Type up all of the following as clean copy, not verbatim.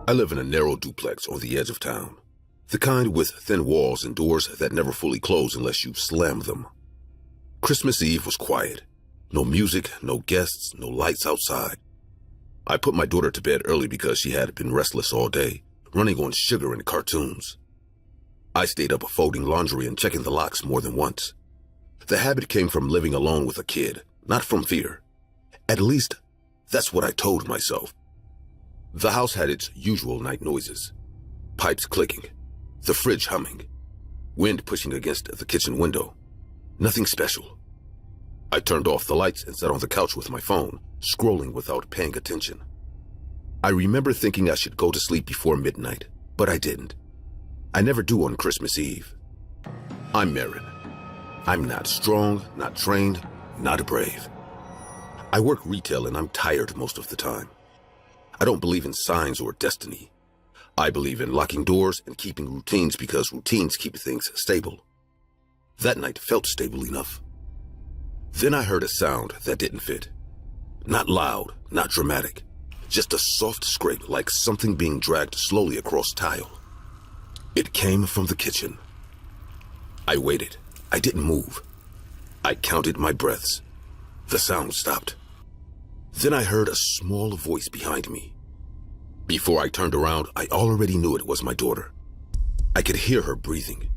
I live in a narrow duplex on the edge of town. The kind with thin walls and doors that never fully close unless you slam them. Christmas Eve was quiet. No music, no guests, no lights outside. I put my daughter to bed early because she had been restless all day, running on sugar and cartoons. I stayed up folding laundry and checking the locks more than once. The habit came from living alone with a kid, not from fear. At least, that's what I told myself. The house had its usual night noises. Pipes clicking, the fridge humming, wind pushing against the kitchen window. Nothing special. I turned off the lights and sat on the couch with my phone, scrolling without paying attention. I remember thinking I should go to sleep before midnight, but I didn't. I never do on Christmas Eve. I'm Marin. I'm not strong, not trained, not brave. I work retail and I'm tired most of the time. I don't believe in signs or destiny. I believe in locking doors and keeping routines because routines keep things stable. That night felt stable enough. Then I heard a sound that didn't fit. Not loud, not dramatic, just a soft scrape like something being dragged slowly across tile. It came from the kitchen. I waited. I didn't move. I counted my breaths. The sound stopped. Then I heard a small voice behind me. Before I turned around, I already knew it was my daughter. I could hear her breathing.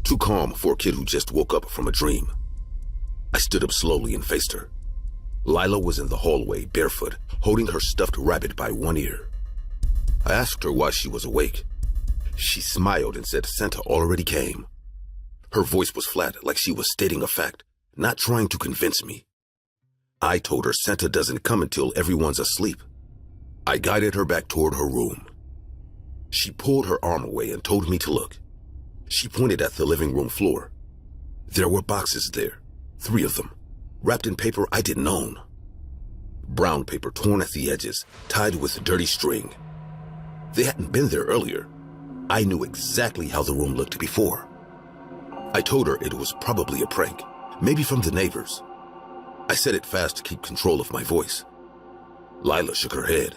Too calm for a kid who just woke up from a dream. I stood up slowly and faced her. Lila was in the hallway, barefoot, holding her stuffed rabbit by one ear. I asked her why she was awake. She smiled and said Santa already came. Her voice was flat, like she was stating a fact, not trying to convince me. I told her Santa doesn't come until everyone's asleep. I guided her back toward her room. She pulled her arm away and told me to look. She pointed at the living room floor. There were boxes there, 3 of them, wrapped in paper I didn't own. Brown paper torn at the edges, tied with dirty string. They hadn't been there earlier. I knew exactly how the room looked before. I told her it was probably a prank, maybe from the neighbors. I said it fast to keep control of my voice. Lila shook her head.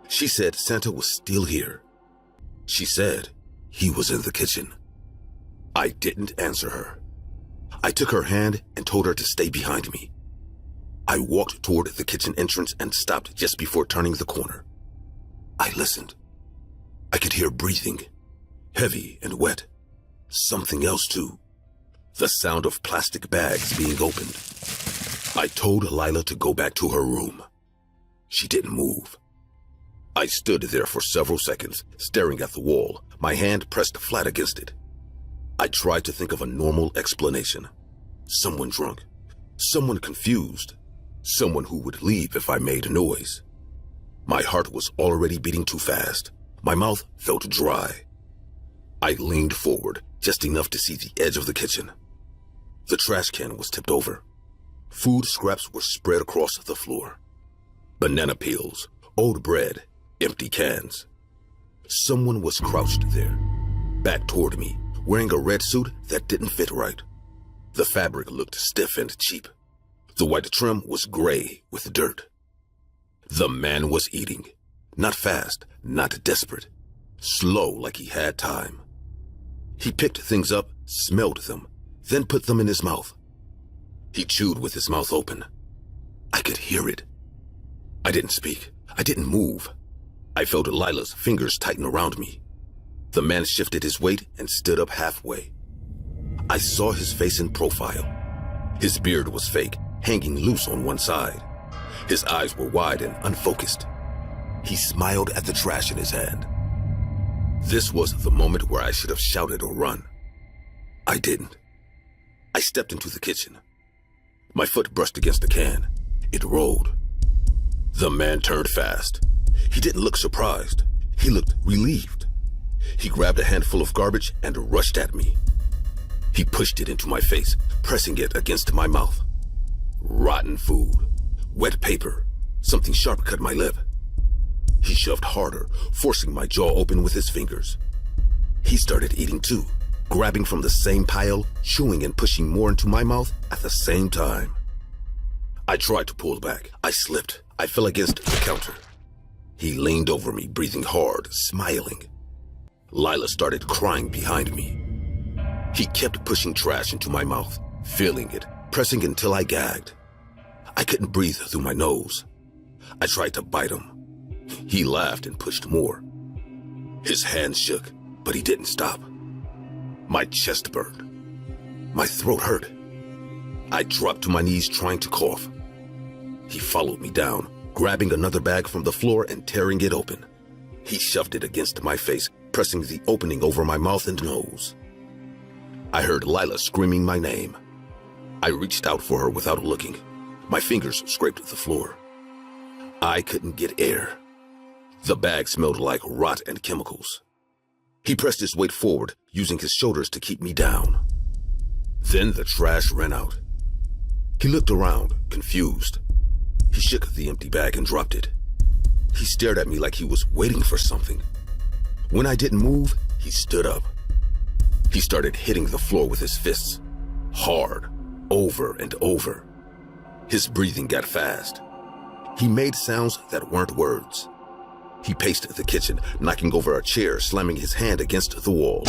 She said Santa was still here. She said he was in the kitchen. I didn't answer her. I took her hand and told her to stay behind me. I walked toward the kitchen entrance and stopped just before turning the corner. I listened. I could hear breathing, heavy and wet. Something else too. The sound of plastic bags being opened. I told Lila to go back to her room. She didn't move. I stood there for several seconds, staring at the wall, my hand pressed flat against it. I tried to think of a normal explanation. Someone drunk, someone confused, someone who would leave if I made a noise. My heart was already beating too fast. My mouth felt dry. I leaned forward, just enough to see the edge of the kitchen. The trash can was tipped over. Food scraps were spread across the floor. Banana peels, old bread, empty cans. Someone was crouched there, back toward me, wearing a red suit that didn't fit right. The fabric looked stiff and cheap. The white trim was gray with dirt. The man was eating, not fast, not desperate, slow like he had time. He picked things up, smelled them, then put them in his mouth. He chewed with his mouth open. I could hear it. I didn't speak. I didn't move. I felt Lila's fingers tighten around me. The man shifted his weight and stood up halfway. I saw his face in profile. His beard was fake, hanging loose on one side. His eyes were wide and unfocused. He smiled at the trash in his hand. This was the moment where I should have shouted or run. I didn't. I stepped into the kitchen. My foot brushed against the can. It rolled. The man turned fast. He didn't look surprised. He looked relieved. He grabbed a handful of garbage and rushed at me. He pushed it into my face, pressing it against my mouth. Rotten food, wet paper, something sharp cut my lip. He shoved harder, forcing my jaw open with his fingers. He started eating too, grabbing from the same pile, chewing and pushing more into my mouth at the same time. I tried to pull back. I slipped. I fell against the counter. He leaned over me, breathing hard, smiling. Lila started crying behind me. He kept pushing trash into my mouth, filling it, pressing until I gagged. I couldn't breathe through my nose. I tried to bite him. He laughed and pushed more. His hands shook, but he didn't stop. My chest burned. My throat hurt. I dropped to my knees trying to cough. He followed me down, grabbing another bag from the floor and tearing it open. He shoved it against my face, pressing the opening over my mouth and nose. I heard Lila screaming my name. I reached out for her without looking. My fingers scraped the floor. I couldn't get air. The bag smelled like rot and chemicals. He pressed his weight forward, using his shoulders to keep me down. Then the trash ran out. He looked around, confused. He shook the empty bag and dropped it. He stared at me like he was waiting for something. When I didn't move, he stood up. He started hitting the floor with his fists, hard, over and over. His breathing got fast. He made sounds that weren't words. He paced the kitchen, knocking over a chair, slamming his hand against the wall.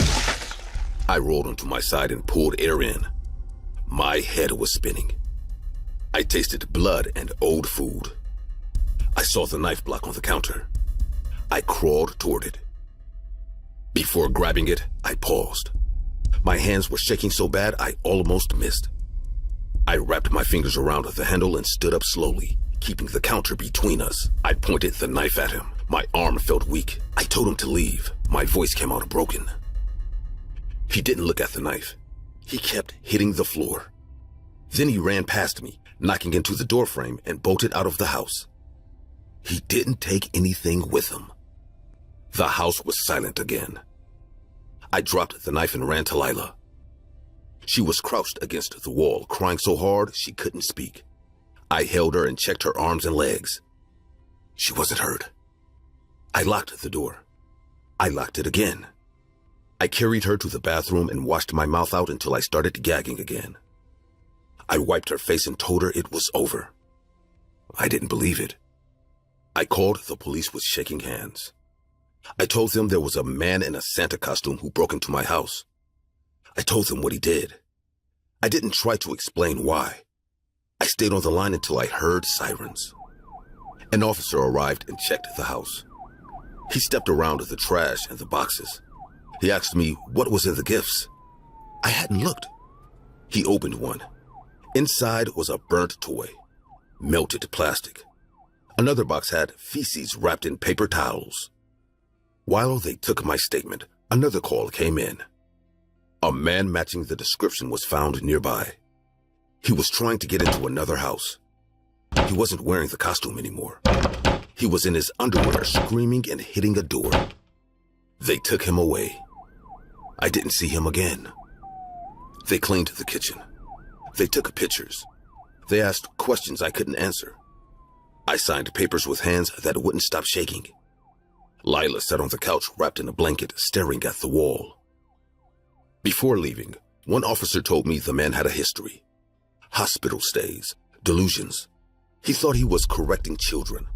I rolled onto my side and pulled air in. My head was spinning. I tasted blood and old food. I saw the knife block on the counter. I crawled toward it. Before grabbing it, I paused. My hands were shaking so bad I almost missed. I wrapped my fingers around the handle and stood up slowly, keeping the counter between us. I pointed the knife at him. My arm felt weak. I told him to leave. My voice came out broken. He didn't look at the knife. He kept hitting the floor. Then he ran past me, knocking into the doorframe and bolted out of the house. He didn't take anything with him. The house was silent again. I dropped the knife and ran to Lila. She was crouched against the wall, crying so hard she couldn't speak. I held her and checked her arms and legs. She wasn't hurt. I locked the door. I locked it again. I carried her to the bathroom and washed my mouth out until I started gagging again. I wiped her face and told her it was over. I didn't believe it. I called the police with shaking hands. I told them there was a man in a Santa costume who broke into my house. I told them what he did. I didn't try to explain why. I stayed on the line until I heard sirens. An officer arrived and checked the house. He stepped around the trash and the boxes. He asked me what was in the gifts. I hadn't looked. He opened one. Inside was a burnt toy, melted plastic. Another box had feces wrapped in paper towels. While they took my statement, another call came in. A man matching the description was found nearby. He was trying to get into another house. He wasn't wearing the costume anymore. He was in his underwear, screaming and hitting a door. They took him away. I didn't see him again. They cleaned the kitchen. They took pictures. They asked questions I couldn't answer. I signed papers with hands that wouldn't stop shaking. Lila sat on the couch wrapped in a blanket, staring at the wall. Before leaving, one officer told me the man had a history. Hospital stays, delusions. He thought he was correcting children.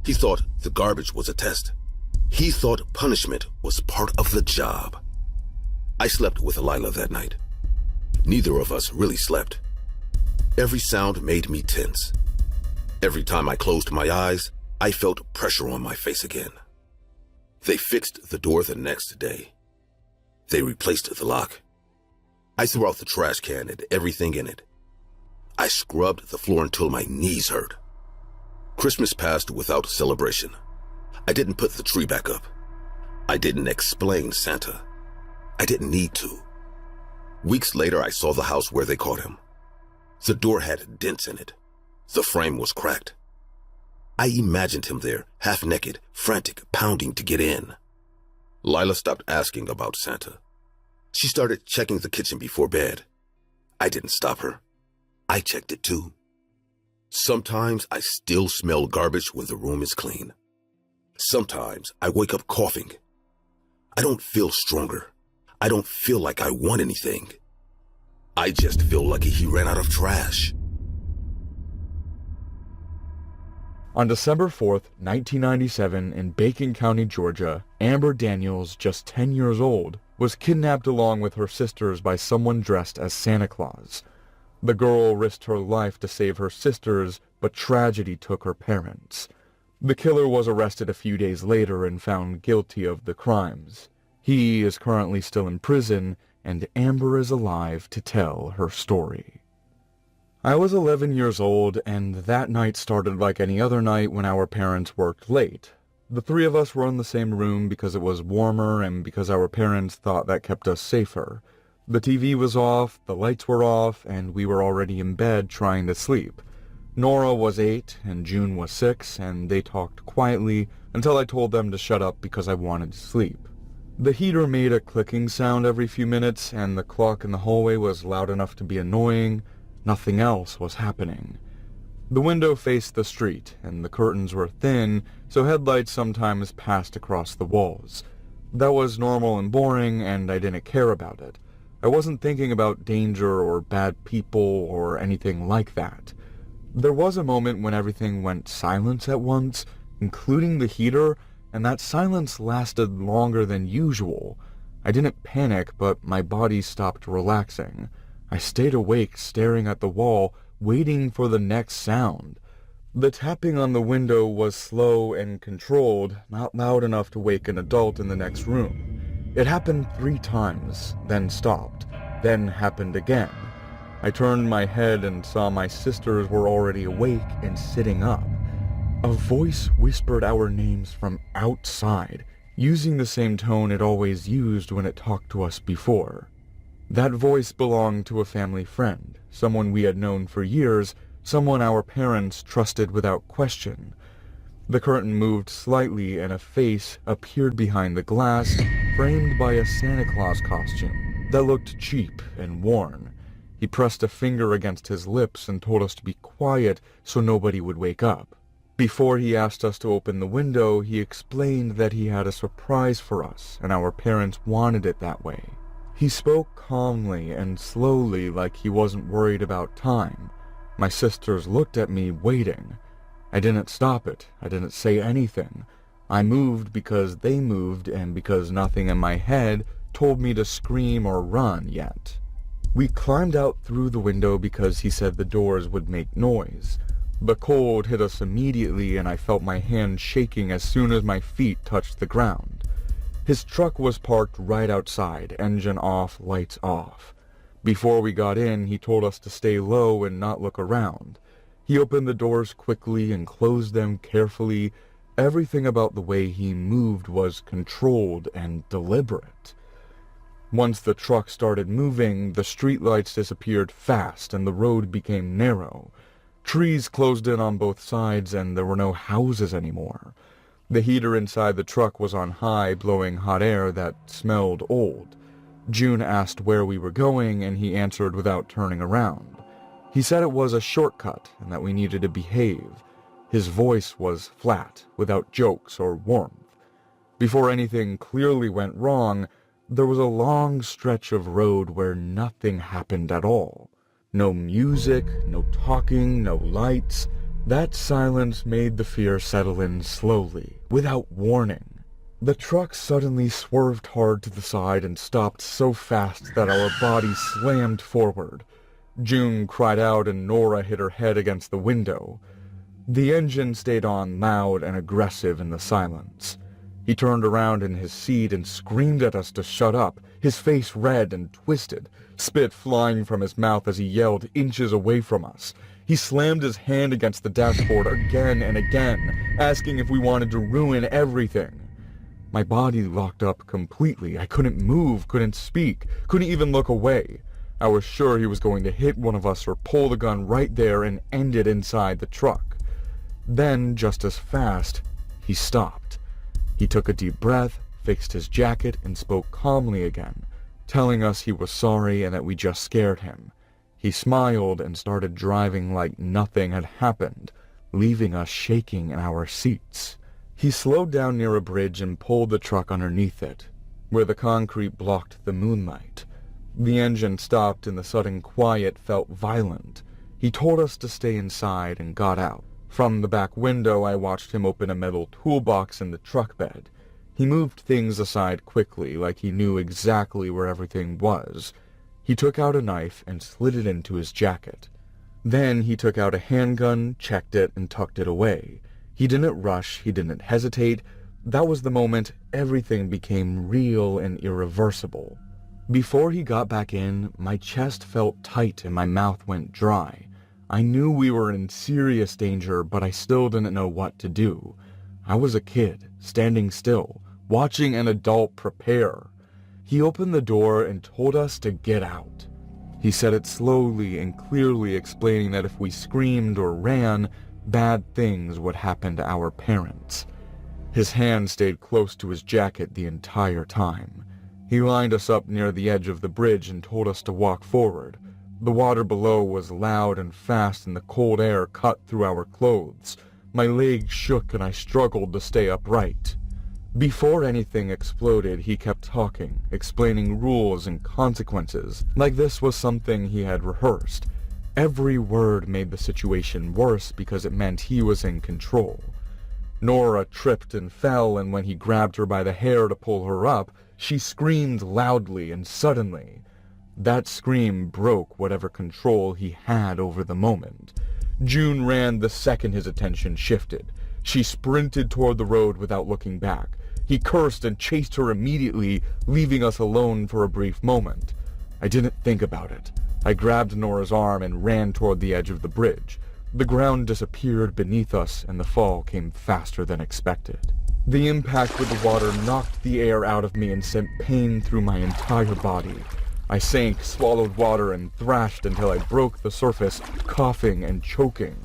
He thought the garbage was a test. He thought punishment was part of the job. I slept with Lila that night. Neither of us really slept. Every sound made me tense. Every time I closed my eyes, I felt pressure on my face again. They fixed the door the next day. They replaced the lock. I threw out the trash can and everything in it. I scrubbed the floor until my knees hurt. Christmas passed without celebration. I didn't put the tree back up. I didn't explain Santa. I didn't need to. Weeks later, I saw the house where they caught him. The door had dents in it. The frame was cracked. I imagined him there, half naked, frantic, pounding to get in. Lila stopped asking about Santa. She started checking the kitchen before bed. I didn't stop her. I checked it too. Sometimes I still smell garbage when the room is clean. Sometimes I wake up coughing. I don't feel stronger. I don't feel like I want anything. I just feel lucky he ran out of trash. On December 4th, 1997, in Bacon County, Georgia, Amber Daniels, just 10 years old, was kidnapped along with her sisters by someone dressed as Santa Claus. The girl risked her life to save her sisters, but tragedy took her parents. The killer was arrested a few days later and found guilty of the crimes. He is currently still in prison, and Amber is alive to tell her story. I was 11 years old, and that night started like any other night when our parents worked late. The three of us were in the same room because it was warmer and because our parents thought that kept us safer. The TV was off, the lights were off, and we were already in bed trying to sleep. Nora was 8 and June was 6, and they talked quietly until I told them to shut up because I wanted to sleep. The heater made a clicking sound every few minutes, and the clock in the hallway was loud enough to be annoying. Nothing else was happening. The window faced the street, and the curtains were thin, so headlights sometimes passed across the walls. That was normal and boring, and I didn't care about it. I wasn't thinking about danger or bad people or anything like that. There was a moment when everything went silent at once, including the heater, and that silence lasted longer than usual. I didn't panic, but my body stopped relaxing. I stayed awake, staring at the wall, waiting for the next sound. The tapping on the window was slow and controlled, not loud enough to wake an adult in the next room. It happened 3 times, then stopped, then happened again. I turned my head and saw my sisters were already awake and sitting up. A voice whispered our names from outside, using the same tone it always used when it talked to us before. That voice belonged to a family friend, someone we had known for years, someone our parents trusted without question. The curtain moved slightly and a face appeared behind the glass, framed by a Santa Claus costume that looked cheap and worn. He pressed a finger against his lips and told us to be quiet so nobody would wake up. Before he asked us to open the window, he explained that he had a surprise for us, and our parents wanted it that way. He spoke calmly and slowly like he wasn't worried about time. My sisters looked at me, waiting. I didn't stop it. I didn't say anything. I moved because they moved and because nothing in my head told me to scream or run yet. We climbed out through the window because he said the doors would make noise. The cold hit us immediately and I felt my hand shaking as soon as my feet touched the ground. His truck was parked right outside, engine off, lights off. Before we got in, he told us to stay low and not look around. He opened the doors quickly and closed them carefully. Everything about the way he moved was controlled and deliberate. Once the truck started moving, the streetlights disappeared fast and the road became narrow. Trees closed in on both sides and there were no houses anymore. The heater inside the truck was on high, blowing hot air that smelled old. June asked where we were going and he answered without turning around. He said it was a shortcut and that we needed to behave. His voice was flat, without jokes or warmth. Before anything clearly went wrong, there was a long stretch of road where nothing happened at all. No music, no talking, no lights. That silence made the fear settle in slowly, without warning. The truck suddenly swerved hard to the side and stopped so fast that our bodies slammed forward. June cried out and Nora hit her head against the window. The engine stayed on loud and aggressive in the silence. He turned around in his seat and screamed at us to shut up, his face red and twisted, spit flying from his mouth as he yelled inches away from us. He slammed his hand against the dashboard again and again, asking if we wanted to ruin everything. My body locked up completely. I couldn't move, couldn't speak, couldn't even look away. I was sure he was going to hit one of us or pull the gun right there and end it inside the truck. Then, just as fast, he stopped. He took a deep breath, fixed his jacket, and spoke calmly again, telling us he was sorry and that we just scared him. He smiled and started driving like nothing had happened, leaving us shaking in our seats. He slowed down near a bridge and pulled the truck underneath it, where the concrete blocked the moonlight. The engine stopped and the sudden quiet felt violent. He told us to stay inside and got out. From the back window, I watched him open a metal toolbox in the truck bed. He moved things aside quickly, like he knew exactly where everything was. He took out a knife and slid it into his jacket. Then he took out a handgun, checked it, and tucked it away. He didn't rush, he didn't hesitate. That was the moment everything became real and irreversible. Before he got back in, my chest felt tight and my mouth went dry. I knew we were in serious danger, but I still didn't know what to do. I was a kid, standing still, watching an adult prepare. He opened the door and told us to get out. He said it slowly and clearly, explaining that if we screamed or ran, bad things would happen to our parents. His hand stayed close to his jacket the entire time. He lined us up near the edge of the bridge and told us to walk forward. The water below was loud and fast and the cold air cut through our clothes. My legs shook and I struggled to stay upright. Before anything exploded, he kept talking, explaining rules and consequences, like this was something he had rehearsed. Every word made the situation worse because it meant he was in control. Nora tripped and fell, and when he grabbed her by the hair to pull her up, she screamed loudly and suddenly. That scream broke whatever control he had over the moment. June ran the second his attention shifted. She sprinted toward the road without looking back. He cursed and chased her immediately, leaving us alone for a brief moment. I didn't think about it. I grabbed Nora's arm and ran toward the edge of the bridge. The ground disappeared beneath us and the fall came faster than expected. The impact with the water knocked the air out of me and sent pain through my entire body. I sank, swallowed water, and thrashed until I broke the surface, coughing and choking.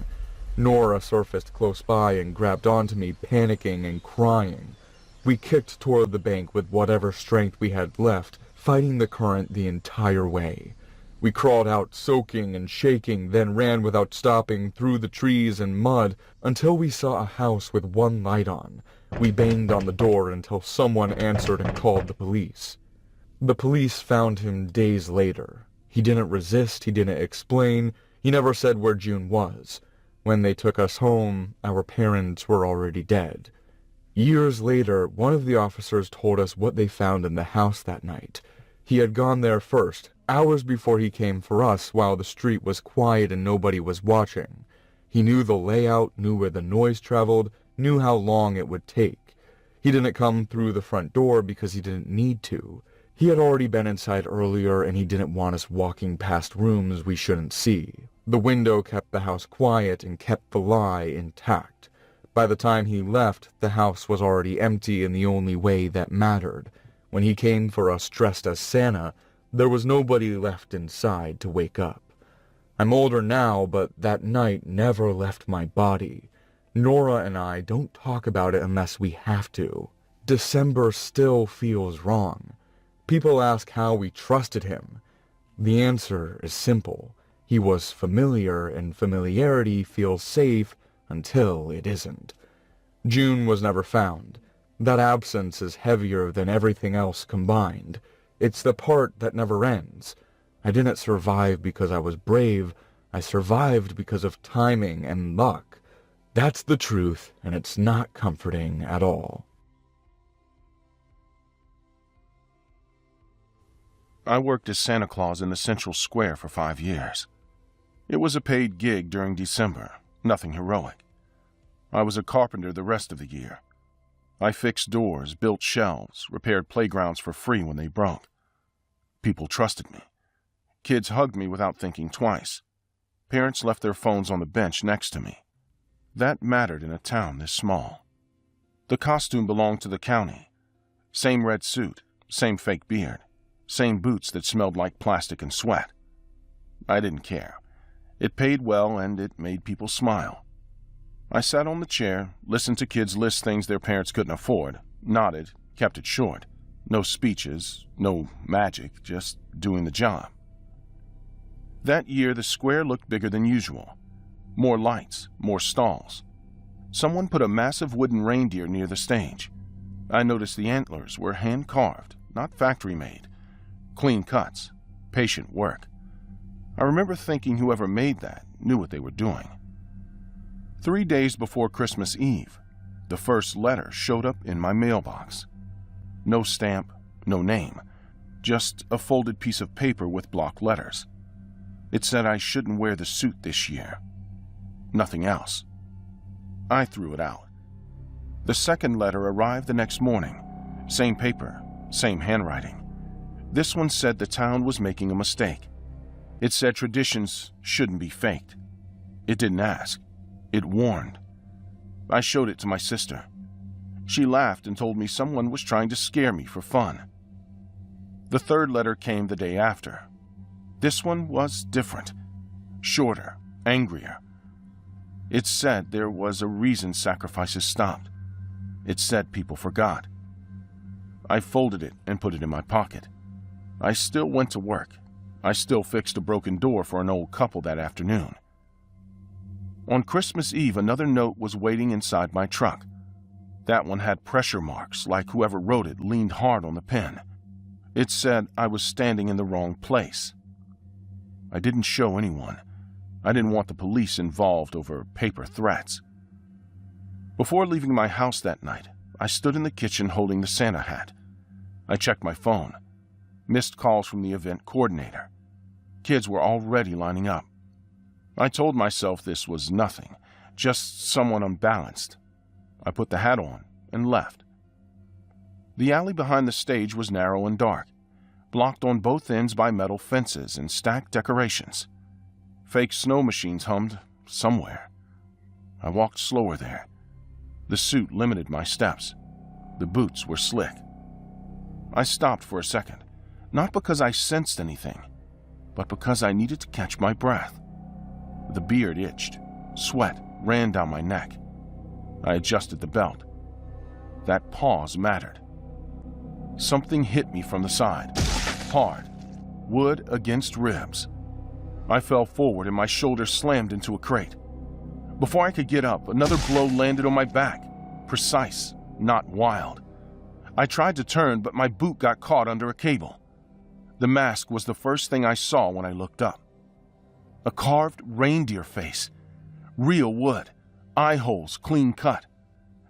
Nora surfaced close by and grabbed onto me, panicking and crying. We kicked toward the bank with whatever strength we had left, fighting the current the entire way. We crawled out soaking and shaking, then ran without stopping through the trees and mud until we saw a house with one light on. We banged on the door until someone answered and called the police. The police found him days later. He didn't resist, he didn't explain, he never said where June was. When they took us home, our parents were already dead. Years later, one of the officers told us what they found in the house that night. He had gone there first, hours before he came for us, while the street was quiet and nobody was watching. He knew the layout, knew where the noise traveled, knew how long it would take. He didn't come through the front door because he didn't need to. He had already been inside earlier and he didn't want us walking past rooms we shouldn't see. The window kept the house quiet and kept the lie intact. By the time he left, the house was already empty in the only way that mattered. When he came for us dressed as Santa, there was nobody left inside to wake up. I'm older now, but that night never left my body. Nora and I don't talk about it unless we have to. December still feels wrong. People ask how we trusted him. The answer is simple. He was familiar, and familiarity feels safe until it isn't. June was never found. That absence is heavier than everything else combined. It's the part that never ends. I didn't survive because I was brave. I survived because of timing and luck. That's the truth, and it's not comforting at all. I worked as Santa Claus in the Central Square for 5 years. It was a paid gig during December, nothing heroic. I was a carpenter the rest of the year. I fixed doors, built shelves, repaired playgrounds for free when they broke. People trusted me. Kids hugged me without thinking twice. Parents left their phones on the bench next to me. That mattered in a town this small. The costume belonged to the county. Same red suit, same fake beard, same boots that smelled like plastic and sweat. I didn't care. It paid well and it made people smile. I sat on the chair, listened to kids list things their parents couldn't afford, nodded, kept it short. No speeches, no magic, just doing the job. That year, the square looked bigger than usual. More lights, more stalls. Someone put a massive wooden reindeer near the stage. I noticed the antlers were hand-carved, not factory-made. Clean cuts, patient work. I remember thinking whoever made that knew what they were doing. 3 days before Christmas Eve, the first letter showed up in my mailbox. No stamp, no name, just a folded piece of paper with block letters. It said I shouldn't wear the suit this year. Nothing else. I threw it out. The second letter arrived the next morning. Same paper, same handwriting. This one said the town was making a mistake. It said traditions shouldn't be faked. It didn't ask. It warned. I showed it to my sister. She laughed and told me someone was trying to scare me for fun. The third letter came the day after. This one was different. Shorter, angrier. It said there was a reason sacrifices stopped. It said people forgot. I folded it and put it in my pocket. I still went to work. I still fixed a broken door for an old couple that afternoon. On Christmas Eve, another note was waiting inside my truck. That one had pressure marks, like whoever wrote it leaned hard on the pen. It said I was standing in the wrong place. I didn't show anyone. I didn't want the police involved over paper threats. Before leaving my house that night, I stood in the kitchen holding the Santa hat. I checked my phone. Missed calls from the event coordinator. Kids were already lining up. I told myself this was nothing, just someone unbalanced. I put the hat on and left. The alley behind the stage was narrow and dark, blocked on both ends by metal fences and stacked decorations. Fake snow machines hummed somewhere. I walked slower there. The suit limited my steps. The boots were slick. I stopped for a second, not because I sensed anything, but because I needed to catch my breath. The beard itched. Sweat ran down my neck. I adjusted the belt. That pause mattered. Something hit me from the side, hard, wood against ribs. I fell forward and my shoulder slammed into a crate. Before I could get up, another blow landed on my back, precise, not wild. I tried to turn, but my boot got caught under a cable. The mask was the first thing I saw when I looked up. A carved reindeer face, real wood, eye holes clean cut.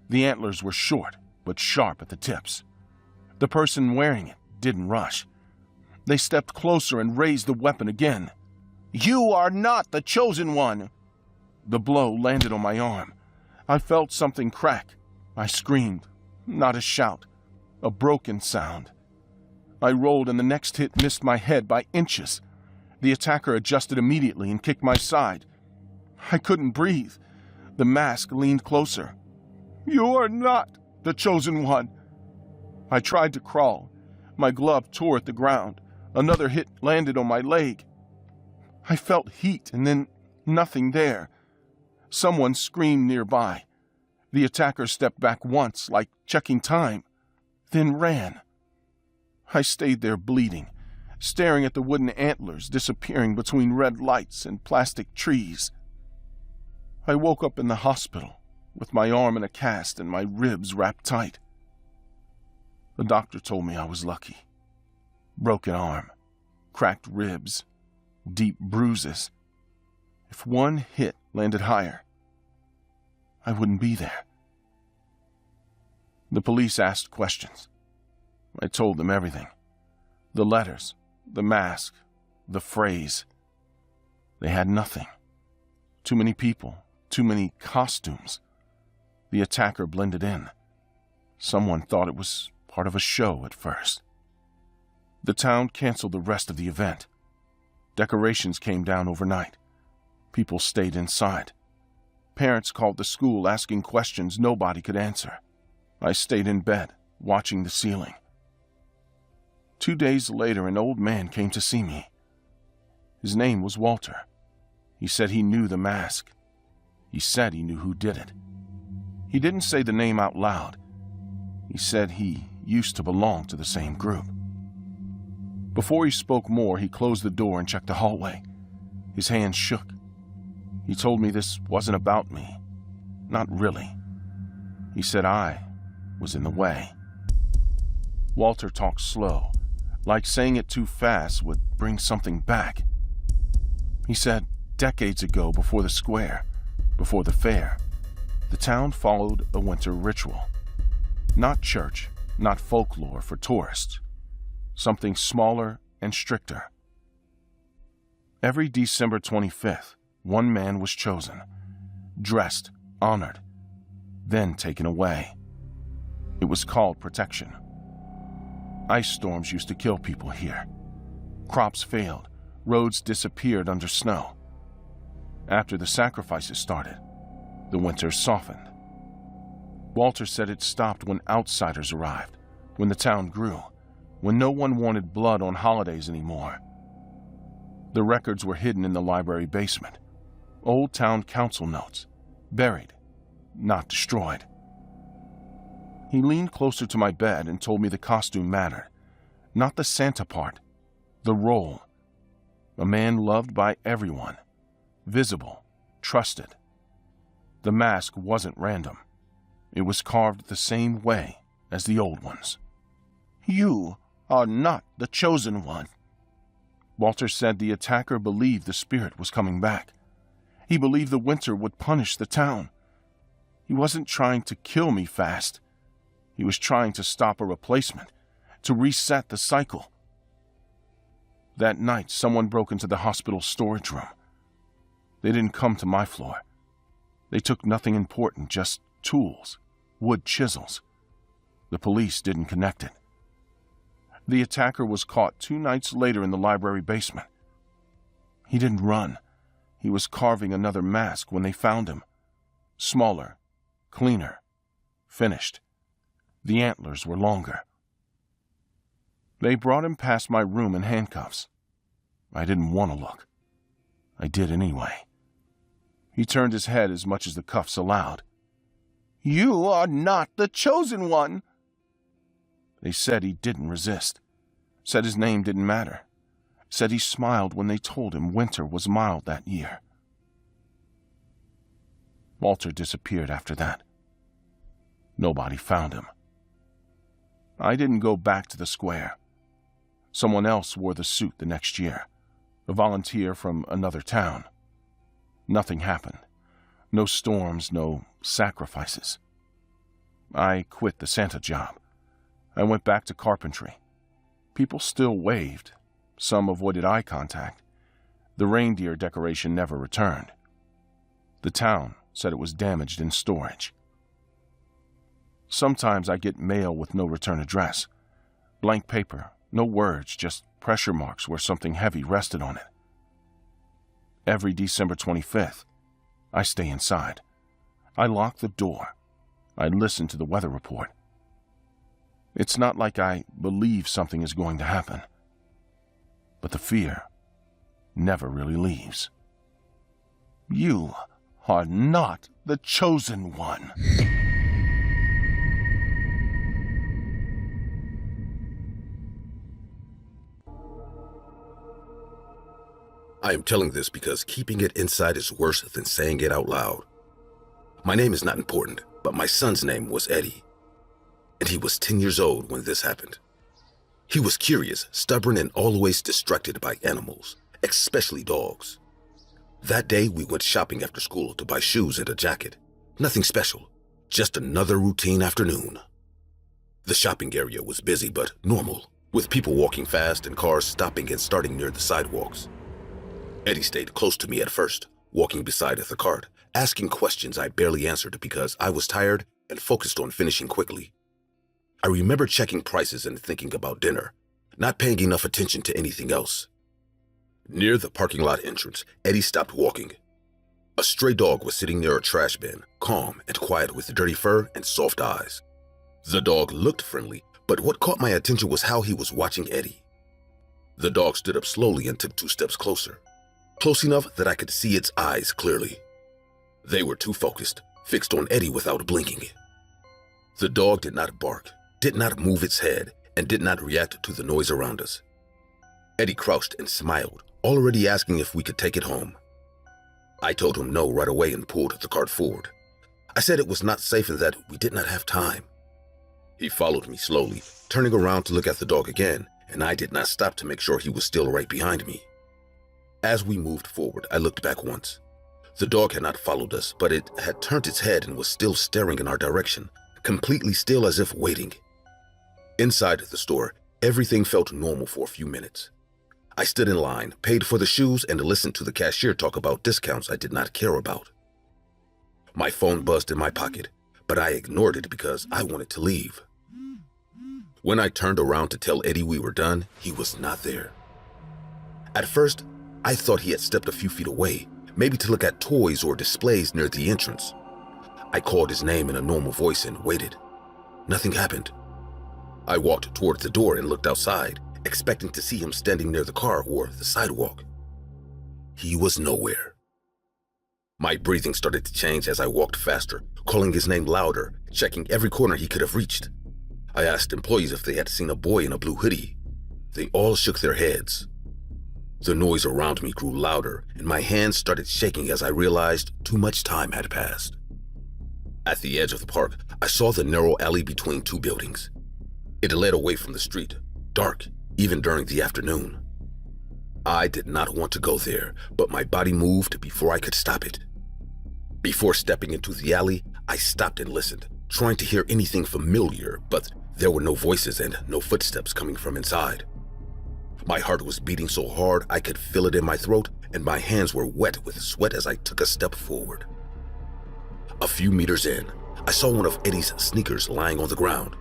The antlers were short, but sharp at the tips. The person wearing it didn't rush. They stepped closer and raised the weapon again. "You are not the chosen one!" The blow landed on my arm. I felt something crack. I screamed, not a shout, a broken sound. I rolled and the next hit missed my head by inches. The attacker adjusted immediately and kicked my side. I couldn't breathe. The mask leaned closer. "You are not the chosen one." I tried to crawl. My glove tore at the ground. Another hit landed on my leg. I felt heat and then nothing there. Someone screamed nearby. The attacker stepped back once, like checking time, then ran. I stayed there bleeding, staring at the wooden antlers disappearing between red lights and plastic trees. I woke up in the hospital with my arm in a cast and my ribs wrapped tight. The doctor told me I was lucky. Broken arm, cracked ribs, deep bruises. If one hit landed higher, I wouldn't be there. The police asked questions. I told them everything. The letters, the mask, the phrase. They had nothing. Too many people, too many costumes. The attacker blended in. Someone thought it was part of a show at first. The town canceled the rest of the event. Decorations came down overnight. People stayed inside. Parents called the school asking questions nobody could answer. I stayed in bed, watching the ceiling. 2 days later, an old man came to see me. His name was Walter. He said he knew the mask. He said he knew who did it. He didn't say the name out loud. He said he used to belong to the same group. Before he spoke more, he closed the door and checked the hallway. His hands shook. He told me this wasn't about me. Not really. He said I was in the way. Walter talked slow, like saying it too fast would bring something back. He said decades ago, before the square, before the fair, The town followed a winter ritual. Not church, not folklore for tourists. Something smaller and stricter. Every December 25th, one man was chosen, dressed, honored, then taken away. It was called protection. Ice storms used to kill people here. Crops failed, roads disappeared under snow. After the sacrifices started, the winter softened. Walter said it stopped when outsiders arrived, when the town grew, when no one wanted blood on holidays anymore. The records were hidden in the library basement. Old town council notes, buried, not destroyed. He leaned closer to my bed and told me the costume mattered. Not the Santa part, the role. A man loved by everyone, visible, trusted. The mask wasn't random. It was carved the same way as the old ones. "You are not the chosen one." Walter said the attacker believed the spirit was coming back. He believed the winter would punish the town. He wasn't trying to kill me fast. He was trying to stop a replacement, to reset the cycle. That night, someone broke into the hospital storage room. They didn't come to my floor. They took nothing important, just tools, wood chisels. The police didn't connect it. The attacker was caught 2 nights later in the library basement. He didn't run. He was carving another mask when they found him. Smaller, cleaner, finished. The antlers were longer. They brought him past my room in handcuffs. I didn't want to look. I did anyway. He turned his head as much as the cuffs allowed. "You are not the chosen one." They said he didn't resist. Said his name didn't matter. Said he smiled when they told him winter was mild that year. Walter disappeared after that. Nobody found him. I didn't go back to the square. Someone else wore the suit the next year, a volunteer from another town. Nothing happened. No storms, no sacrifices. I quit the Santa job. I went back to carpentry. People still waved. Some avoided eye contact. The reindeer decoration never returned. The town said it was damaged in storage. Sometimes I get mail with no return address. Blank paper, no words, just pressure marks where something heavy rested on it. Every December 25th, I stay inside. I lock the door. I listen to the weather report. It's not like I believe something is going to happen. But the fear never really leaves. You are not the chosen one. I am telling this because keeping it inside is worse than saying it out loud. My name is not important, but my son's name was Eddie. And he was 10 years old when this happened. He was curious, stubborn, and always distracted by animals, especially dogs. That day, we went shopping after school to buy shoes and a jacket. Nothing special, just another routine afternoon. The shopping area was busy but normal, with people walking fast and cars stopping and starting near the sidewalks. Eddie stayed close to me at first, walking beside the cart, asking questions I barely answered because I was tired and focused on finishing quickly. I remember checking prices and thinking about dinner, not paying enough attention to anything else. Near the parking lot entrance, Eddie stopped walking. A stray dog was sitting near a trash bin, calm and quiet with dirty fur and soft eyes. The dog looked friendly, but what caught my attention was how he was watching Eddie. The dog stood up slowly and took 2 steps closer, close enough that I could see its eyes clearly. They were too focused, fixed on Eddie without blinking. The dog did not bark, did not move its head, and did not react to the noise around us. Eddie crouched and smiled, already asking if we could take it home. I told him no right away and pulled the cart forward. I said it was not safe and that we did not have time. He followed me slowly, turning around to look at the dog again, and I did not stop to make sure he was still right behind me. As we moved forward, I looked back once. The dog had not followed us, but it had turned its head and was still staring in our direction, completely still as if waiting. Inside the store, everything felt normal for a few minutes. I stood in line, paid for the shoes, and listened to the cashier talk about discounts I did not care about. My phone buzzed in my pocket, but I ignored it because I wanted to leave. When I turned around to tell Eddie we were done, he was not there. At first, I thought he had stepped a few feet away, maybe to look at toys or displays near the entrance. I called his name in a normal voice and waited. Nothing happened. I walked toward the door and looked outside, expecting to see him standing near the car or the sidewalk. He was nowhere. My breathing started to change as I walked faster, calling his name louder, checking every corner he could have reached. I asked employees if they had seen a boy in a blue hoodie. They all shook their heads. The noise around me grew louder, and my hands started shaking as I realized too much time had passed. At the edge of the park, I saw the narrow alley between two buildings. It led away from the street, dark, even during the afternoon. I did not want to go there, but my body moved before I could stop it. Before stepping into the alley, I stopped and listened, trying to hear anything familiar, but there were no voices and no footsteps coming from inside. My heart was beating so hard I could feel it in my throat, and my hands were wet with sweat as I took a step forward. A few meters in, I saw one of Eddie's sneakers lying on the ground.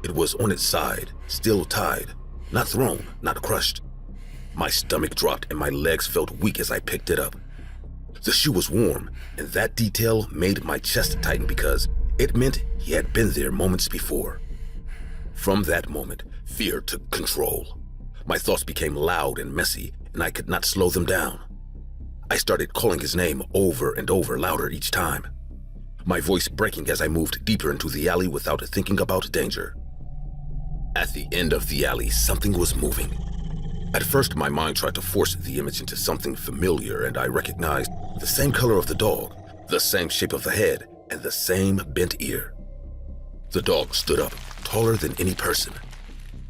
It was on its side, still tied, not thrown, not crushed. My stomach dropped and my legs felt weak as I picked it up. The shoe was warm, and that detail made my chest tighten because it meant he had been there moments before. From that moment, fear took control. My thoughts became loud and messy, and I could not slow them down. I started calling his name over and over, louder each time, my voice breaking as I moved deeper into the alley without thinking about danger. At the end of the alley, something was moving. At first, my mind tried to force the image into something familiar, and I recognized the same color of the dog, the same shape of the head, and the same bent ear. The dog stood up, taller than any person.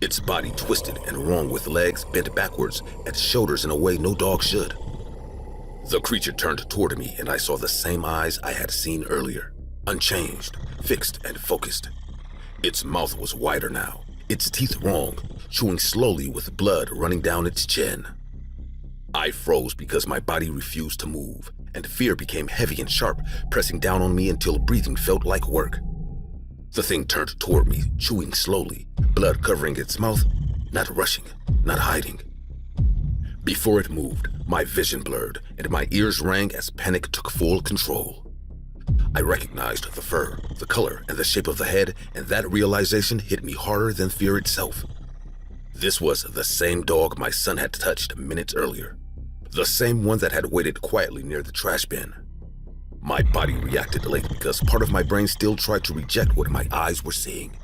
Its body twisted and wrong with legs bent backwards and shoulders in a way no dog should. The creature turned toward me, and I saw the same eyes I had seen earlier, unchanged, fixed, and focused. Its mouth was wider now, its teeth wrong, chewing slowly with blood running down its chin. I froze because my body refused to move, and fear became heavy and sharp, pressing down on me until breathing felt like work. The thing turned toward me, chewing slowly, blood covering its mouth, not rushing, not hiding. Before it moved, my vision blurred, and my ears rang as panic took full control. I recognized the fur, the color, and the shape of the head, and that realization hit me harder than fear itself. This was the same dog my son had touched minutes earlier, the same one that had waited quietly near the trash bin. My body reacted late because part of my brain still tried to reject what my eyes were seeing.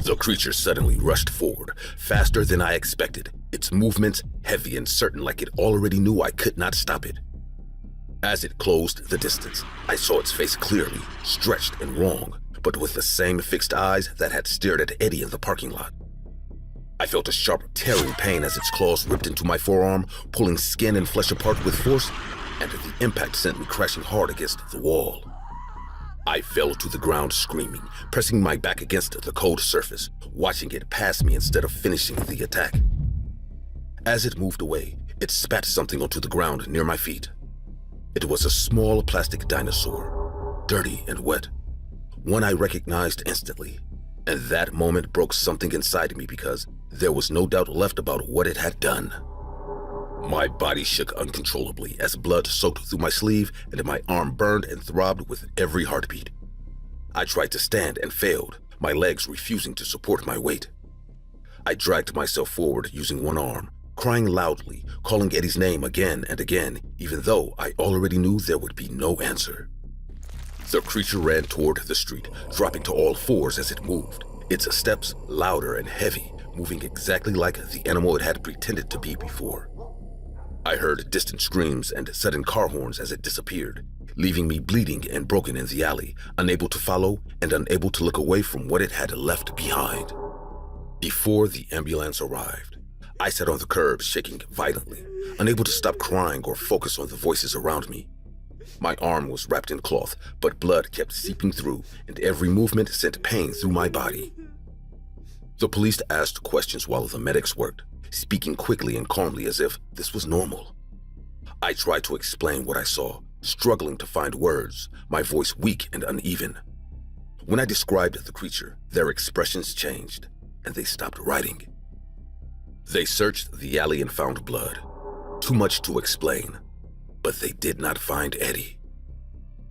The creature suddenly rushed forward, faster than I expected, its movements heavy and certain like it already knew I could not stop it. As it closed the distance, I saw its face clearly, stretched and wrong, but with the same fixed eyes that had stared at Eddie in the parking lot. I felt a sharp, tearing pain as its claws ripped into my forearm, pulling skin and flesh apart with force, and the impact sent me crashing hard against the wall. I fell to the ground screaming, pressing my back against the cold surface, watching it pass me instead of finishing the attack. As it moved away, it spat something onto the ground near my feet. It was a small plastic dinosaur, dirty and wet, one I recognized instantly, and that moment broke something inside me because there was no doubt left about what it had done. My body shook uncontrollably as blood soaked through my sleeve and my arm burned and throbbed with every heartbeat. I tried to stand and failed, my legs refusing to support my weight. I dragged myself forward using one arm, crying loudly, calling Eddie's name again and again, even though I already knew there would be no answer. The creature ran toward the street, dropping to all fours as it moved, its steps louder and heavy, moving exactly like the animal it had pretended to be before. I heard distant screams and sudden car horns as it disappeared, leaving me bleeding and broken in the alley, unable to follow and unable to look away from what it had left behind. Before the ambulance arrived, I sat on the curb shaking violently, unable to stop crying or focus on the voices around me. My arm was wrapped in cloth, but blood kept seeping through, and every movement sent pain through my body. The police asked questions while the medics worked, speaking quickly and calmly as if this was normal. I tried to explain what I saw, struggling to find words, my voice weak and uneven. When I described the creature, their expressions changed, and they stopped writing. They searched the alley and found blood. Too much to explain, but they did not find Eddie.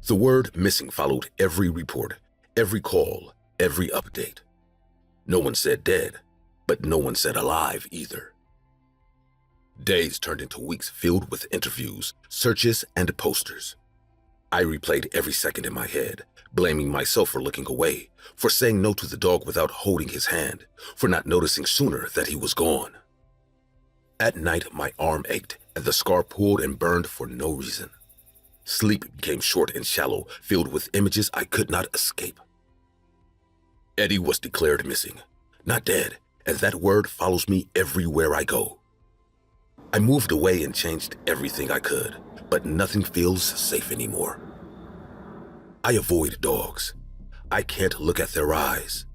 The word missing followed every report, every call, every update. No one said dead, but no one said alive either. Days turned into weeks filled with interviews, searches, and posters. I replayed every second in my head, blaming myself for looking away, for saying no to the dog without holding his hand, for not noticing sooner that he was gone. At night, my arm ached, and the scar pulled and burned for no reason. Sleep became short and shallow, filled with images I could not escape. Eddie was declared missing, not dead, and that word follows me everywhere I go. I moved away and changed everything I could, but nothing feels safe anymore. I avoid dogs. I can't look at their eyes.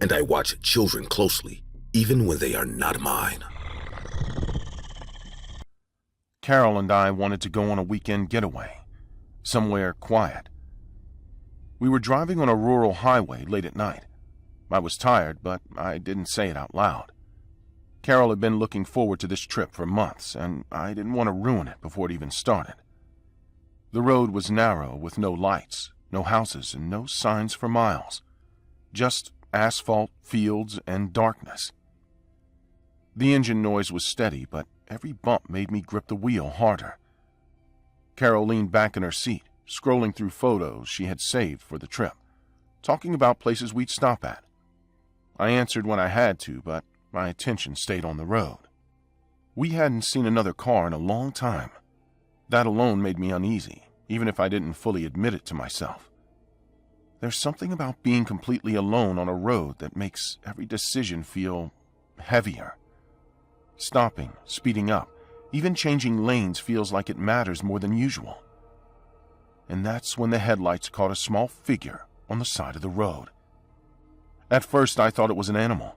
And I watch children closely, even when they are not mine. Carol and I wanted to go on a weekend getaway, somewhere quiet. We were driving on a rural highway late at night. I was tired, but I didn't say it out loud. Carol had been looking forward to this trip for months, and I didn't want to ruin it before it even started. The road was narrow with no lights, no houses, and no signs for miles. Just asphalt, fields, and darkness. The engine noise was steady, but every bump made me grip the wheel harder. Carol leaned back in her seat, scrolling through photos she had saved for the trip, talking about places we'd stop at. I answered when I had to, but my attention stayed on the road. We hadn't seen another car in a long time. That alone made me uneasy, even if I didn't fully admit it to myself. There's something about being completely alone on a road that makes every decision feel heavier. Stopping, speeding up, even changing lanes feels like it matters more than usual. And that's when the headlights caught a small figure on the side of the road. At first, I thought it was an animal.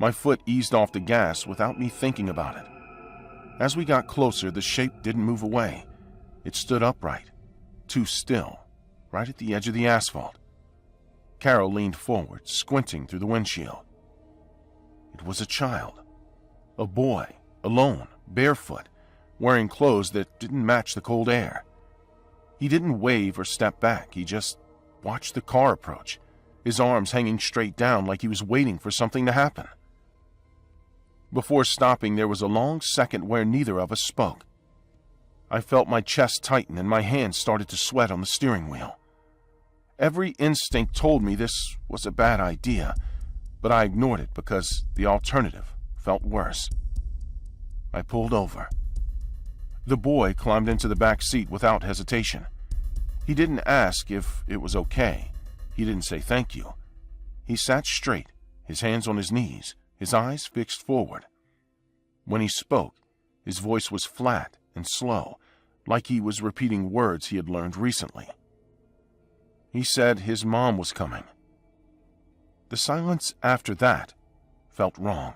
My foot eased off the gas without me thinking about it. As we got closer, the shape didn't move away. It stood upright, too still, right at the edge of the asphalt. Carol leaned forward, squinting through the windshield. It was a child. A boy, alone, barefoot, wearing clothes that didn't match the cold air. He didn't wave or step back. He just watched the car approach, his arms hanging straight down like he was waiting for something to happen. Before stopping, there was a long second where neither of us spoke. I felt my chest tighten and my hands started to sweat on the steering wheel. Every instinct told me this was a bad idea, but I ignored it because the alternative felt worse. I pulled over. The boy climbed into the back seat without hesitation. He didn't ask if it was okay. He didn't say thank you. He sat straight, his hands on his knees, his eyes fixed forward. When he spoke, his voice was flat and slow, like he was repeating words he had learned recently. He said his mom was coming. The silence after that felt wrong.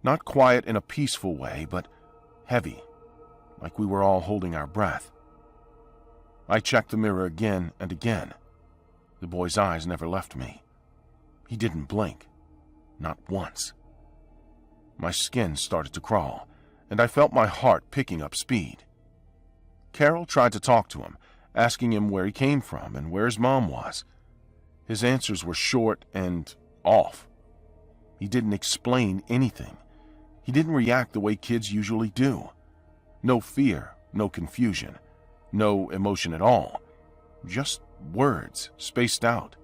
Not quiet in a peaceful way, but heavy, like we were all holding our breath. I checked the mirror again and again. The boy's eyes never left me. He didn't blink. Not once. My skin started to crawl, and I felt my heart picking up speed. Carol tried to talk to him, asking him where he came from and where his mom was. His answers were short and off. He didn't explain anything. He didn't react the way kids usually do. No fear, no confusion, no emotion at all. Just words, spaced out,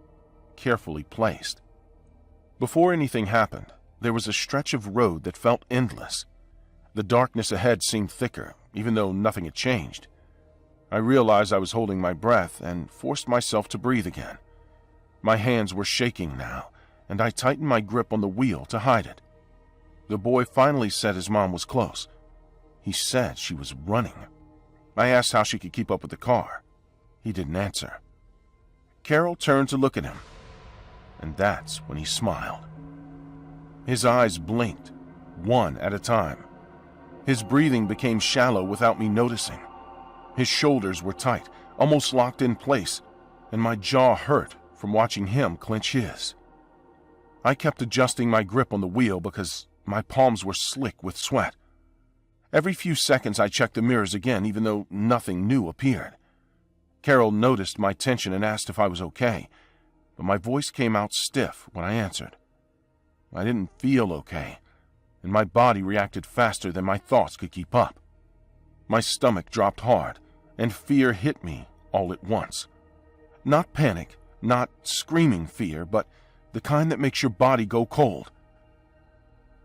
carefully placed. Before anything happened, there was a stretch of road that felt endless. The darkness ahead seemed thicker, even though nothing had changed. I realized I was holding my breath and forced myself to breathe again. My hands were shaking now, and I tightened my grip on the wheel to hide it. The boy finally said his mom was close. He said she was running. I asked how she could keep up with the car. He didn't answer. Carol turned to look at him, and that's when he smiled. His eyes blinked, one at a time. His breathing became shallow without me noticing. His shoulders were tight, almost locked in place, and my jaw hurt from watching him clench his. I kept adjusting my grip on the wheel because my palms were slick with sweat. Every few seconds I checked the mirrors again, even though nothing new appeared. Carol noticed my tension and asked if I was okay, but my voice came out stiff when I answered. I didn't feel okay, and my body reacted faster than my thoughts could keep up. My stomach dropped hard, and fear hit me all at once. Not panic, not screaming fear, but the kind that makes your body go cold.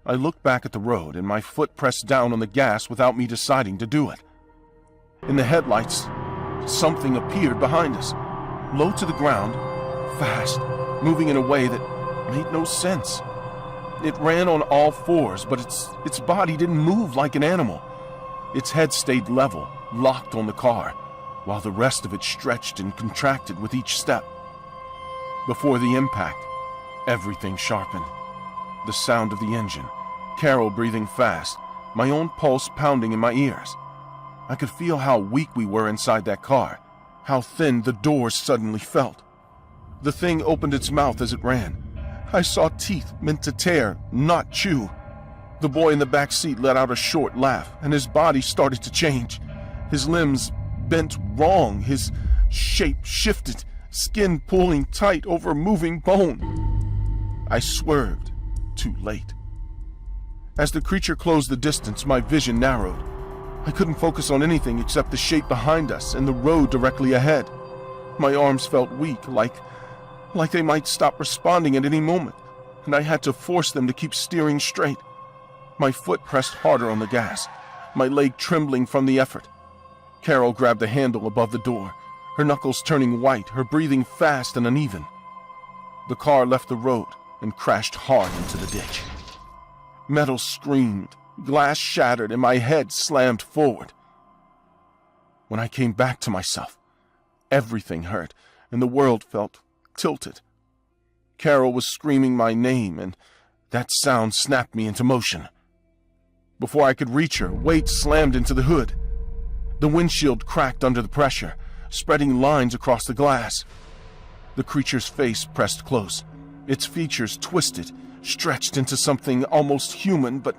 I looked back at the road, and my foot pressed down on the gas without me deciding to do it. In the headlights, something appeared behind us, low to the ground, fast, moving in a way that made no sense. It ran on all fours, but its body didn't move like an animal. Its head stayed level, locked on the car, while the rest of it stretched and contracted with each step. Before the impact, everything sharpened. The sound of the engine, Carol breathing fast, my own pulse pounding in my ears. I could feel how weak we were inside that car, how thin the doors suddenly felt. The thing opened its mouth as it ran. I saw teeth meant to tear, not chew. The boy in the back seat let out a short laugh, and his body started to change. His limbs bent wrong, his shape shifted, skin pulling tight over moving bone. I swerved, too late. As the creature closed the distance, my vision narrowed. I couldn't focus on anything except the shape behind us and the road directly ahead. My arms felt weak, like they might stop responding at any moment, and I had to force them to keep steering straight. My foot pressed harder on the gas, my leg trembling from the effort. Carol grabbed the handle above the door, her knuckles turning white, her breathing fast and uneven. The car left the road and crashed hard into the ditch. Metal screamed, glass shattered, and my head slammed forward. When I came back to myself, everything hurt, and the world felt tilted. Carol was screaming my name, and that sound snapped me into motion. Before I could reach her, weight slammed into the hood. The windshield cracked under the pressure, spreading lines across the glass. The creature's face pressed close, its features twisted, stretched into something almost human, but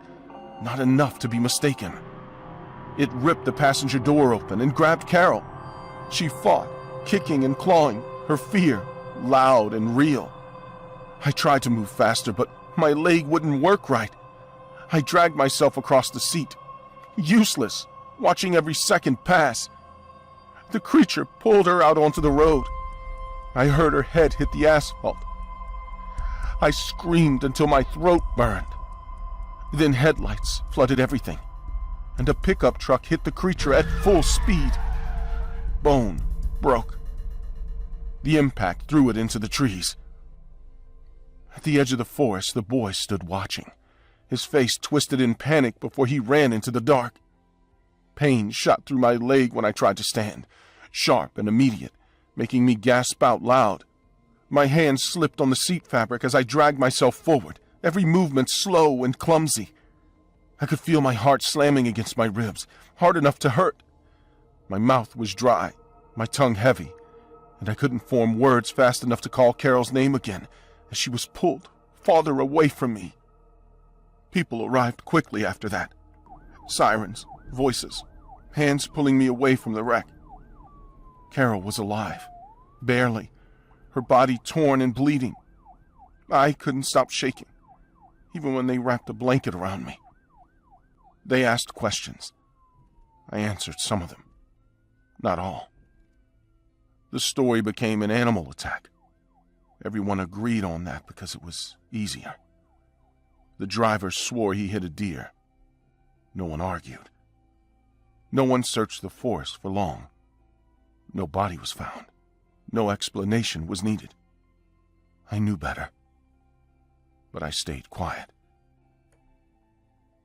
not enough to be mistaken. It ripped the passenger door open and grabbed Carol. She fought, kicking and clawing, her fear loud and real. I tried to move faster, but my leg wouldn't work right. I dragged myself across the seat, useless, watching every second pass. The creature pulled her out onto the road. I heard her head hit the asphalt. I screamed until my throat burned. Then headlights flooded everything, and a pickup truck hit the creature at full speed. Bone broke. The impact threw it into the trees. At the edge of the forest, the boy stood watching, his face twisted in panic before he ran into the dark. Pain shot through my leg when I tried to stand, sharp and immediate, making me gasp out loud. My hands slipped on the seat fabric as I dragged myself forward, every movement slow and clumsy. I could feel my heart slamming against my ribs, hard enough to hurt. My mouth was dry, my tongue heavy, and I couldn't form words fast enough to call Carol's name again as she was pulled farther away from me. People arrived quickly after that. Sirens, voices, hands pulling me away from the wreck. Carol was alive, barely, her body torn and bleeding. I couldn't stop shaking, even when they wrapped a blanket around me. They asked questions. I answered some of them, not all. The story became an animal attack. Everyone agreed on that because it was easier. The driver swore he hit a deer. No one argued. No one searched the forest for long. No body was found. No explanation was needed. I knew better, but I stayed quiet.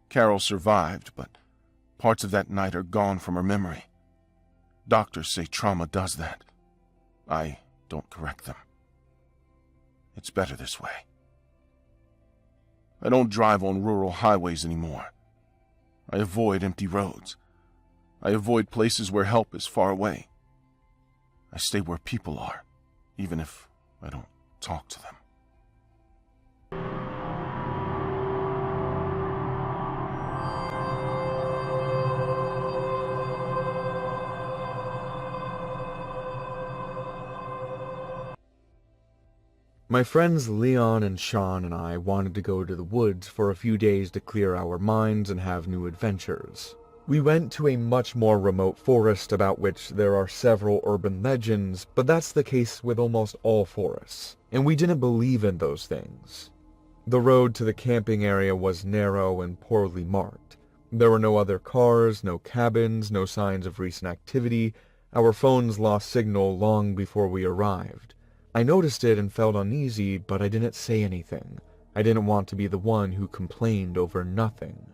Carol survived, but parts of that night are gone from her memory. Doctors say trauma does that. I don't correct them. It's better this way. I don't drive on rural highways anymore. I avoid empty roads. I avoid places where help is far away. I stay where people are, even if I don't talk to them. My friends Leon and Sean and I wanted to go to the woods for a few days to clear our minds and have new adventures. We went to a much more remote forest about which there are several urban legends, but that's the case with almost all forests, and we didn't believe in those things. The road to the camping area was narrow and poorly marked. There were no other cars, no cabins, no signs of recent activity. Our phones lost signal long before we arrived. I noticed it and felt uneasy, but I didn't say anything. I didn't want to be the one who complained over nothing.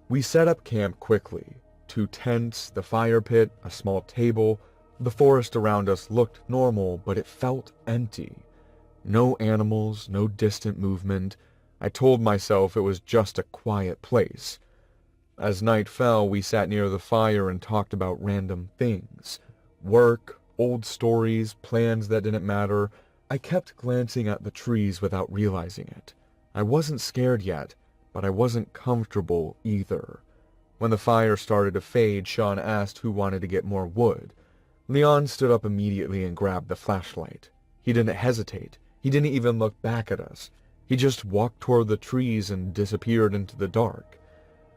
We set up camp quickly. 2 tents, the fire pit, a small table. The forest around us looked normal, but it felt empty. No animals, no distant movement. I told myself it was just a quiet place. As night fell, we sat near the fire and talked about random things. Work, old stories, plans that didn't matter. I kept glancing at the trees without realizing it. I wasn't scared yet, but I wasn't comfortable either. When the fire started to fade, Sean asked who wanted to get more wood. Leon stood up immediately and grabbed the flashlight. He didn't hesitate. He didn't even look back at us. He just walked toward the trees and disappeared into the dark.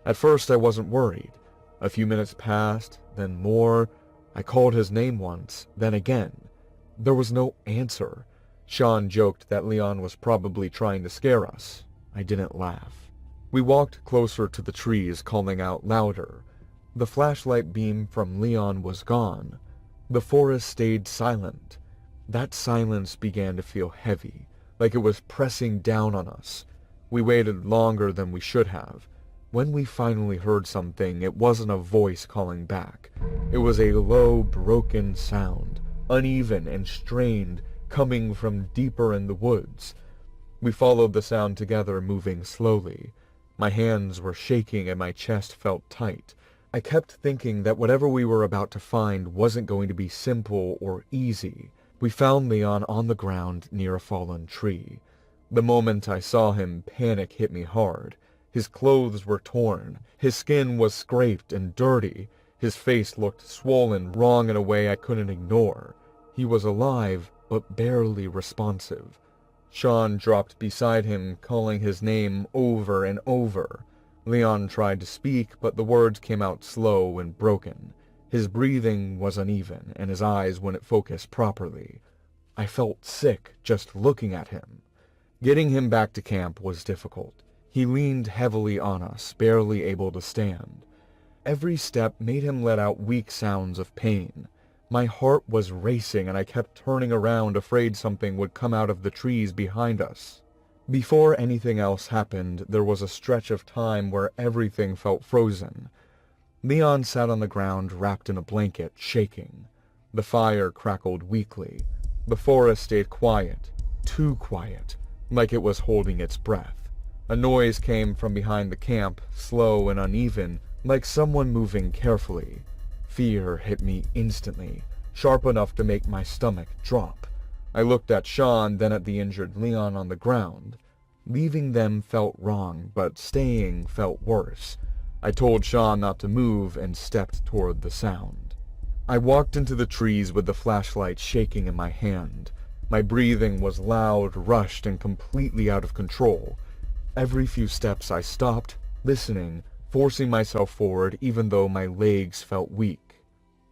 At first I wasn't worried. A few minutes passed, then more. I called his name once, then again. There was no answer. Sean joked that Leon was probably trying to scare us. I didn't laugh. We walked closer to the trees, calling out louder. The flashlight beam from Leon was gone. The forest stayed silent. That silence began to feel heavy, like it was pressing down on us. We waited longer than we should have. When we finally heard something, it wasn't a voice calling back. It was a low, broken sound, uneven and strained, coming from deeper in the woods. We followed the sound together, moving slowly. My hands were shaking and my chest felt tight. I kept thinking that whatever we were about to find wasn't going to be simple or easy. We found Leon on the ground near a fallen tree. The moment I saw him, panic hit me hard. His clothes were torn. His skin was scraped and dirty. His face looked swollen, wrong in a way I couldn't ignore. He was alive, but barely responsive. Sean dropped beside him, calling his name over and over. Leon tried to speak, but the words came out slow and broken. His breathing was uneven, and his eyes wouldn't focus properly. I felt sick just looking at him. Getting him back to camp was difficult. He leaned heavily on us, barely able to stand. Every step made him let out weak sounds of pain. My heart was racing and I kept turning around, afraid something would come out of the trees behind us. Before anything else happened, there was a stretch of time where everything felt frozen. Leon sat on the ground wrapped in a blanket, shaking. The fire crackled weakly. The forest stayed quiet, too quiet, like it was holding its breath. A noise came from behind the camp, slow and uneven, like someone moving carefully. Fear hit me instantly, sharp enough to make my stomach drop. I looked at Sean, then at the injured Leon on the ground. Leaving them felt wrong, but staying felt worse. I told Sean not to move and stepped toward the sound. I walked into the trees with the flashlight shaking in my hand. My breathing was loud, rushed, and completely out of control. Every few steps I stopped, listening, forcing myself forward even though my legs felt weak.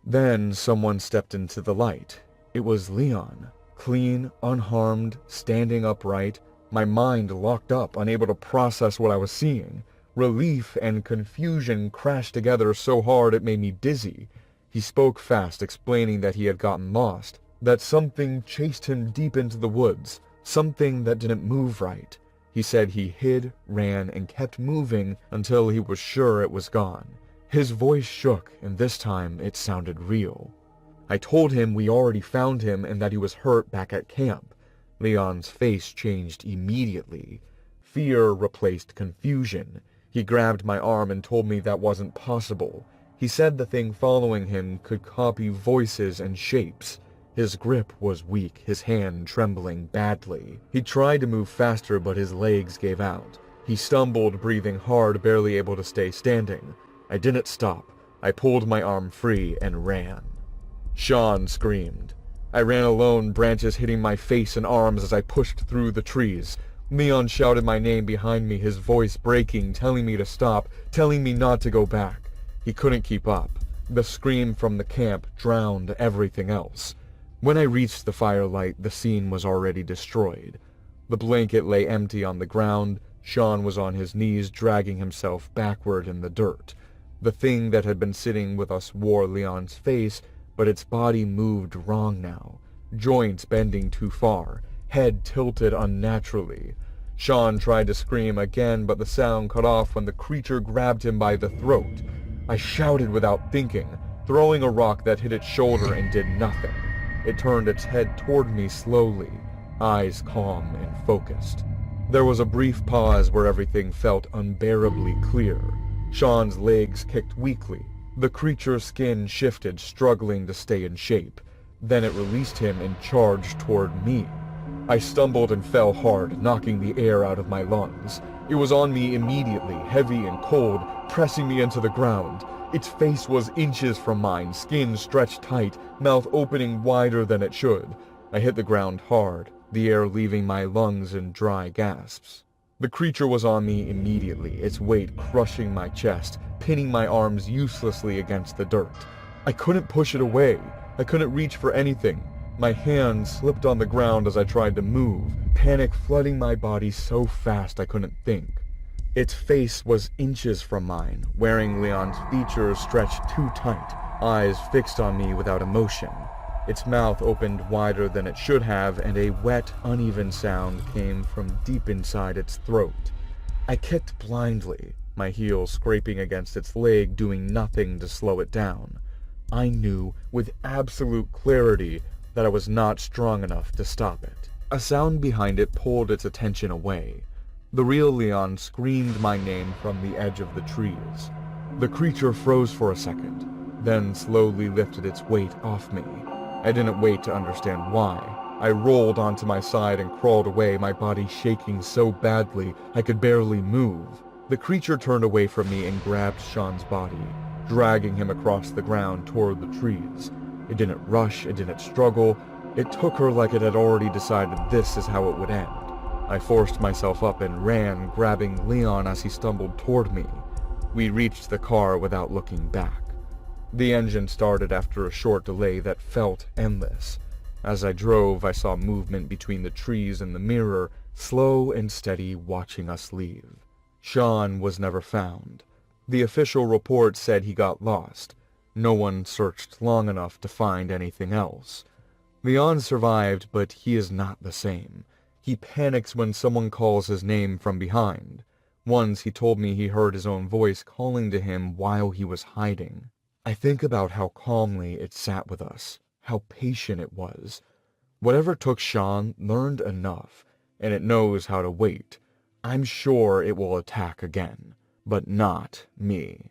Then someone stepped into the light. It was Leon, clean, unharmed, standing upright. My mind locked up, unable to process what I was seeing. Relief and confusion crashed together so hard it made me dizzy. He spoke fast, explaining that he had gotten lost, that something chased him deep into the woods, something that didn't move right. He said he hid, ran, and kept moving until he was sure it was gone. His voice shook, and this time it sounded real. I told him we already found him and that he was hurt back at camp. Leon's face changed immediately. Fear replaced confusion. He grabbed my arm and told me that wasn't possible. He said the thing following him could copy voices and shapes. His grip was weak, his hand trembling badly. He tried to move faster, but his legs gave out. He stumbled, breathing hard, barely able to stay standing. I didn't stop. I pulled my arm free and ran. Sean screamed. I ran alone, branches hitting my face and arms as I pushed through the trees. Leon shouted my name behind me, his voice breaking, telling me to stop, telling me not to go back. He couldn't keep up. The scream from the camp drowned everything else. When I reached the firelight, the scene was already destroyed. The blanket lay empty on the ground. Sean was on his knees, dragging himself backward in the dirt. The thing that had been sitting with us wore Leon's face, but its body moved wrong now. Joints bending too far, head tilted unnaturally. Sean tried to scream again, but the sound cut off when the creature grabbed him by the throat. I shouted without thinking, throwing a rock that hit its shoulder and did nothing. It turned its head toward me slowly, eyes calm and focused. There was a brief pause where everything felt unbearably clear. Sean's legs kicked weakly. The creature's skin shifted, struggling to stay in shape. Then it released him and charged toward me. I stumbled and fell hard, knocking the air out of my lungs. It was on me immediately, heavy and cold, pressing me into the ground. Its face was inches from mine, skin stretched tight, mouth opening wider than it should. I hit the ground hard, the air leaving my lungs in dry gasps. The creature was on me immediately, its weight crushing my chest, pinning my arms uselessly against the dirt. I couldn't push it away. I couldn't reach for anything. My hands slipped on the ground as I tried to move, panic flooding my body so fast I couldn't think. Its face was inches from mine, wearing Leon's features stretched too tight, eyes fixed on me without emotion. Its mouth opened wider than it should have, and a wet, uneven sound came from deep inside its throat. I kicked blindly, my heel scraping against its leg, doing nothing to slow it down. I knew with absolute clarity that I was not strong enough to stop it. A sound behind it pulled its attention away. The real Leon screamed my name from the edge of the trees. The creature froze for a second, then slowly lifted its weight off me. I didn't wait to understand why. I rolled onto my side and crawled away, my body shaking so badly I could barely move. The creature turned away from me and grabbed Sean's body, dragging him across the ground toward the trees. It didn't rush, it didn't struggle. It took her like it had already decided this is how it would end. I forced myself up and ran, grabbing Leon as he stumbled toward me. We reached the car without looking back. The engine started after a short delay that felt endless. As I drove, I saw movement between the trees and the mirror, slow and steady, watching us leave. Sean was never found. The official report said he got lost. No one searched long enough to find anything else. Leon survived, but he is not the same. He panics when someone calls his name from behind. Once he told me he heard his own voice calling to him while he was hiding. I think about how calmly it sat with us, how patient it was. Whatever took Sean learned enough, and it knows how to wait. I'm sure it will attack again, but not me.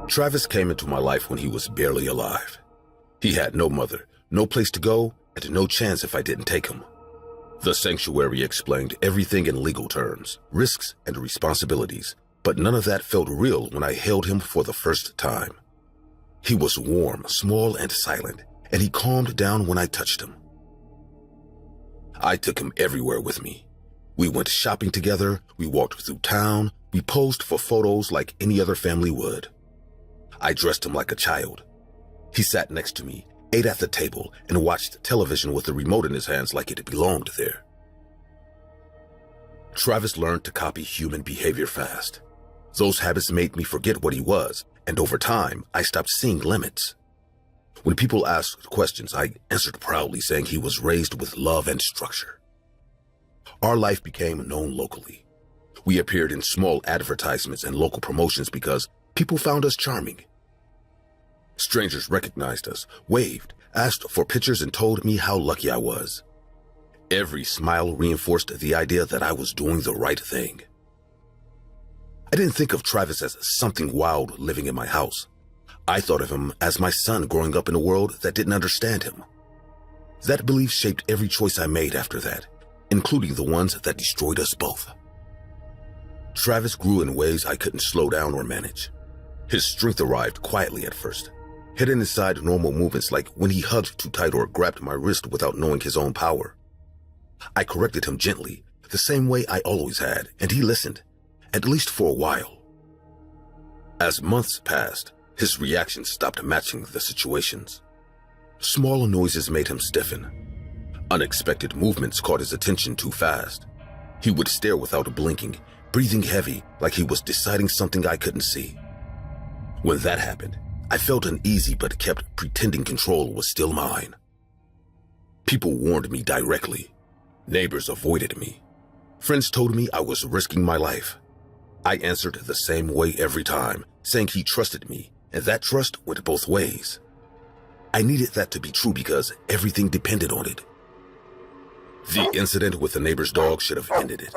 Travis came into my life when he was barely alive. He had no mother, no place to go, and no chance if I didn't take him. The sanctuary explained everything in legal terms, risks and responsibilities, but none of that felt real when I held him for the first time. He was warm, small, and silent, and he calmed down when I touched him. I took him everywhere with me. We went shopping together, we walked through town, we posed for photos like any other family would. I dressed him like a child. He sat next to me, ate at the table, and watched television with the remote in his hands like it belonged there. Travis learned to copy human behavior fast. Those habits made me forget what he was, and over time, I stopped seeing limits. When people asked questions, I answered proudly, saying he was raised with love and structure. Our life became known locally. We appeared in small advertisements and local promotions because people found us charming. Strangers recognized us, waved, asked for pictures, and told me how lucky I was. Every smile reinforced the idea that I was doing the right thing. I didn't think of Travis as something wild living in my house. I thought of him as my son growing up in a world that didn't understand him. That belief shaped every choice I made after that, including the ones that destroyed us both. Travis grew in ways I couldn't slow down or manage. His strength arrived quietly at first, hidden inside normal movements like when he hugged too tight or grabbed my wrist without knowing his own power. I corrected him gently, the same way I always had, and he listened, at least for a while. As months passed, his reactions stopped matching the situations. Small noises made him stiffen. Unexpected movements caught his attention too fast. He would stare without blinking, breathing heavy like he was deciding something I couldn't see. When that happened, I felt uneasy but kept pretending control was still mine. People warned me directly. Neighbors avoided me. Friends told me I was risking my life. I answered the same way every time, saying he trusted me, and that trust went both ways. I needed that to be true because everything depended on it. The incident with the neighbor's dog should have ended it.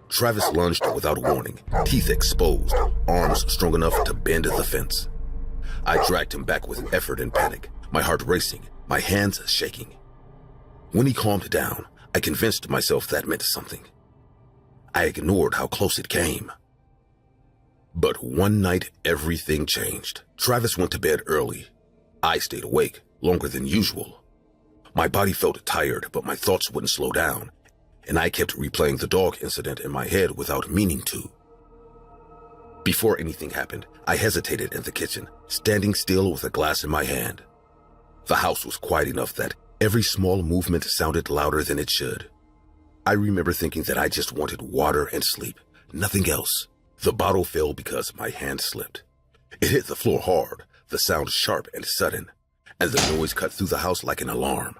Travis lunged without warning, teeth exposed, arms strong enough to bend the fence. I dragged him back with effort and panic, my heart racing, my hands shaking. When he calmed down, I convinced myself that meant something. I ignored how close it came. But one night, everything changed. Travis went to bed early. I stayed awake, longer than usual. My body felt tired, but my thoughts wouldn't slow down, and I kept replaying the dog incident in my head without meaning to. Before anything happened, I hesitated in the kitchen, standing still with a glass in my hand. The house was quiet enough that every small movement sounded louder than it should. I remember thinking that I just wanted water and sleep, nothing else. The bottle fell because my hand slipped. It hit the floor hard, the sound sharp and sudden, and the noise cut through the house like an alarm.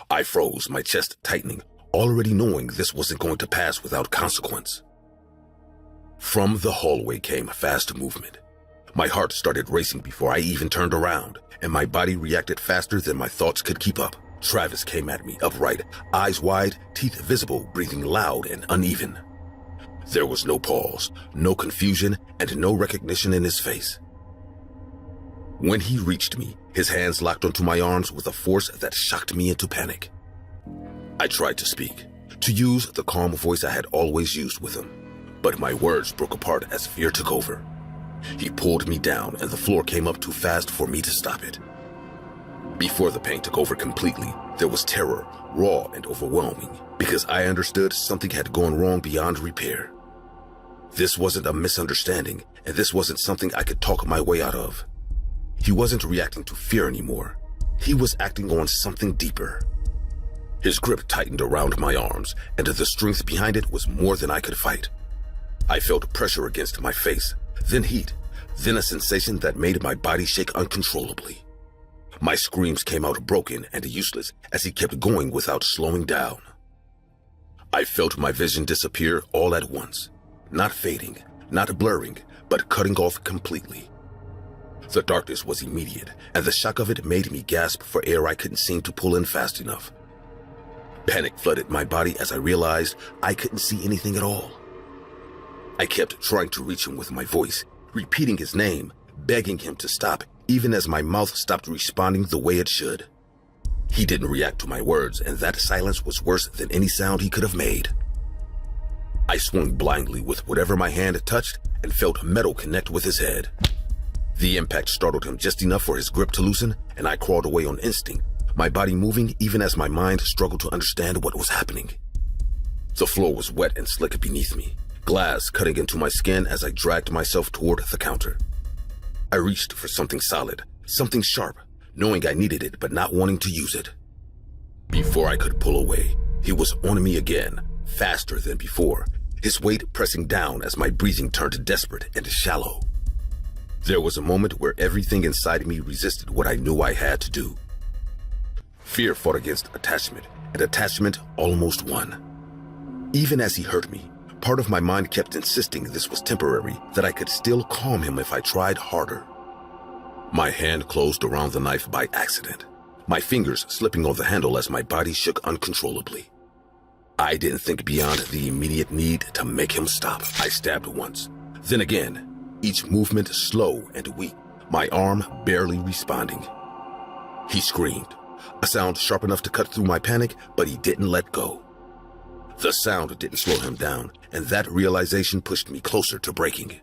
I froze, my chest tightening, already knowing this wasn't going to pass without consequence. From the hallway came fast movement. My heart started racing before I even turned around, and my body reacted faster than my thoughts could keep up. Travis came at me, upright, eyes wide, teeth visible, breathing loud and uneven. There was no pause, no confusion, and no recognition in his face. When he reached me, his hands locked onto my arms with a force that shocked me into panic. I tried to speak, to use the calm voice I had always used with him, but my words broke apart as fear took over. He pulled me down, and the floor came up too fast for me to stop it. Before the pain took over completely, there was terror, raw and overwhelming, because I understood something had gone wrong beyond repair. This wasn't a misunderstanding, and this wasn't something I could talk my way out of. He wasn't reacting to fear anymore. He was acting on something deeper. His grip tightened around my arms, and the strength behind it was more than I could fight. I felt pressure against my face, then heat, then a sensation that made my body shake uncontrollably. My screams came out broken and useless as he kept going without slowing down. I felt my vision disappear all at once, not fading, not blurring, but cutting off completely. The darkness was immediate, and the shock of it made me gasp for air I couldn't seem to pull in fast enough. Panic flooded my body as I realized I couldn't see anything at all. I kept trying to reach him with my voice, repeating his name, begging him to stop, even as my mouth stopped responding the way it should. He didn't react to my words, and that silence was worse than any sound he could have made. I swung blindly with whatever my hand touched and felt metal connect with his head. The impact startled him just enough for his grip to loosen, and I crawled away on instinct, my body moving even as my mind struggled to understand what was happening. The floor was wet and slick beneath me, glass cutting into my skin as I dragged myself toward the counter. I reached for something solid, something sharp, knowing I needed it but not wanting to use it. Before I could pull away, he was on me again, faster than before, his weight pressing down as my breathing turned desperate and shallow. There was a moment where everything inside me resisted what I knew I had to do. Fear fought against attachment, and attachment almost won. Even as he hurt me, part of my mind kept insisting this was temporary, that I could still calm him if I tried harder. My hand closed around the knife by accident, my fingers slipping on the handle as my body shook uncontrollably. I didn't think beyond the immediate need to make him stop. I stabbed once, then again, each movement slow and weak, my arm barely responding. He screamed, a sound sharp enough to cut through my panic, but he didn't let go. The sound didn't slow him down, and that realization pushed me closer to breaking.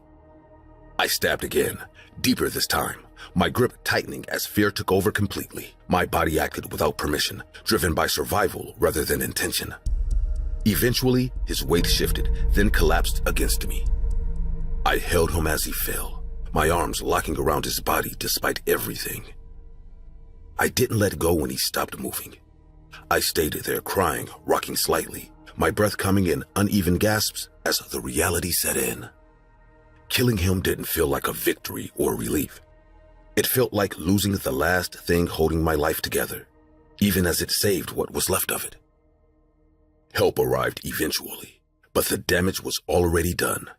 I stabbed again, deeper this time, my grip tightening as fear took over completely. My body acted without permission, driven by survival rather than intention. Eventually, his weight shifted, then collapsed against me. I held him as he fell, my arms locking around his body despite everything. I didn't let go when he stopped moving. I stayed there crying, rocking slightly, my breath coming in uneven gasps as the reality set in. Killing him didn't feel like a victory or relief. It felt like losing the last thing holding my life together, even as it saved what was left of it. Help arrived eventually, but the damage was already done.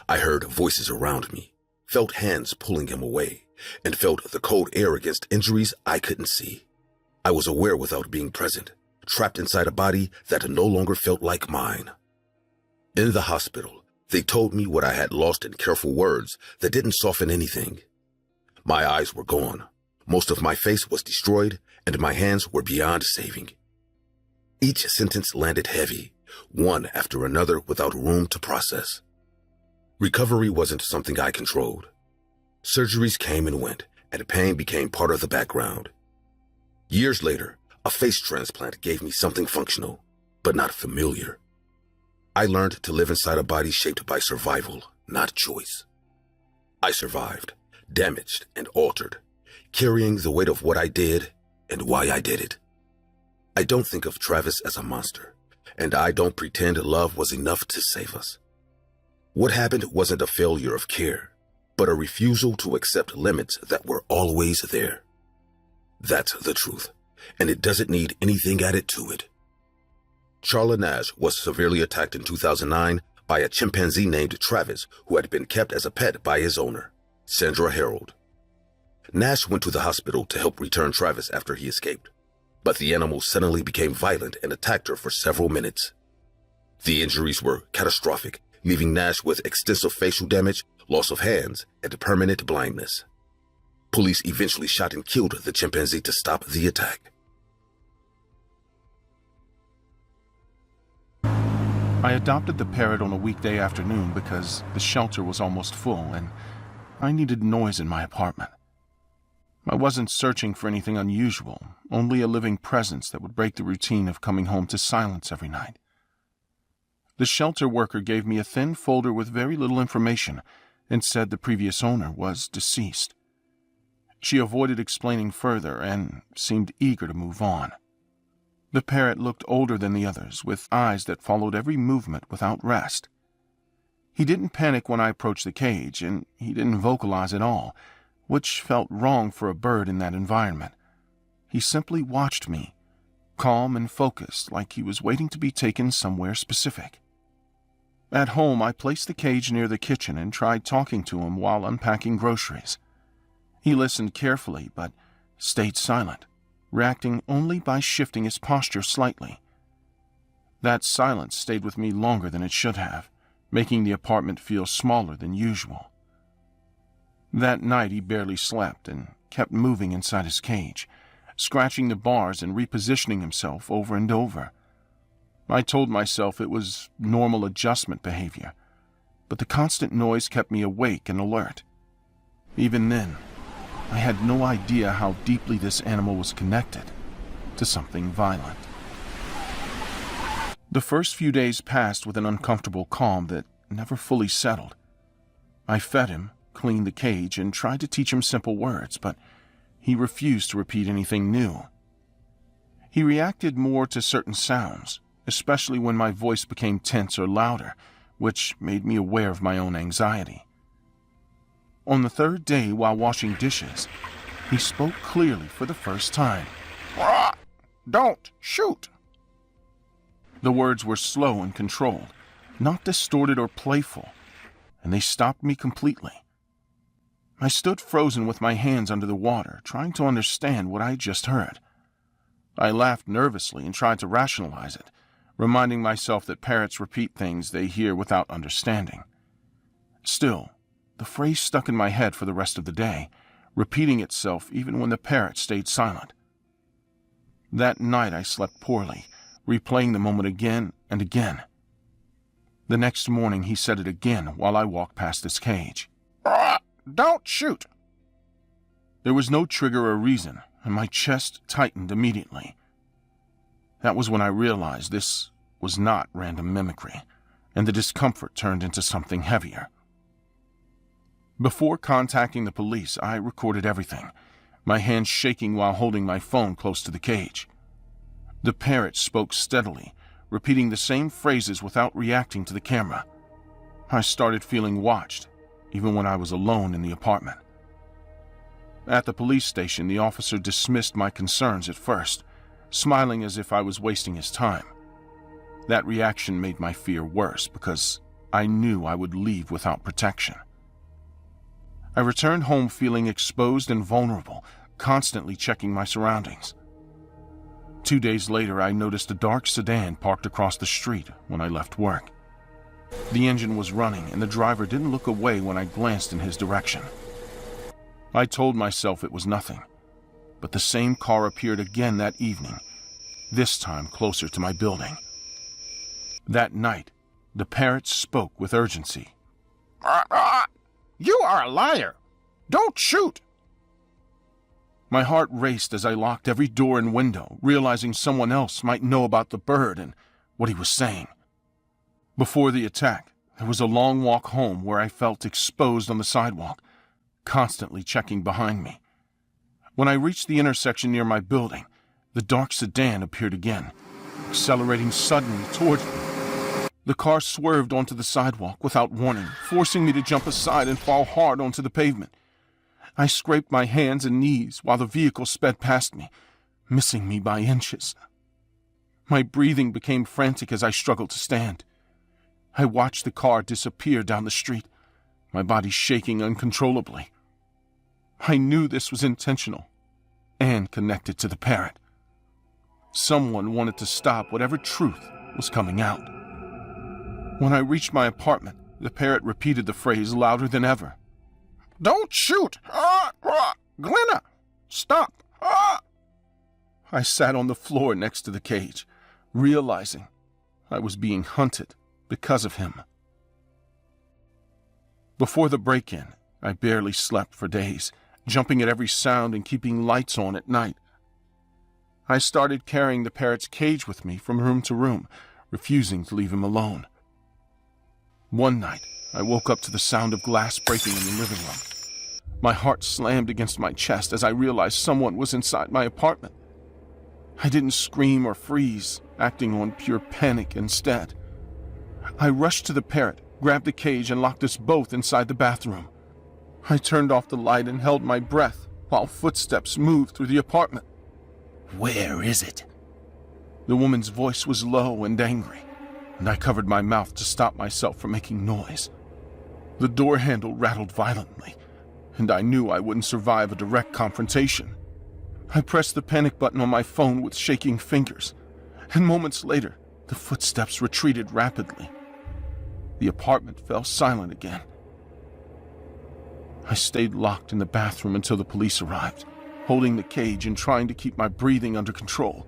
I heard voices around me, felt hands pulling him away, and felt the cold air against injuries I couldn't see. I was aware without being present, trapped inside a body that no longer felt like mine. In the hospital, they told me what I had lost in careful words that didn't soften anything. My eyes were gone, most of my face was destroyed, and my hands were beyond saving. Each sentence landed heavy, one after another without room to process. Recovery wasn't something I controlled. Surgeries came and went, and pain became part of the background. Years later, a face transplant gave me something functional, but not familiar. I learned to live inside a body shaped by survival, not choice. I survived, damaged and altered, carrying the weight of what I did and why I did it. I don't think of Travis as a monster, and I don't pretend love was enough to save us. What happened wasn't a failure of care, but a refusal to accept limits that were always there. That's the truth, and it doesn't need anything added to it. Charla Nash was severely attacked in 2009 by a chimpanzee named Travis who had been kept as a pet by his owner, Sandra Harold. Nash went to the hospital to help return Travis after he escaped, but the animal suddenly became violent and attacked her for several minutes. The injuries were catastrophic, leaving Nash with extensive facial damage, loss of hands, and permanent blindness. Police eventually shot and killed the chimpanzee to stop the attack. I adopted the parrot on a weekday afternoon because the shelter was almost full and I needed noise in my apartment. I wasn't searching for anything unusual, only a living presence that would break the routine of coming home to silence every night. The shelter worker gave me a thin folder with very little information and said the previous owner was deceased. She avoided explaining further and seemed eager to move on. The parrot looked older than the others, with eyes that followed every movement without rest. He didn't panic when I approached the cage, and he didn't vocalize at all, which felt wrong for a bird in that environment. He simply watched me, calm and focused, like he was waiting to be taken somewhere specific. At home, I placed the cage near the kitchen and tried talking to him while unpacking groceries. He listened carefully, but stayed silent, reacting only by shifting his posture slightly. That silence stayed with me longer than it should have, making the apartment feel smaller than usual. That night he barely slept and kept moving inside his cage, scratching the bars and repositioning himself over and over. I told myself it was normal adjustment behavior, but the constant noise kept me awake and alert. Even then, I had no idea how deeply this animal was connected to something violent. The first few days passed with an uncomfortable calm that never fully settled. I fed him, cleaned the cage, and tried to teach him simple words, but he refused to repeat anything new. He reacted more to certain sounds, especially when my voice became tense or louder, which made me aware of my own anxiety. On the third day, while washing dishes, he spoke clearly for the first time. "Don't shoot!" The words were slow and controlled, not distorted or playful, and they stopped me completely. I stood frozen with my hands under the water, trying to understand what I had just heard. I laughed nervously and tried to rationalize it, reminding myself that parrots repeat things they hear without understanding. Still, the phrase stuck in my head for the rest of the day, repeating itself even when the parrot stayed silent. That night I slept poorly, replaying the moment again and again. The next morning he said it again while I walked past his cage. "Don't shoot!" There was no trigger or reason, and my chest tightened immediately. That was when I realized this was not random mimicry, and the discomfort turned into something heavier. Before contacting the police, I recorded everything, my hands shaking while holding my phone close to the cage. The parrot spoke steadily, repeating the same phrases without reacting to the camera. I started feeling watched, even when I was alone in the apartment. At the police station, the officer dismissed my concerns at first, smiling as if I was wasting his time. That reaction made my fear worse because I knew I would leave without protection. I returned home feeling exposed and vulnerable, constantly checking my surroundings. 2 days later, I noticed a dark sedan parked across the street when I left work. The engine was running, and the driver didn't look away when I glanced in his direction. I told myself it was nothing, but the same car appeared again that evening, this time closer to my building. That night, the parrot spoke with urgency. "You are a liar! Don't shoot!" My heart raced as I locked every door and window, realizing someone else might know about the bird and what he was saying. Before the attack, there was a long walk home where I felt exposed on the sidewalk, constantly checking behind me. When I reached the intersection near my building, the dark sedan appeared again, accelerating suddenly towards me. The car swerved onto the sidewalk without warning, forcing me to jump aside and fall hard onto the pavement. I scraped my hands and knees while the vehicle sped past me, missing me by inches. My breathing became frantic as I struggled to stand. I watched the car disappear down the street, my body shaking uncontrollably. I knew this was intentional and connected to the parrot. Someone wanted to stop whatever truth was coming out. When I reached my apartment, the parrot repeated the phrase louder than ever. "Don't shoot! Glenna! Stop! I sat on the floor next to the cage, realizing I was being hunted because of him. Before the break-in, I barely slept for days, jumping at every sound and keeping lights on at night. I started carrying the parrot's cage with me from room to room, refusing to leave him alone. One night, I woke up to the sound of glass breaking in the living room. My heart slammed against my chest as I realized someone was inside my apartment. I didn't scream or freeze, acting on pure panic instead. I rushed to the parrot, grabbed the cage, and locked us both inside the bathroom. I turned off the light and held my breath while footsteps moved through the apartment. "Where is it?" The woman's voice was low and angry, and I covered my mouth to stop myself from making noise. The door handle rattled violently, and I knew I wouldn't survive a direct confrontation. I pressed the panic button on my phone with shaking fingers, and moments later, the footsteps retreated rapidly. The apartment fell silent again. I stayed locked in the bathroom until the police arrived, holding the cage and trying to keep my breathing under control.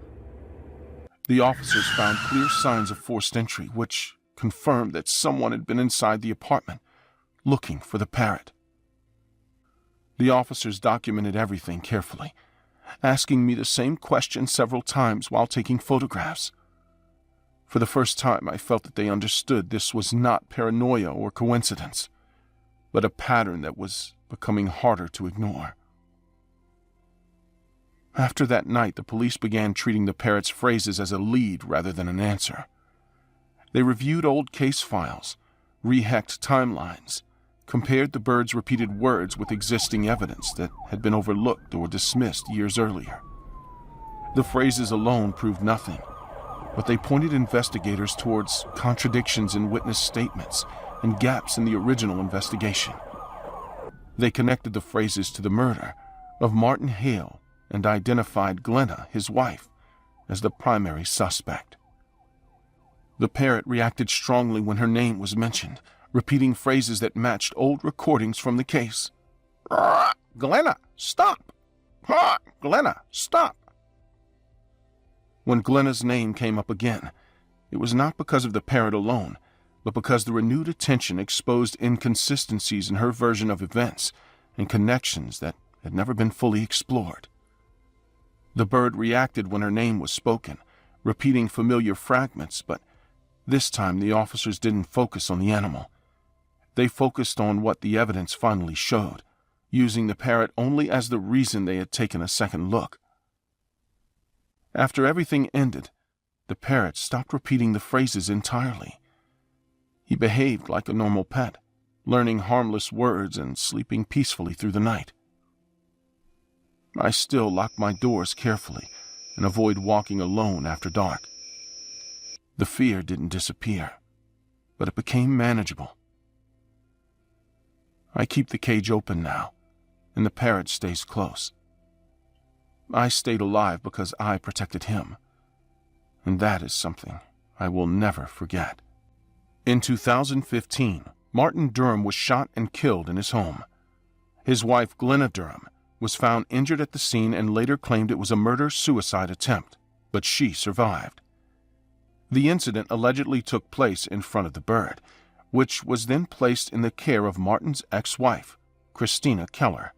The officers found clear signs of forced entry, which confirmed that someone had been inside the apartment, looking for the parrot. The officers documented everything carefully, asking me the same question several times while taking photographs. For the first time, I felt that they understood this was not paranoia or coincidence, but a pattern that was becoming harder to ignore. After that night, the police began treating the parrot's phrases as a lead rather than an answer. They reviewed old case files, rehacked timelines, compared the bird's repeated words with existing evidence that had been overlooked or dismissed years earlier. The phrases alone proved nothing, but they pointed investigators towards contradictions in witness statements and gaps in the original investigation. They connected the phrases to the murder of Martin Hale and identified Glenna, his wife, as the primary suspect. The parrot reacted strongly when her name was mentioned, repeating phrases that matched old recordings from the case. Glenna, stop! Glenna, stop! When Glenna's name came up again, it was not because of the parrot alone, but because the renewed attention exposed inconsistencies in her version of events and connections that had never been fully explored. The bird reacted when her name was spoken, repeating familiar fragments, but this time the officers didn't focus on the animal. They focused on what the evidence finally showed, using the parrot only as the reason they had taken a second look. After everything ended, the parrot stopped repeating the phrases entirely. He behaved like a normal pet, learning harmless words and sleeping peacefully through the night. I still lock my doors carefully and avoid walking alone after dark. The fear didn't disappear, but it became manageable. I keep the cage open now, and the parrot stays close. I stayed alive because I protected him, and that is something I will never forget. In 2015, Martin Durham was shot and killed in his home. His wife, Glenna Durham, was found injured at the scene and later claimed it was a murder-suicide attempt, but she survived. The incident allegedly took place in front of the bird, which was then placed in the care of Martin's ex-wife, Christina Keller.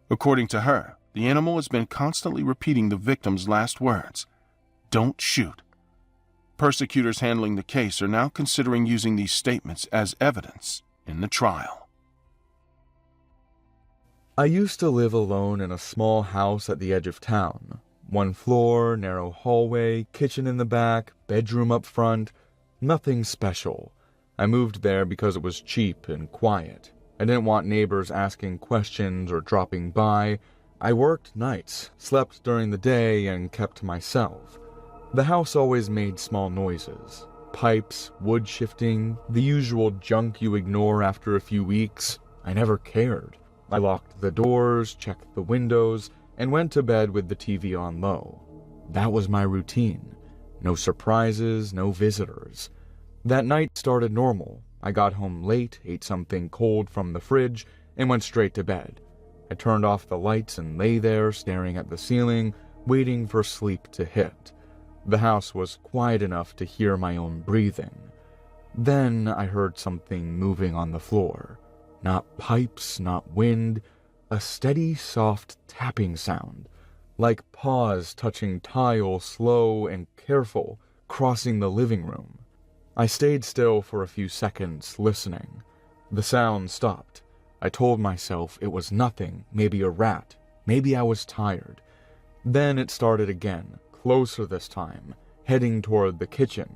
According to her, the animal has been constantly repeating the victim's last words, "Don't shoot." Prosecutors handling the case are now considering using these statements as evidence in the trial. I used to live alone in a small house at the edge of town. One floor, narrow hallway, kitchen in the back, bedroom up front. Nothing special. I moved there because it was cheap and quiet. I didn't want neighbors asking questions or dropping by. I worked nights, slept during the day, and kept to myself. The house always made small noises. Pipes, wood shifting, the usual junk you ignore after a few weeks. I never cared. I locked the doors, checked the windows, and went to bed with the TV on low. That was my routine. No surprises, no visitors. That night started normal. I got home late, ate something cold from the fridge, and went straight to bed. I turned off the lights and lay there staring at the ceiling, waiting for sleep to hit. The house was quiet enough to hear my own breathing. Then I heard something moving on the floor. Not pipes, not wind, a steady, soft tapping sound, like paws touching tile, slow and careful, crossing the living room. I stayed still for a few seconds, listening. The sound stopped. I told myself it was nothing, maybe a rat, maybe I was tired. Then it started again, closer this time, heading toward the kitchen.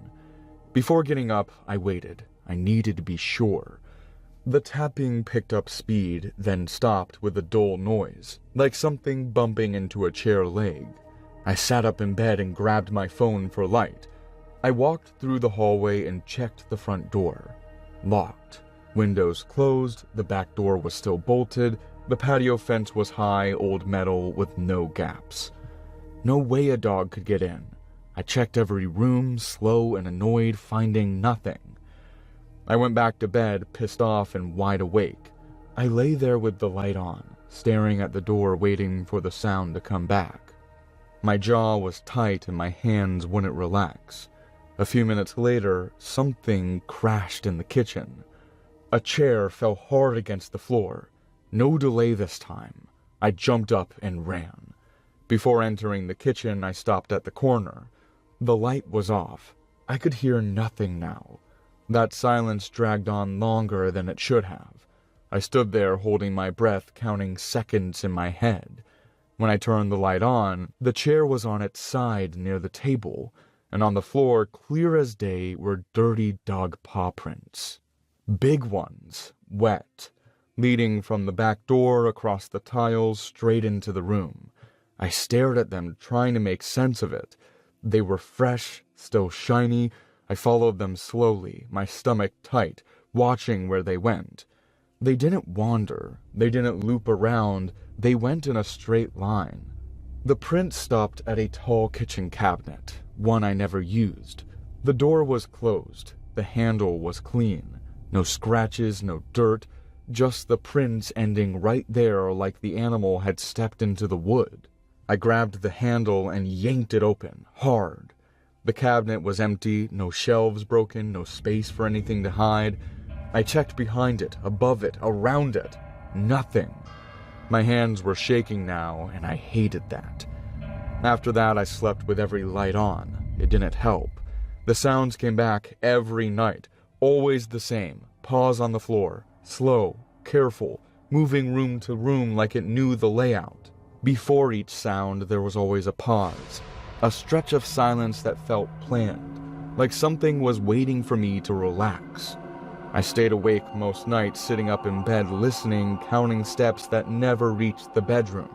Before getting up, I waited. I needed to be sure. The tapping picked up speed, then stopped with a dull noise, like something bumping into a chair leg. I sat up in bed and grabbed my phone for light. I walked through the hallway and checked the front door. Locked. Windows closed, the back door was still bolted, the patio fence was high, old metal with no gaps. No way a dog could get in. I checked every room, slow and annoyed, finding nothing. I went back to bed, pissed off and wide awake. I lay there with the light on, staring at the door waiting for the sound to come back. My jaw was tight and my hands wouldn't relax. A few minutes later, something crashed in the kitchen. A chair fell hard against the floor. No delay this time. I jumped up and ran. Before entering the kitchen, I stopped at the corner. The light was off. I could hear nothing now. That silence dragged on longer than it should have. I stood there holding my breath, counting seconds in my head. When I turned the light on, the chair was on its side near the table, and on the floor, clear as day, were dirty dog paw prints. Big ones, wet, leading from the back door across the tiles straight into the room. I stared at them, trying to make sense of it. They were fresh, still shiny. I followed them slowly, my stomach tight, watching where they went. They didn't wander. They didn't loop around. They went in a straight line. The print stopped at a tall kitchen cabinet, one I never used. The door was closed. The handle was clean. No scratches, no dirt, just the prints ending right there like the animal had stepped into the wood. I grabbed the handle and yanked it open, hard. The cabinet was empty, no shelves broken, no space for anything to hide. I checked behind it, above it, around it. Nothing. My hands were shaking now, and I hated that. After that, I slept with every light on. It didn't help. The sounds came back every night, always the same. Paws on the floor, slow, careful, moving room to room like it knew the layout. Before each sound, there was always a pause, a stretch of silence that felt planned, like something was waiting for me to relax. I stayed awake most nights, sitting up in bed, listening, counting steps that never reached the bedroom.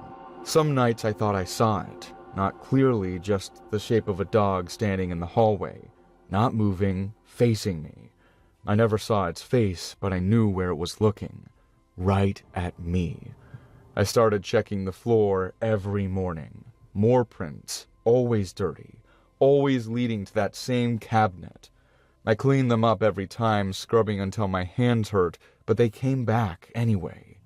Some nights I thought I saw it, not clearly, just the shape of a dog standing in the hallway, not moving, facing me. I never saw its face, but I knew where it was looking, right at me. I started checking the floor every morning. More prints, always dirty, always leading to that same cabinet. I cleaned them up every time, scrubbing until my hands hurt, but they came back anyway.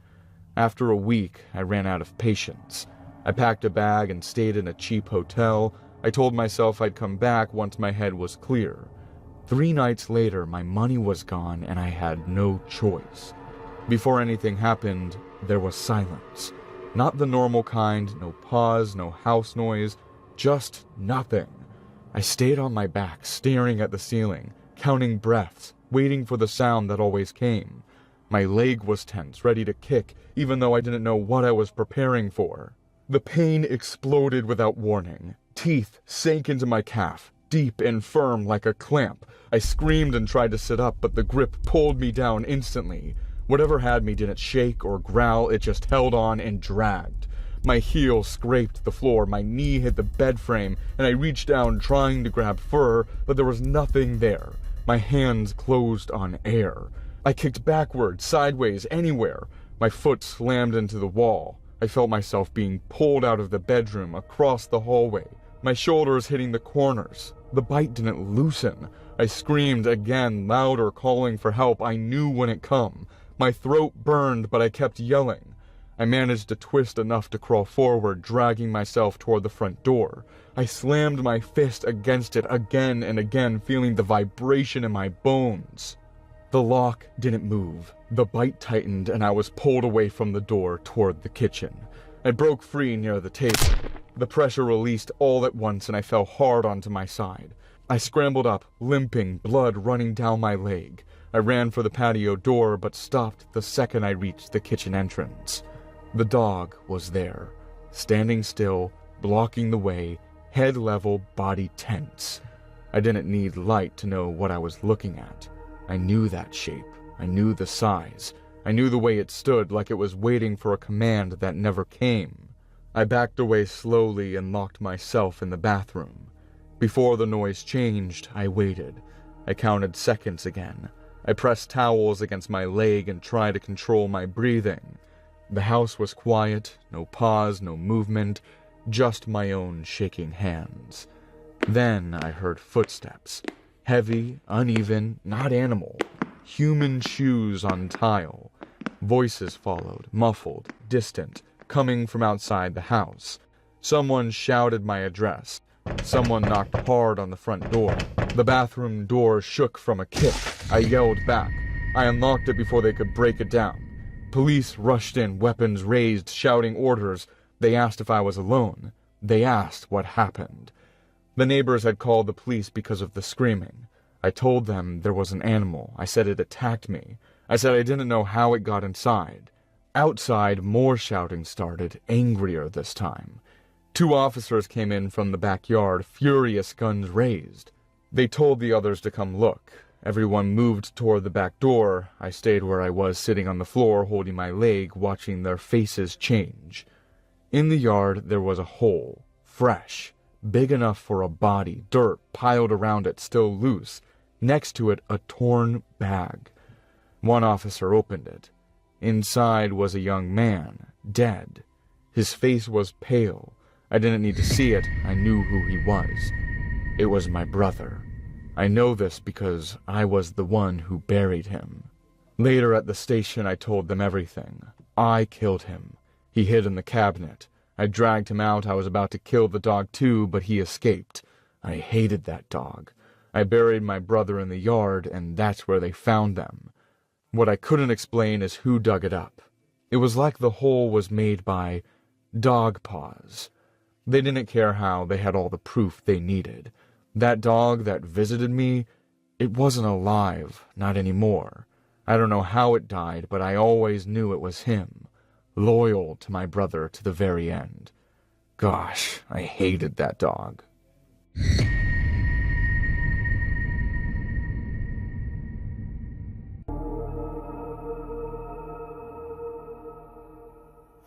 After a week, I ran out of patience. I packed a bag and stayed in a cheap hotel. I told myself I'd come back once my head was clear. 3 nights later, my money was gone and I had no choice. Before anything happened, there was silence. Not the normal kind, no pause, no house noise, just nothing. I stayed on my back, staring at the ceiling, counting breaths, waiting for the sound that always came. My leg was tense, ready to kick, even though I didn't know what I was preparing for. The pain exploded without warning. Teeth sank into my calf, deep and firm like a clamp. I screamed and tried to sit up, but the grip pulled me down instantly. Whatever had me didn't shake or growl, it just held on and dragged. My heel scraped the floor, my knee hit the bed frame, and I reached down trying to grab fur, but there was nothing there. My hands closed on air. I kicked backwards, sideways, anywhere. My foot slammed into the wall. I felt myself being pulled out of the bedroom, across the hallway, my shoulders hitting the corners. The bite didn't loosen. I screamed again, louder, calling for help. I knew when it come. My throat burned, but I kept yelling. I managed to twist enough to crawl forward, dragging myself toward the front door. I slammed my fist against it again and again, feeling the vibration in my bones. The lock didn't move. The bite tightened, and I was pulled away from the door toward the kitchen. I broke free near the table. The pressure released all at once, and I fell hard onto my side. I scrambled up, limping, blood running down my leg. I ran for the patio door, but stopped the second I reached the kitchen entrance. The dog was there, standing still, blocking the way, head level, body tense. I didn't need light to know what I was looking at. I knew that shape. I knew the size. I knew the way it stood, like it was waiting for a command that never came. I backed away slowly and locked myself in the bathroom. Before the noise changed, I waited. I counted seconds again. I pressed towels against my leg and tried to control my breathing. The house was quiet, no pause, no movement, just my own shaking hands. Then I heard footsteps. Heavy, uneven, not animal. Human shoes on tile. Voices followed, muffled, distant, coming from outside the house. Someone shouted my address. Someone knocked hard on the front door. The bathroom door shook from a kick. I yelled back. I unlocked it before they could break it down. Police rushed in, weapons raised, shouting orders. They asked if I was alone. They asked what happened. The neighbors had called the police because of the screaming. I told them there was an animal. I said it attacked me. I said I didn't know how it got inside. Outside, more shouting started, angrier this time. 2 officers came in from the backyard, furious, guns raised. They told the others to come look. Everyone moved toward the back door. I stayed where I was, sitting on the floor, holding my leg, watching their faces change. In the yard, there was a hole, fresh, big enough for a body, dirt piled around it, still loose. Next to it, a torn bag. One officer opened it. Inside was a young man, dead. His face was pale. I didn't need to see it. I knew who he was. It was my brother. I know this because I was the one who buried him. Later at the station, I told them everything. I killed him. He hid in the cabinet. I dragged him out. I was about to kill the dog too, but he escaped. I hated that dog. I buried my brother in the yard, and that's where they found them. What I couldn't explain is who dug it up. It was like the hole was made by dog paws. They didn't care how. They had all the proof they needed. That dog that visited me, it wasn't alive, not anymore. I don't know how it died, but I always knew it was him, loyal to my brother to the very end. Gosh, I hated that dog.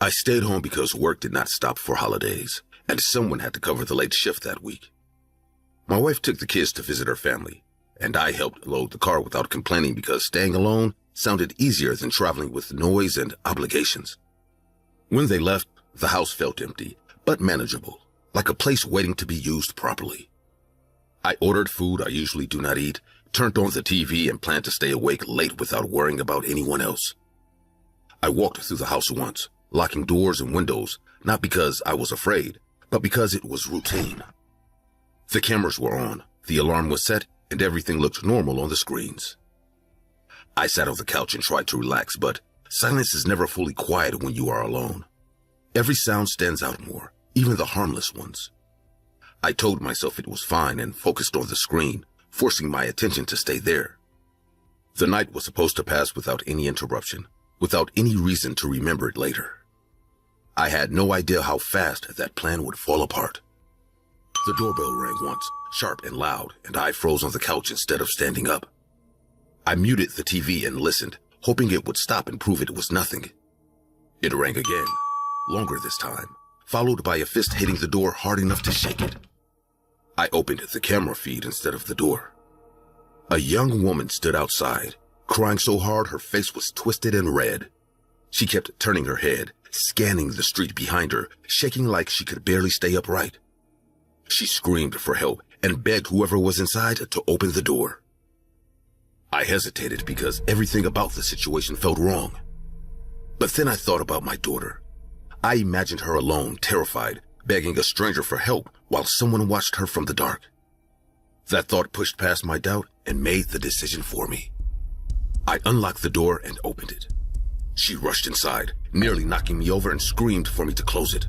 I stayed home because work did not stop for holidays, and someone had to cover the late shift that week. My wife took the kids to visit her family, and I helped load the car without complaining because staying alone sounded easier than traveling with noise and obligations. When they left, the house felt empty, but manageable, like a place waiting to be used properly. I ordered food I usually do not eat, turned on the TV, and planned to stay awake late without worrying about anyone else. I walked through the house once, locking doors and windows, not because I was afraid, but because it was routine. The cameras were on, the alarm was set, and everything looked normal on the screens. I sat on the couch and tried to relax, but silence is never fully quiet when you are alone. Every sound stands out more, even the harmless ones. I told myself it was fine and focused on the screen, forcing my attention to stay there. The night was supposed to pass without any interruption, without any reason to remember it later. I had no idea how fast that plan would fall apart. The doorbell rang once, sharp and loud, and I froze on the couch instead of standing up. I muted the TV and listened, hoping it would stop and prove it was nothing. It rang again, longer this time, followed by a fist hitting the door hard enough to shake it. I opened the camera feed instead of the door. A young woman stood outside, crying so hard her face was twisted and red. She kept turning her head, scanning the street behind her, shaking like she could barely stay upright. She screamed for help and begged whoever was inside to open the door. I hesitated because everything about the situation felt wrong. But then I thought about my daughter. I imagined her alone, terrified, begging a stranger for help while someone watched her from the dark. That thought pushed past my doubt and made the decision for me. I unlocked the door and opened it. She rushed inside, nearly knocking me over, and screamed for me to close it.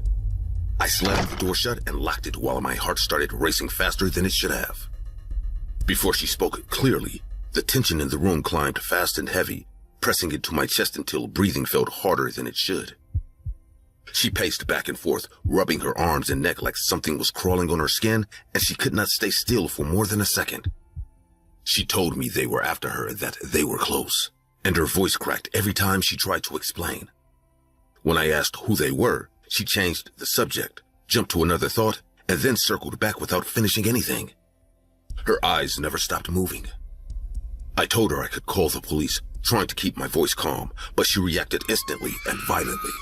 I slammed the door shut and locked it while my heart started racing faster than it should have. Before she spoke clearly, the tension in the room climbed fast and heavy, pressing into my chest until breathing felt harder than it should. She paced back and forth, rubbing her arms and neck like something was crawling on her skin, and she could not stay still for more than a second. She told me they were after her and that they were close, and her voice cracked every time she tried to explain. When I asked who they were, she changed the subject, jumped to another thought, and then circled back without finishing anything. Her eyes never stopped moving. I told her I could call the police, trying to keep my voice calm, but she reacted instantly and violently.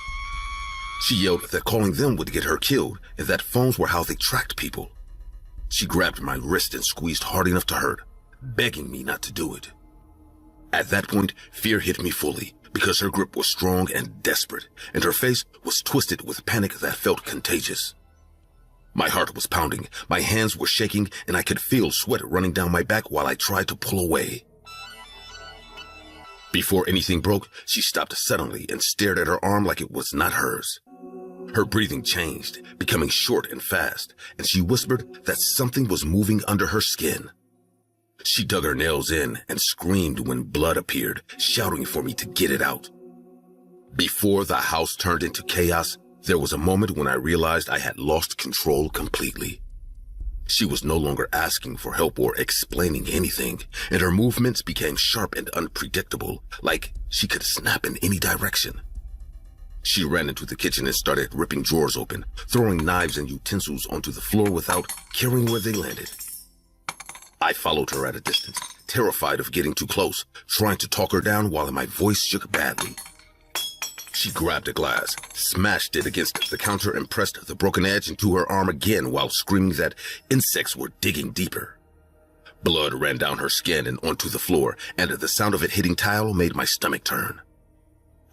She yelled that calling them would get her killed and that phones were how they tracked people. She grabbed my wrist and squeezed hard enough to hurt, begging me not to do it. At that point, fear hit me fully because her grip was strong and desperate, and her face was twisted with panic that felt contagious. My heart was pounding, my hands were shaking, and I could feel sweat running down my back while I tried to pull away. Before anything broke, she stopped suddenly and stared at her arm like it was not hers. Her breathing changed, becoming short and fast, and she whispered that something was moving under her skin. She dug her nails in and screamed when blood appeared, shouting for me to get it out. Before the house turned into chaos, there was a moment when I realized I had lost control completely. She was no longer asking for help or explaining anything, and her movements became sharp and unpredictable, like she could snap in any direction. She ran into the kitchen and started ripping drawers open, throwing knives and utensils onto the floor without caring where they landed. I followed her at a distance, terrified of getting too close, trying to talk her down while my voice shook badly. She grabbed a glass, smashed it against the counter, and pressed the broken edge into her arm again while screaming that insects were digging deeper. Blood ran down her skin and onto the floor, and the sound of it hitting tile made my stomach turn.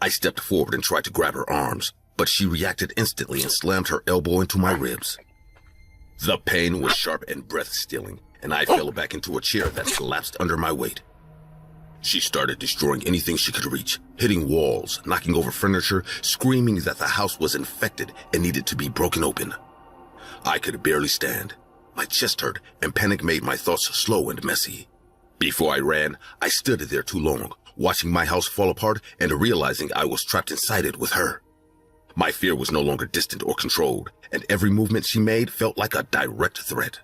I stepped forward and tried to grab her arms, but she reacted instantly and slammed her elbow into my ribs. The pain was sharp and breath-stealing, and I fell back into a chair that collapsed under my weight. She started destroying anything she could reach, hitting walls, knocking over furniture, screaming that the house was infected and needed to be broken open. I could barely stand. My chest hurt, and panic made my thoughts slow and messy. Before I ran, I stood there too long, watching my house fall apart and realizing I was trapped inside it with her. My fear was no longer distant or controlled, and every movement she made felt like a direct threat.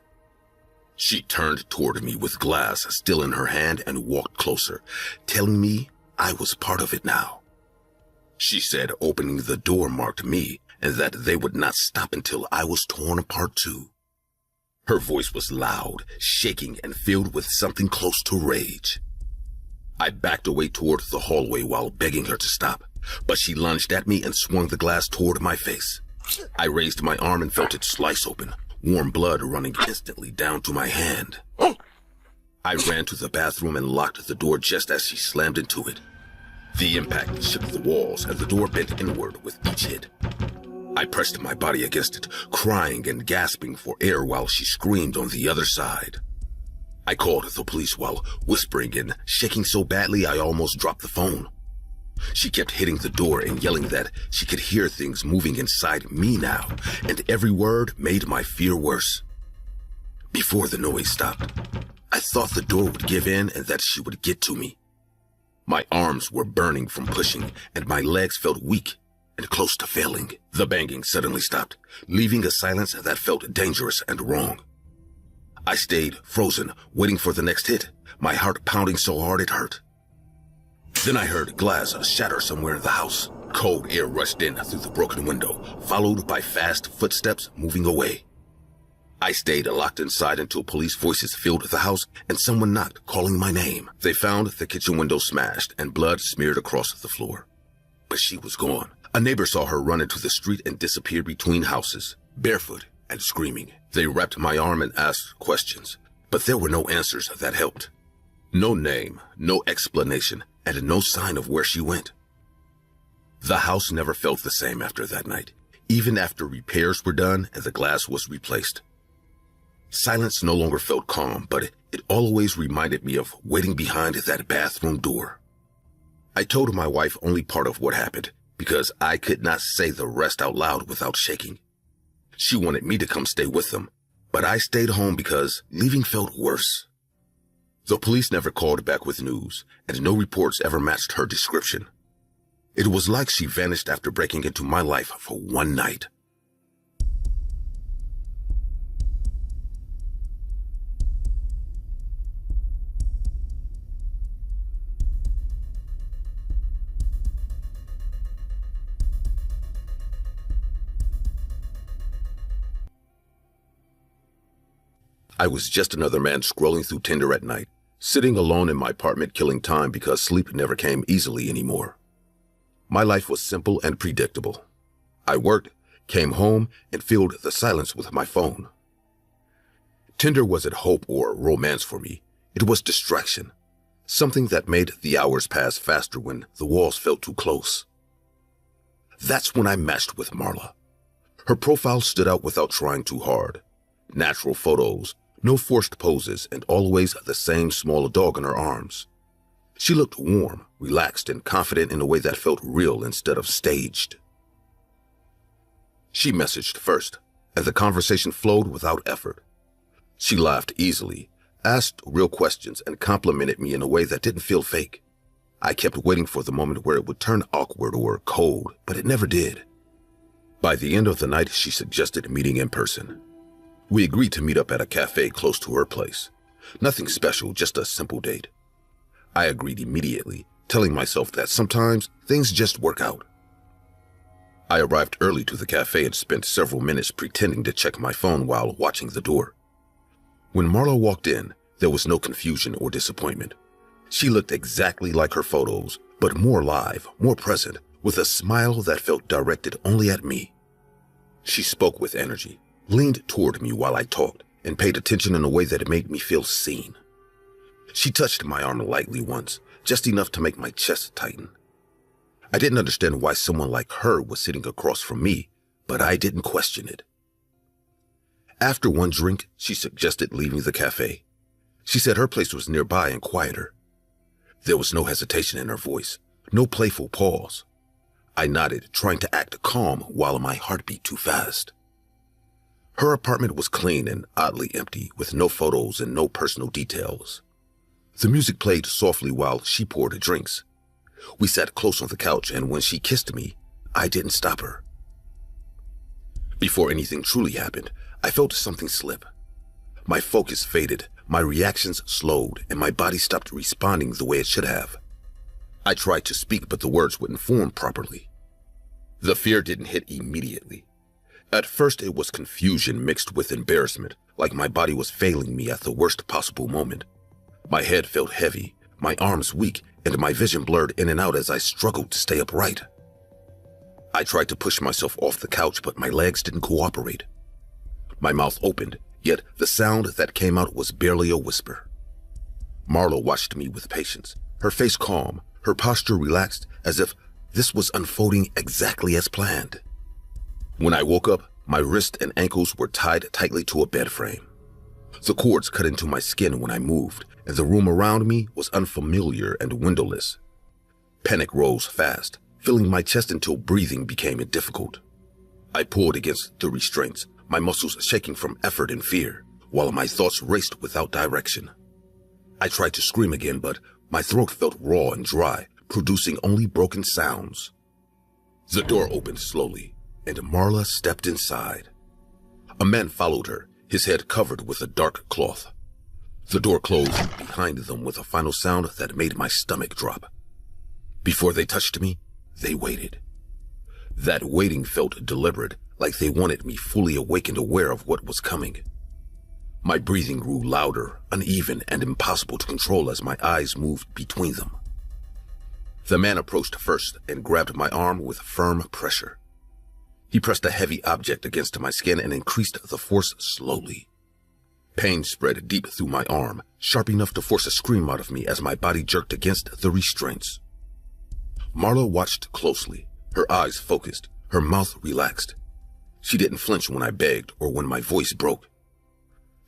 She turned toward me with glass still in her hand and walked closer, telling me I was part of it now. She said opening the door marked me and that they would not stop until I was torn apart too. Her voice was loud, shaking, and filled with something close to rage. I backed away toward the hallway while begging her to stop, but she lunged at me and swung the glass toward my face. I raised my arm and felt it slice open, warm blood running instantly down to my hand. I ran to the bathroom and locked the door just as she slammed into it. The impact shook the walls and the door bent inward with each hit. I pressed my body against it, crying and gasping for air while she screamed on the other side. I called the police while whispering and shaking so badly I almost dropped the phone. She kept hitting the door and yelling that she could hear things moving inside me now, and every word made my fear worse. Before the noise stopped, I thought the door would give in and that she would get to me. My arms were burning from pushing, and my legs felt weak and close to failing. The banging suddenly stopped, leaving a silence that felt dangerous and wrong. I stayed frozen, waiting for the next hit, my heart pounding so hard it hurt. Then I heard glass shatter somewhere in the house. Cold air rushed in through the broken window, followed by fast footsteps moving away. I stayed locked inside until police voices filled the house and someone knocked, calling my name. They found the kitchen window smashed and blood smeared across the floor. But she was gone. A neighbor saw her run into the street and disappear between houses, barefoot and screaming. They wrapped my arm and asked questions, but there were no answers that helped. No name, no explanation, and no sign of where she went. The house never felt the same after that night, even after repairs were done and the glass was replaced. Silence no longer felt calm, but it always reminded me of waiting behind that bathroom door. I told my wife only part of what happened, because I could not say the rest out loud without shaking. She wanted me to come stay with them, but I stayed home because leaving felt worse. The police never called back with news, and no reports ever matched her description. It was like she vanished after breaking into my life for one night. I was just another man scrolling through Tinder at night, sitting alone in my apartment killing time because sleep never came easily anymore. My life was simple and predictable. I worked, came home, and filled the silence with my phone. Tinder wasn't hope or romance for me. It was distraction, something that made the hours pass faster when the walls felt too close. That's when I matched with Marla. Her profile stood out without trying too hard. Natural photos, no forced poses, and always the same small dog in her arms. She looked warm, relaxed, and confident in a way that felt real instead of staged. She messaged first, and the conversation flowed without effort. She laughed easily, asked real questions, and complimented me in a way that didn't feel fake. I kept waiting for the moment where it would turn awkward or cold, but it never did. By the end of the night, she suggested meeting in person. We agreed to meet up at a cafe close to her place. Nothing special, just a simple date. I agreed immediately, telling myself that sometimes things just work out. I arrived early to the cafe and spent several minutes pretending to check my phone while watching the door. When Marla walked in, there was no confusion or disappointment. She looked exactly like her photos, but more live, more present, with a smile that felt directed only at me. She spoke with energy, leaned toward me while I talked, and paid attention in a way that made me feel seen. She touched my arm lightly once, just enough to make my chest tighten. I didn't understand why someone like her was sitting across from me, but I didn't question it. After one drink, she suggested leaving the cafe. She said her place was nearby and quieter. There was no hesitation in her voice, no playful pause. I nodded, trying to act calm while my heart beat too fast. Her apartment was clean and oddly empty, with no photos and no personal details. The music played softly while she poured drinks. We sat close on the couch, and when she kissed me, I didn't stop her. Before anything truly happened, I felt something slip. My focus faded, my reactions slowed, and my body stopped responding the way it should have. I tried to speak, but the words wouldn't form properly. The fear didn't hit immediately. At first, it was confusion mixed with embarrassment, like my body was failing me at the worst possible moment. My head felt heavy, my arms weak, and my vision blurred in and out as I struggled to stay upright. I tried to push myself off the couch, but my legs didn't cooperate. My mouth opened, yet the sound that came out was barely a whisper. Marla watched me with patience, her face calm, her posture relaxed, as if this was unfolding exactly as planned. When I woke up, my wrists and ankles were tied tightly to a bed frame. The cords cut into my skin when I moved, and the room around me was unfamiliar and windowless. Panic rose fast, filling my chest until breathing became difficult. I pulled against the restraints, my muscles shaking from effort and fear, while my thoughts raced without direction. I tried to scream again, but my throat felt raw and dry, producing only broken sounds. The door opened slowly, and Marla stepped inside. A man followed her, his head covered with a dark cloth. The door closed behind them with a final sound that made my stomach drop. Before they touched me, they waited. That waiting felt deliberate, like they wanted me fully awake and aware of what was coming. My breathing grew louder, uneven, and impossible to control as my eyes moved between them. The man approached first and grabbed my arm with firm pressure. He pressed a heavy object against my skin and increased the force slowly. Pain spread deep through my arm, sharp enough to force a scream out of me as my body jerked against the restraints. Marla watched closely, her eyes focused, her mouth relaxed. She didn't flinch when I begged or when my voice broke.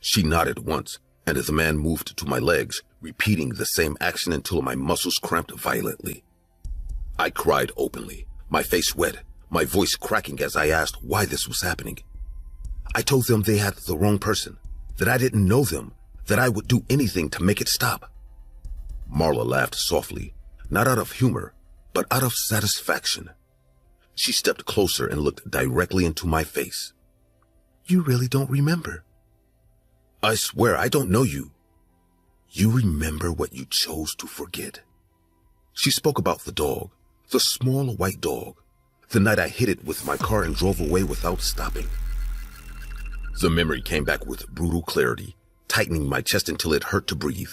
She nodded once, and the man moved to my legs, repeating the same action until my muscles cramped violently. I cried openly, my face wet, my voice cracking as I asked why this was happening. I told them they had the wrong person, that I didn't know them, that I would do anything to make it stop. Marla laughed softly, not out of humor, but out of satisfaction. She stepped closer and looked directly into my face. You really don't remember? I swear I don't know you. You remember what you chose to forget. She spoke about the dog, the small white dog, the night I hit it with my car and drove away without stopping. The memory came back with brutal clarity, tightening my chest until it hurt to breathe.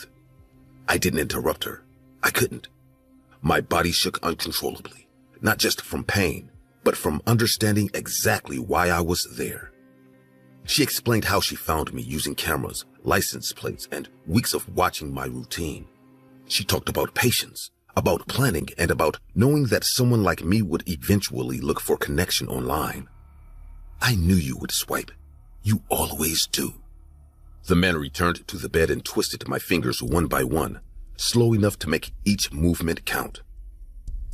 I didn't interrupt her. I couldn't. My body shook uncontrollably, not just from pain, but from understanding exactly why I was there. She explained how she found me using cameras, license plates, and weeks of watching my routine. She talked about patience, about planning, and about knowing that someone like me would eventually look for connection online. I knew you would swipe. You always do. The man returned to the bed and twisted my fingers one by one, slow enough to make each movement count.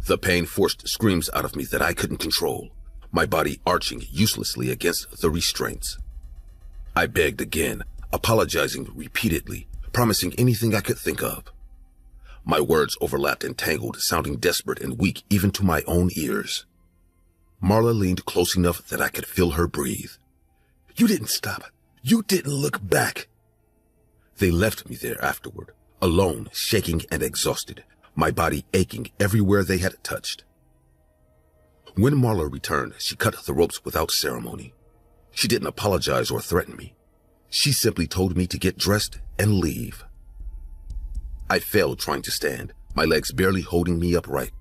The pain forced screams out of me that I couldn't control, my body arching uselessly against the restraints. I begged again, apologizing repeatedly, promising anything I could think of. My words overlapped and tangled, sounding desperate and weak even to my own ears. Marla leaned close enough that I could feel her breathe. You didn't stop. You didn't look back. They left me there afterward, alone, shaking and exhausted, my body aching everywhere they had touched. When Marla returned, she cut the ropes without ceremony. She didn't apologize or threaten me. She simply told me to get dressed and leave. I failed trying to stand, my legs barely holding me upright.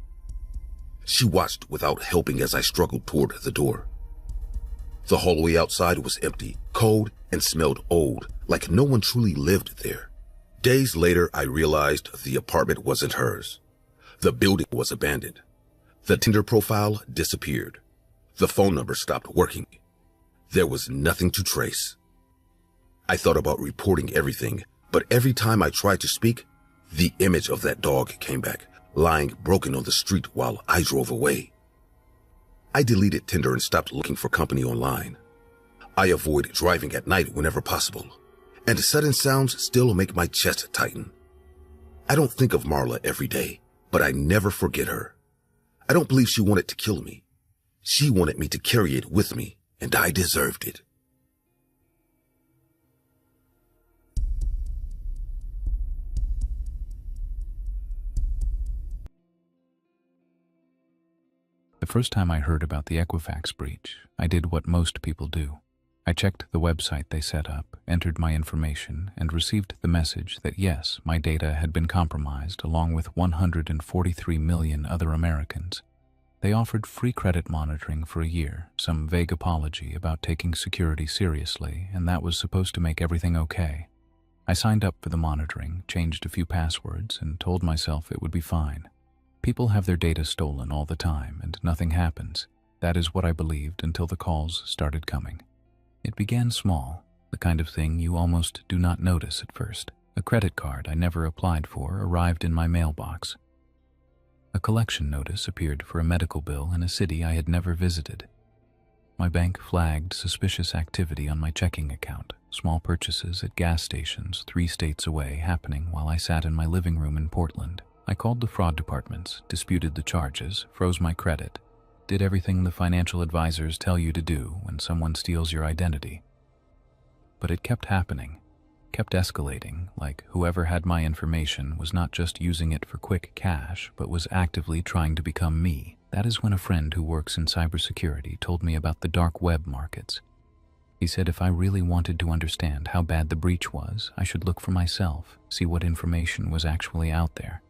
She watched without helping as I struggled toward the door. The hallway outside was empty, cold, and smelled old, like no one truly lived there. Days later, I realized the apartment wasn't hers. The building was abandoned. The Tinder profile disappeared. The phone number stopped working. There was nothing to trace. I thought about reporting everything, but every time I tried to speak, the image of that dog came back, lying broken on the street while I drove away. I deleted Tinder and stopped looking for company online. I avoid driving at night whenever possible, and sudden sounds still make my chest tighten. I don't think of Marla every day, but I never forget her. I don't believe she wanted to kill me. She wanted me to carry it with me, and I deserved it. The first time I heard about the Equifax breach, I did what most people do. I checked the website they set up, entered my information, and received the message that yes, my data had been compromised along with 143 million other Americans. They offered free credit monitoring for a year, some vague apology about taking security seriously, and that was supposed to make everything okay. I signed up for the monitoring, changed a few passwords, and told myself it would be fine. People have their data stolen all the time, and nothing happens. That is what I believed until the calls started coming. It began small, the kind of thing you almost do not notice at first. A credit card I never applied for arrived in my mailbox. A collection notice appeared for a medical bill in a city I had never visited. My bank flagged suspicious activity on my checking account, small purchases at gas stations 3 states away happening while I sat in my living room in Portland. I called the fraud departments, disputed the charges, froze my credit, did everything the financial advisors tell you to do when someone steals your identity. But it kept happening, kept escalating, like whoever had my information was not just using it for quick cash, but was actively trying to become me. That is when a friend who works in cybersecurity told me about the dark web markets. He said if I really wanted to understand how bad the breach was, I should look for myself, see what information was actually out there.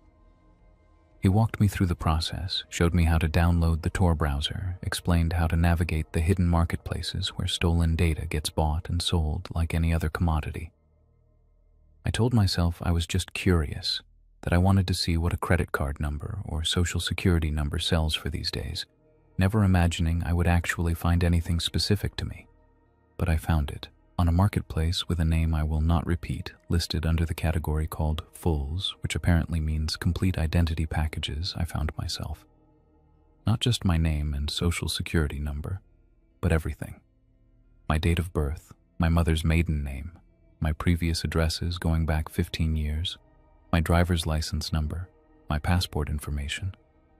He walked me through the process, showed me how to download the Tor browser, explained how to navigate the hidden marketplaces where stolen data gets bought and sold like any other commodity. I told myself I was just curious, that I wanted to see what a credit card number or social security number sells for these days, never imagining I would actually find anything specific to me. But I found it, on a marketplace with a name I will not repeat, listed under the category called Fulls, which apparently means complete identity packages. I found myself. Not just my name and social security number, but everything. My date of birth, my mother's maiden name, my previous addresses going back 15 years, my driver's license number, my passport information,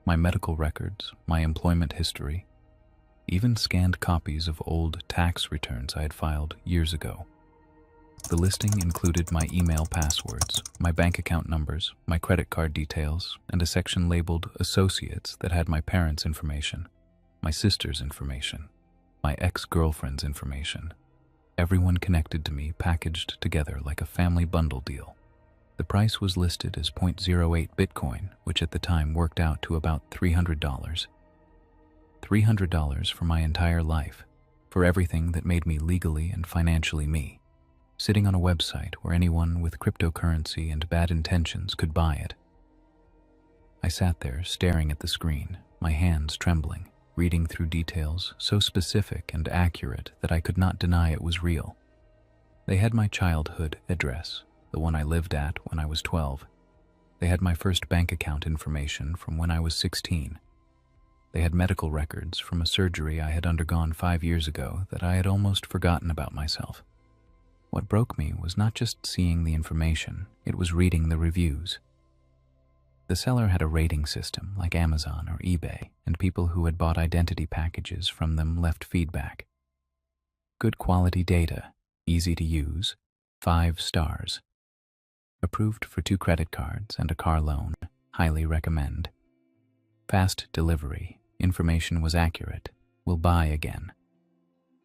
my medical records, my employment history, even scanned copies of old tax returns I had filed years ago. The listing included my email passwords, my bank account numbers, my credit card details, and a section labeled Associates that had my parents' information, my sister's information, my ex-girlfriend's information. Everyone connected to me packaged together like a family bundle deal. The price was listed as 0.08 Bitcoin, which at the time worked out to about $300. $300 for my entire life, for everything that made me legally and financially me, sitting on a website where anyone with cryptocurrency and bad intentions could buy it. I sat there staring at the screen, my hands trembling, reading through details so specific and accurate that I could not deny it was real. They had my childhood address, the one I lived at when I was 12. They had my first bank account information from when I was 16. They had medical records from a surgery I had undergone 5 years ago that I had almost forgotten about myself. What broke me was not just seeing the information, it was reading the reviews. The seller had a rating system like Amazon or eBay, and people who had bought identity packages from them left feedback. Good quality data, easy to use, 5 stars. Approved for 2 credit cards and a car loan, highly recommend. Fast delivery, information was accurate, will buy again.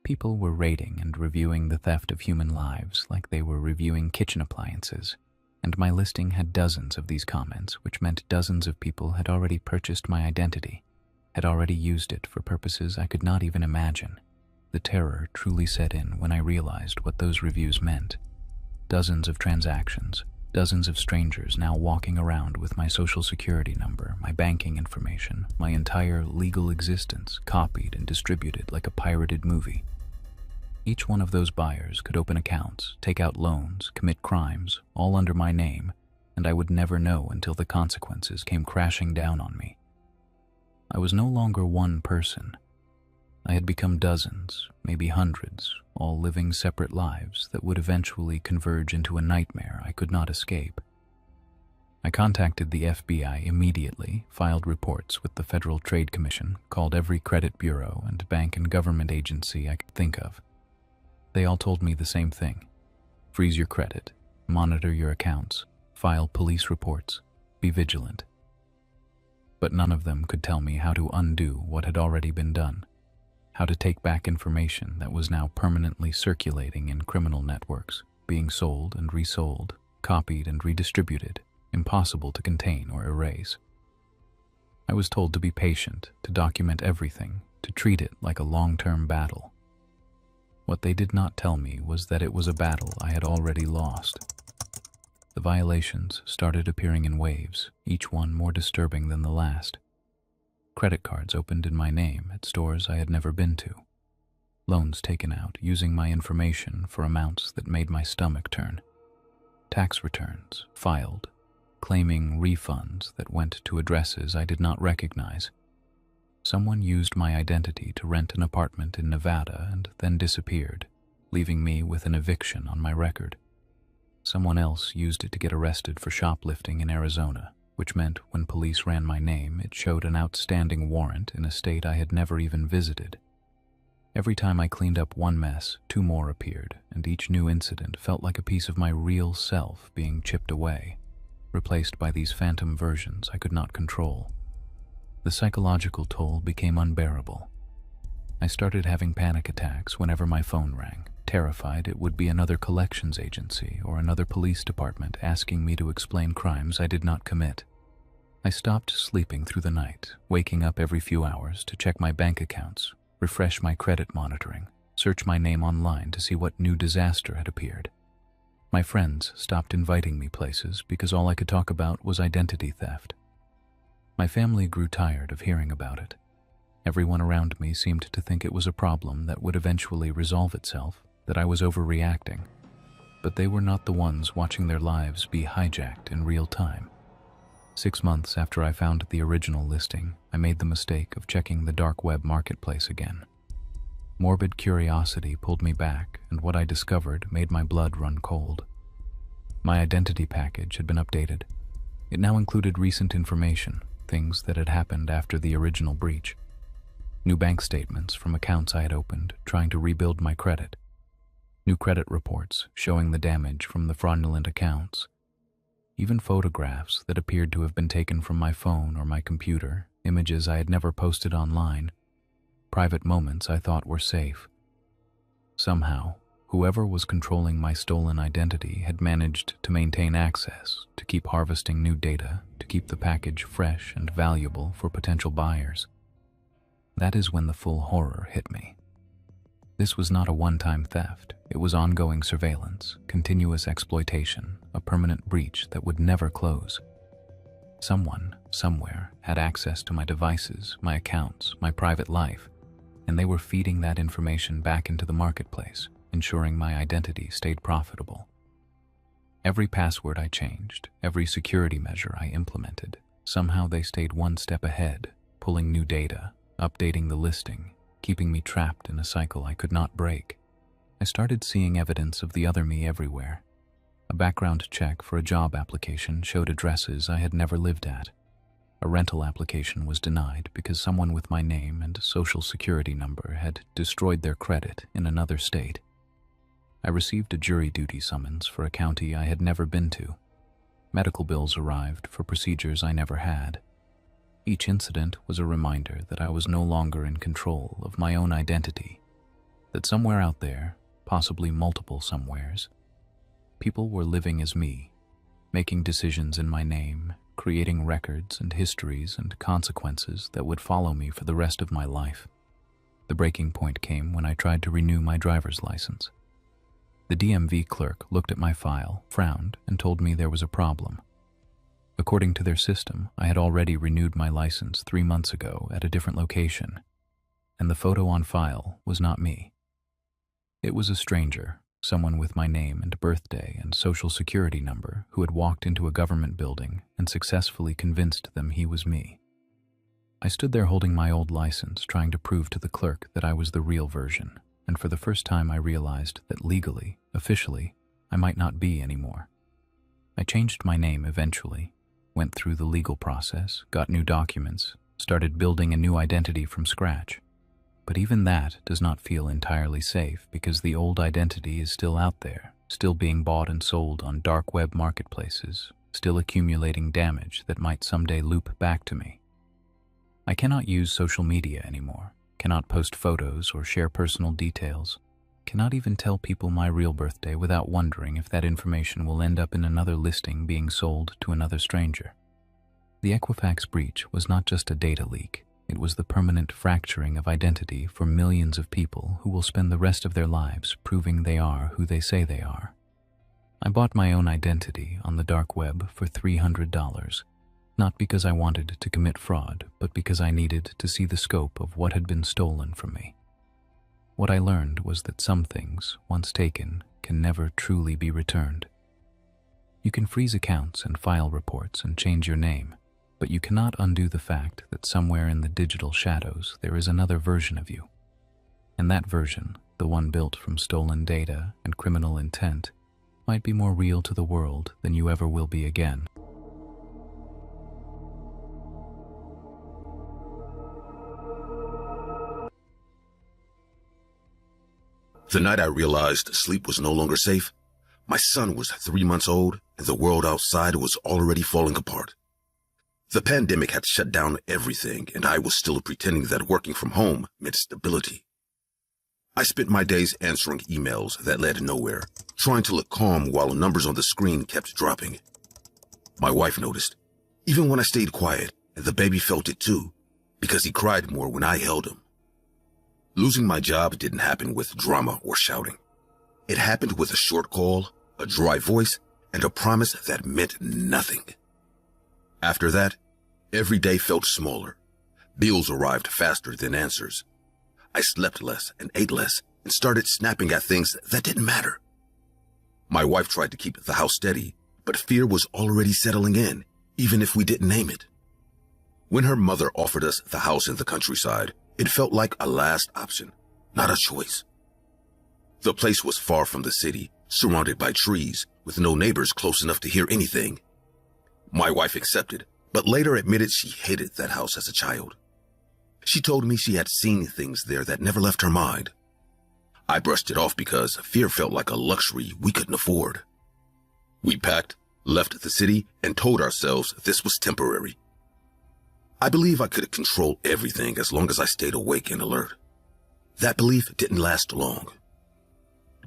People were rating and reviewing the theft of human lives like they were reviewing kitchen appliances, and my listing had dozens of these comments, which meant dozens of people had already purchased my identity, had already used it for purposes I could not even imagine. The terror truly set in when I realized what those reviews meant. Dozens of transactions, dozens of strangers now walking around with my social security number, my banking information, my entire legal existence copied and distributed like a pirated movie. Each one of those buyers could open accounts, take out loans, commit crimes, all under my name, and I would never know until the consequences came crashing down on me. I was no longer one person. I had become dozens, maybe hundreds, all living separate lives that would eventually converge into a nightmare I could not escape. I contacted the FBI immediately, filed reports with the Federal Trade Commission, called every credit bureau and bank and government agency I could think of. They all told me the same thing. Freeze your credit, monitor your accounts, file police reports, be vigilant. But none of them could tell me how to undo what had already been done, how to take back information that was now permanently circulating in criminal networks, being sold and resold, copied and redistributed, impossible to contain or erase. I was told to be patient, to document everything, to treat it like a long-term battle. What they did not tell me was that it was a battle I had already lost. The violations started appearing in waves, each one more disturbing than the last. Credit cards opened in my name at stores I had never been to. Loans taken out using my information for amounts that made my stomach turn. Tax returns filed, claiming refunds that went to addresses I did not recognize. Someone used my identity to rent an apartment in Nevada and then disappeared, leaving me with an eviction on my record. Someone else used it to get arrested for shoplifting in Arizona, which meant when police ran my name, it showed an outstanding warrant in a state I had never even visited. Every time I cleaned up one mess, 2 more appeared, and each new incident felt like a piece of my real self being chipped away, replaced by these phantom versions I could not control. The psychological toll became unbearable. I started having panic attacks whenever my phone rang, terrified it would be another collections agency or another police department asking me to explain crimes I did not commit. I stopped sleeping through the night, waking up every few hours to check my bank accounts, refresh my credit monitoring, search my name online to see what new disaster had appeared. My friends stopped inviting me places because all I could talk about was identity theft. My family grew tired of hearing about it. Everyone around me seemed to think it was a problem that would eventually resolve itself, that I was overreacting. But they were not the ones watching their lives be hijacked in real time. 6 months after I found the original listing, I made the mistake of checking the dark web marketplace again. Morbid curiosity pulled me back, and what I discovered made my blood run cold. My identity package had been updated. It now included recent information, things that had happened after the original breach. New bank statements from accounts I had opened, trying to rebuild my credit. New credit reports showing the damage from the fraudulent accounts. Even photographs that appeared to have been taken from my phone or my computer, images I had never posted online, private moments I thought were safe. Somehow, whoever was controlling my stolen identity had managed to maintain access, to keep harvesting new data, to keep the package fresh and valuable for potential buyers. That is when the full horror hit me. This was not a one-time theft. It was ongoing surveillance, continuous exploitation, a permanent breach that would never close. Someone, somewhere, had access to my devices, my accounts, my private life, and they were feeding that information back into the marketplace, ensuring my identity stayed profitable. Every password I changed, every security measure I implemented, somehow they stayed one step ahead, pulling new data, updating the listing, keeping me trapped in a cycle I could not break. I started seeing evidence of the other me everywhere. A background check for a job application showed addresses I had never lived at. A rental application was denied because someone with my name and social security number had destroyed their credit in another state. I received a jury duty summons for a county I had never been to. Medical bills arrived for procedures I never had. Each incident was a reminder that I was no longer in control of my own identity, that somewhere out there, possibly multiple somewheres, people were living as me, making decisions in my name, creating records and histories and consequences that would follow me for the rest of my life. The breaking point came when I tried to renew my driver's license. The DMV clerk looked at my file, frowned, and told me there was a problem. According to their system, I had already renewed my license 3 months ago at a different location, and the photo on file was not me. It was a stranger, someone with my name and birthday and social security number who had walked into a government building and successfully convinced them he was me. I stood there holding my old license, trying to prove to the clerk that I was the real version, and for the first time I realized that legally, officially, I might not be anymore. I changed my name eventually, went through the legal process, got new documents, started building a new identity from scratch. But even that does not feel entirely safe because the old identity is still out there, still being bought and sold on dark web marketplaces, still accumulating damage that might someday loop back to me. I cannot use social media anymore, cannot post photos or share personal details, cannot even tell people my real birthday without wondering if that information will end up in another listing being sold to another stranger. The Equifax breach was not just a data leak. It was the permanent fracturing of identity for millions of people who will spend the rest of their lives proving they are who they say they are. I bought my own identity on the dark web for $300, not because I wanted to commit fraud, but because I needed to see the scope of what had been stolen from me. What I learned was that some things, once taken, can never truly be returned. You can freeze accounts and file reports and change your name, but you cannot undo the fact that somewhere in the digital shadows there is another version of you. And that version, the one built from stolen data and criminal intent, might be more real to the world than you ever will be again. The night I realized sleep was no longer safe, my son was 3 months old and the world outside was already falling apart. The pandemic had shut down everything, and I was still pretending that working from home meant stability. I spent my days answering emails that led nowhere, trying to look calm while numbers on the screen kept dropping. My wife noticed, even when I stayed quiet, and the baby felt it too, because he cried more when I held him. Losing my job didn't happen with drama or shouting. It happened with a short call, a dry voice, and a promise that meant nothing. After that, every day felt smaller. Bills arrived faster than answers. I slept less and ate less and started snapping at things that didn't matter. My wife tried to keep the house steady, but fear was already settling in, even if we didn't name it. When her mother offered us the house in the countryside, it felt like a last option, not a choice. The place was far from the city, surrounded by trees, with no neighbors close enough to hear anything. My wife accepted, but later admitted she hated that house as a child. She told me she had seen things there that never left her mind. I brushed it off because fear felt like a luxury we couldn't afford. We packed, left the city, and told ourselves this was temporary. I believe I could control everything as long as I stayed awake and alert. That belief didn't last long.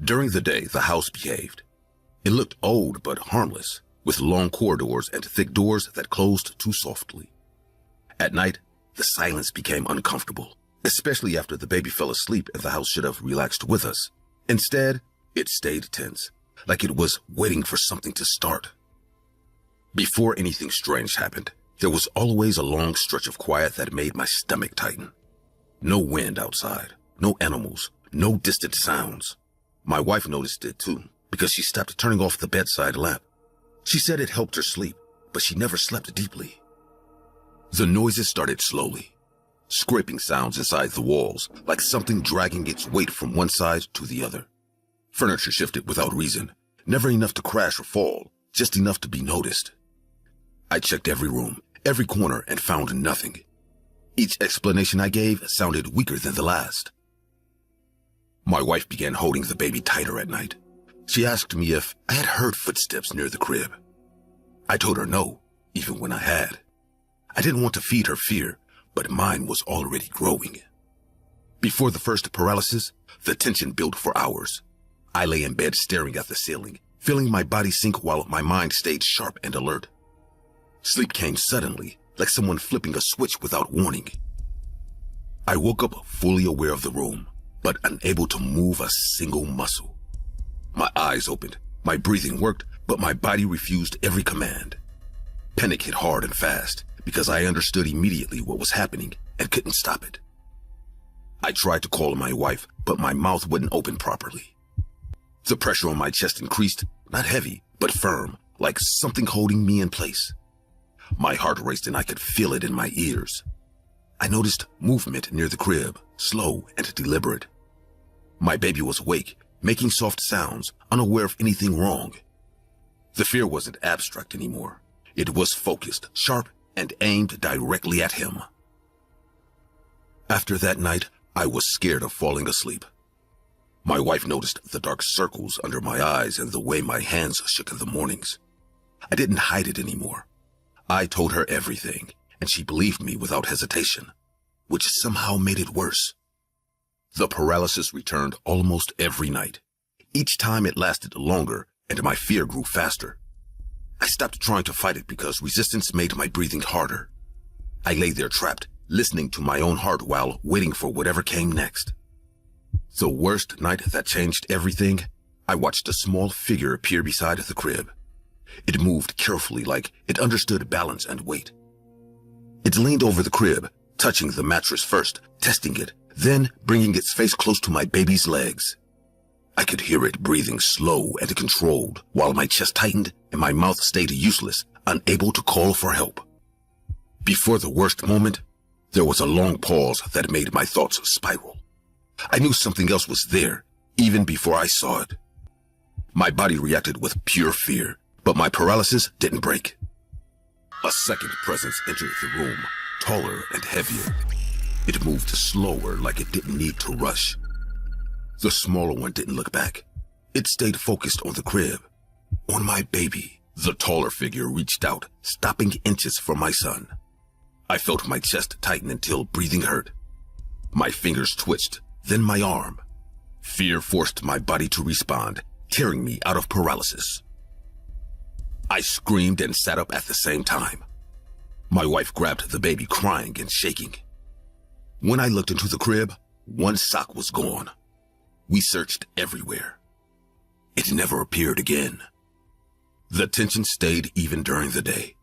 During the day, the house behaved. It looked old but harmless, with long corridors and thick doors that closed too softly. At night, the silence became uncomfortable, especially after the baby fell asleep and the house should have relaxed with us. Instead, it stayed tense, like it was waiting for something to start. Before anything strange happened, there was always a long stretch of quiet that made my stomach tighten. No wind outside, no animals, no distant sounds. My wife noticed it too, because she stopped turning off the bedside lamp. She said it helped her sleep, but she never slept deeply. The noises started slowly. Scraping sounds inside the walls, like something dragging its weight from one side to the other. Furniture shifted without reason, never enough to crash or fall, just enough to be noticed. I checked every room, every corner, and found nothing. Each explanation I gave sounded weaker than the last. My wife began holding the baby tighter at night, She asked me if I had heard footsteps near the crib. I told her no, even when I had. I didn't want to feed her fear, but mine was already growing. Before the first paralysis, the tension built for hours. I lay in bed staring at the ceiling, feeling my body sink while my mind stayed sharp and alert. Sleep came suddenly, like someone flipping a switch without warning. I woke up fully aware of the room, but unable to move a single muscle. My eyes opened, my breathing worked, but my body refused every command. Panic hit hard and fast because I understood immediately what was happening and couldn't stop it. I tried to call my wife, but my mouth wouldn't open properly. The pressure on my chest increased, not heavy, but firm, like something holding me in place. My heart raced and I could feel it in my ears. I noticed movement near the crib, slow and deliberate. My baby was awake, making soft sounds, unaware of anything wrong. The fear wasn't abstract anymore. It was focused, sharp, and aimed directly at him. After that night, I was scared of falling asleep. My wife noticed the dark circles under my eyes and the way my hands shook in the mornings. I didn't hide it anymore. I told her everything, and she believed me without hesitation, which somehow made it worse. The paralysis returned almost every night. Each time it lasted longer, and my fear grew faster. I stopped trying to fight it because resistance made my breathing harder. I lay there trapped, listening to my own heart while waiting for whatever came next. The worst night that changed everything, I watched a small figure appear beside the crib. It moved carefully like it understood balance and weight. It leaned over the crib, touching the mattress first, testing it, then bringing its face close to my baby's legs. I could hear it breathing slow and controlled while my chest tightened and my mouth stayed useless, unable to call for help. Before the worst moment, there was a long pause that made my thoughts spiral. I knew something else was there, even before I saw it. My body reacted with pure fear, but my paralysis didn't break. A second presence entered the room, taller and heavier. It moved slower, like it didn't need to rush. The smaller one didn't look back. It stayed focused on the crib, on my baby. The taller figure reached out, stopping inches from my son. I felt my chest tighten until breathing hurt. My fingers twitched, then my arm. Fear forced my body to respond, tearing me out of paralysis. I screamed and sat up at the same time. My wife grabbed the baby, crying and shaking. When I looked into the crib, one sock was gone. We searched everywhere. It never appeared again. The tension stayed even during the day.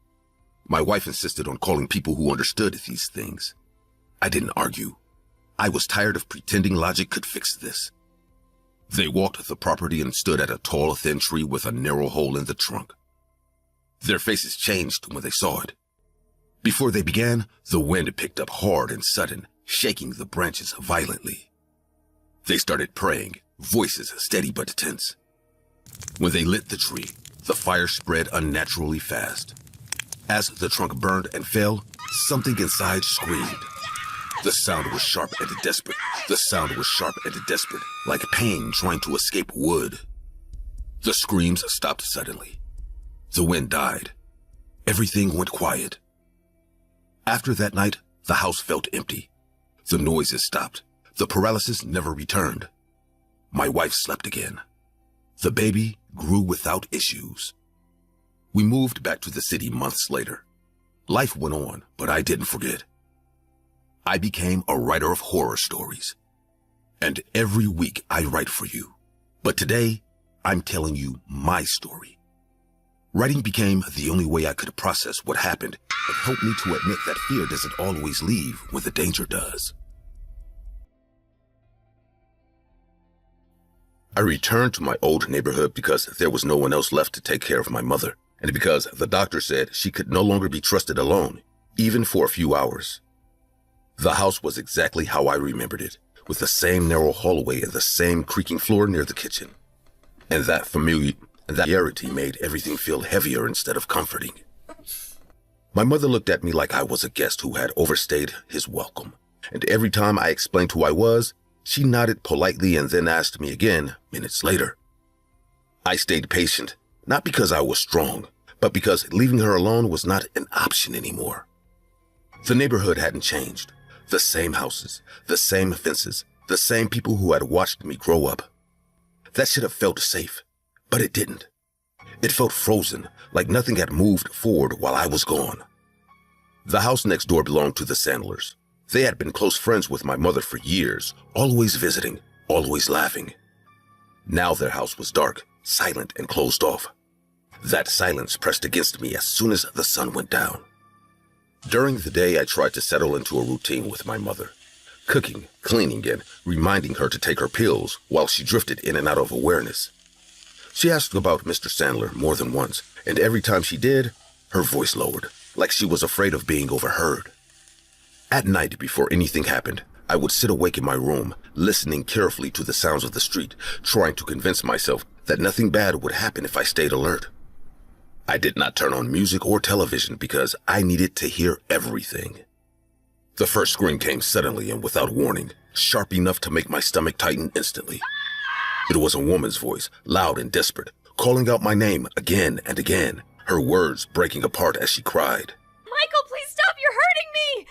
My wife insisted on calling people who understood these things. I didn't argue. I was tired of pretending logic could fix this. They walked the property and stood at a tall, thin tree with a narrow hole in the trunk. Their faces changed when they saw it. Before they began, the wind picked up hard and sudden, shaking the branches violently. They started praying, voices steady but tense. When they lit the tree, the fire spread unnaturally fast. As the trunk burned and fell, something inside screamed. The sound was sharp and desperate. The sound was sharp and desperate, like pain trying to escape wood. The screams stopped suddenly. The wind died. Everything went quiet. After that night, the house felt empty. The noises stopped. The paralysis never returned. My wife slept again. The baby grew without issues. We moved back to the city months later. Life went on, but I didn't forget. I became a writer of horror stories. And every week I write for you. But today, I'm telling you my story. Writing became the only way I could process what happened and helped me to admit that fear doesn't always leave when the danger does. I returned to my old neighborhood because there was no one else left to take care of my mother, and because the doctor said she could no longer be trusted alone, even for a few hours. The house was exactly how I remembered it, with the same narrow hallway and the same creaking floor near the kitchen. And that familiarity made everything feel heavier instead of comforting. My mother looked at me like I was a guest who had overstayed his welcome, and every time I explained who I was, she nodded politely and then asked me again minutes later. I stayed patient, not because I was strong, but because leaving her alone was not an option anymore. The neighborhood hadn't changed. The same houses, the same fences, the same people who had watched me grow up. That should have felt safe, but it didn't. It felt frozen, like nothing had moved forward while I was gone. The house next door belonged to the Sandlers. They had been close friends with my mother for years, always visiting, always laughing. Now their house was dark, silent, and closed off. That silence pressed against me as soon as the sun went down. During the day, I tried to settle into a routine with my mother, cooking, cleaning, and reminding her to take her pills while she drifted in and out of awareness. She asked about Mr. Sandler more than once, and every time she did, her voice lowered, like she was afraid of being overheard. At night, before anything happened, I would sit awake in my room, listening carefully to the sounds of the street, trying to convince myself that nothing bad would happen if I stayed alert. I did not turn on music or television because I needed to hear everything. The first scream came suddenly and without warning, sharp enough to make my stomach tighten instantly. It was a woman's voice, loud and desperate, calling out my name again and again, her words breaking apart as she cried. Michael, please stop! You're hurting me!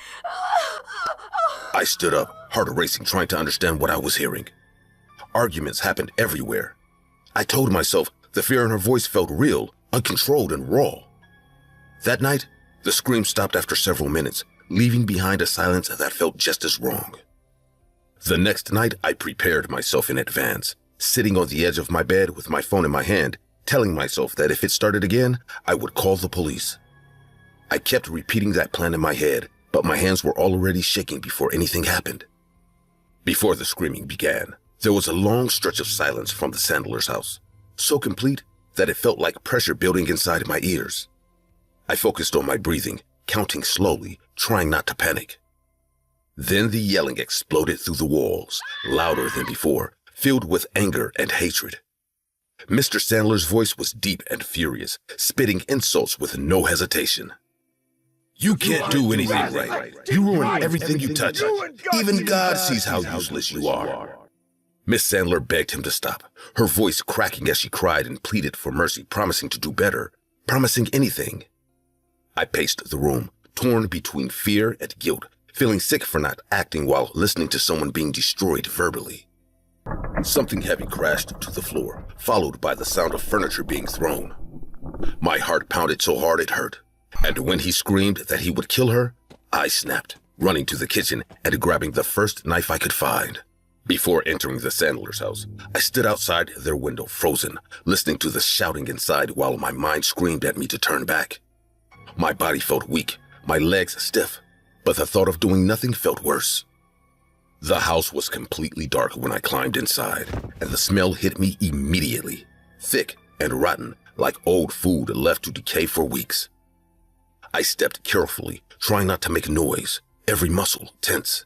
I stood up, heart racing, trying to understand what I was hearing. Arguments happened everywhere. I told myself the fear in her voice felt real, uncontrolled, and raw. That night, the scream stopped after several minutes, leaving behind a silence that felt just as wrong. The next night, I prepared myself in advance, sitting on the edge of my bed with my phone in my hand, telling myself that if it started again, I would call the police. I kept repeating that plan in my head, but my hands were already shaking before anything happened. Before the screaming began, there was a long stretch of silence from the Sandler's house, so complete that it felt like pressure building inside my ears. I focused on my breathing, counting slowly, trying not to panic. Then the yelling exploded through the walls, louder than before, filled with anger and hatred. Mr. Sandler's voice was deep and furious, spitting insults with no hesitation. You can't do anything right. You ruin everything you touch. Even God sees how useless you are. Miss Sandler begged him to stop, her voice cracking as she cried and pleaded for mercy, promising to do better, promising anything. I paced the room, torn between fear and guilt, feeling sick for not acting while listening to someone being destroyed verbally. Something heavy crashed to the floor, followed by the sound of furniture being thrown. My heart pounded so hard it hurt, and when he screamed that he would kill her, I snapped, running to the kitchen and grabbing the first knife I could find. Before entering the Sandler's house, I stood outside their window, frozen, listening to the shouting inside while my mind screamed at me to turn back. My body felt weak, my legs stiff, but the thought of doing nothing felt worse. The house was completely dark when I climbed inside, and the smell hit me immediately, thick and rotten, like old food left to decay for weeks. I stepped carefully, trying not to make noise, every muscle tense.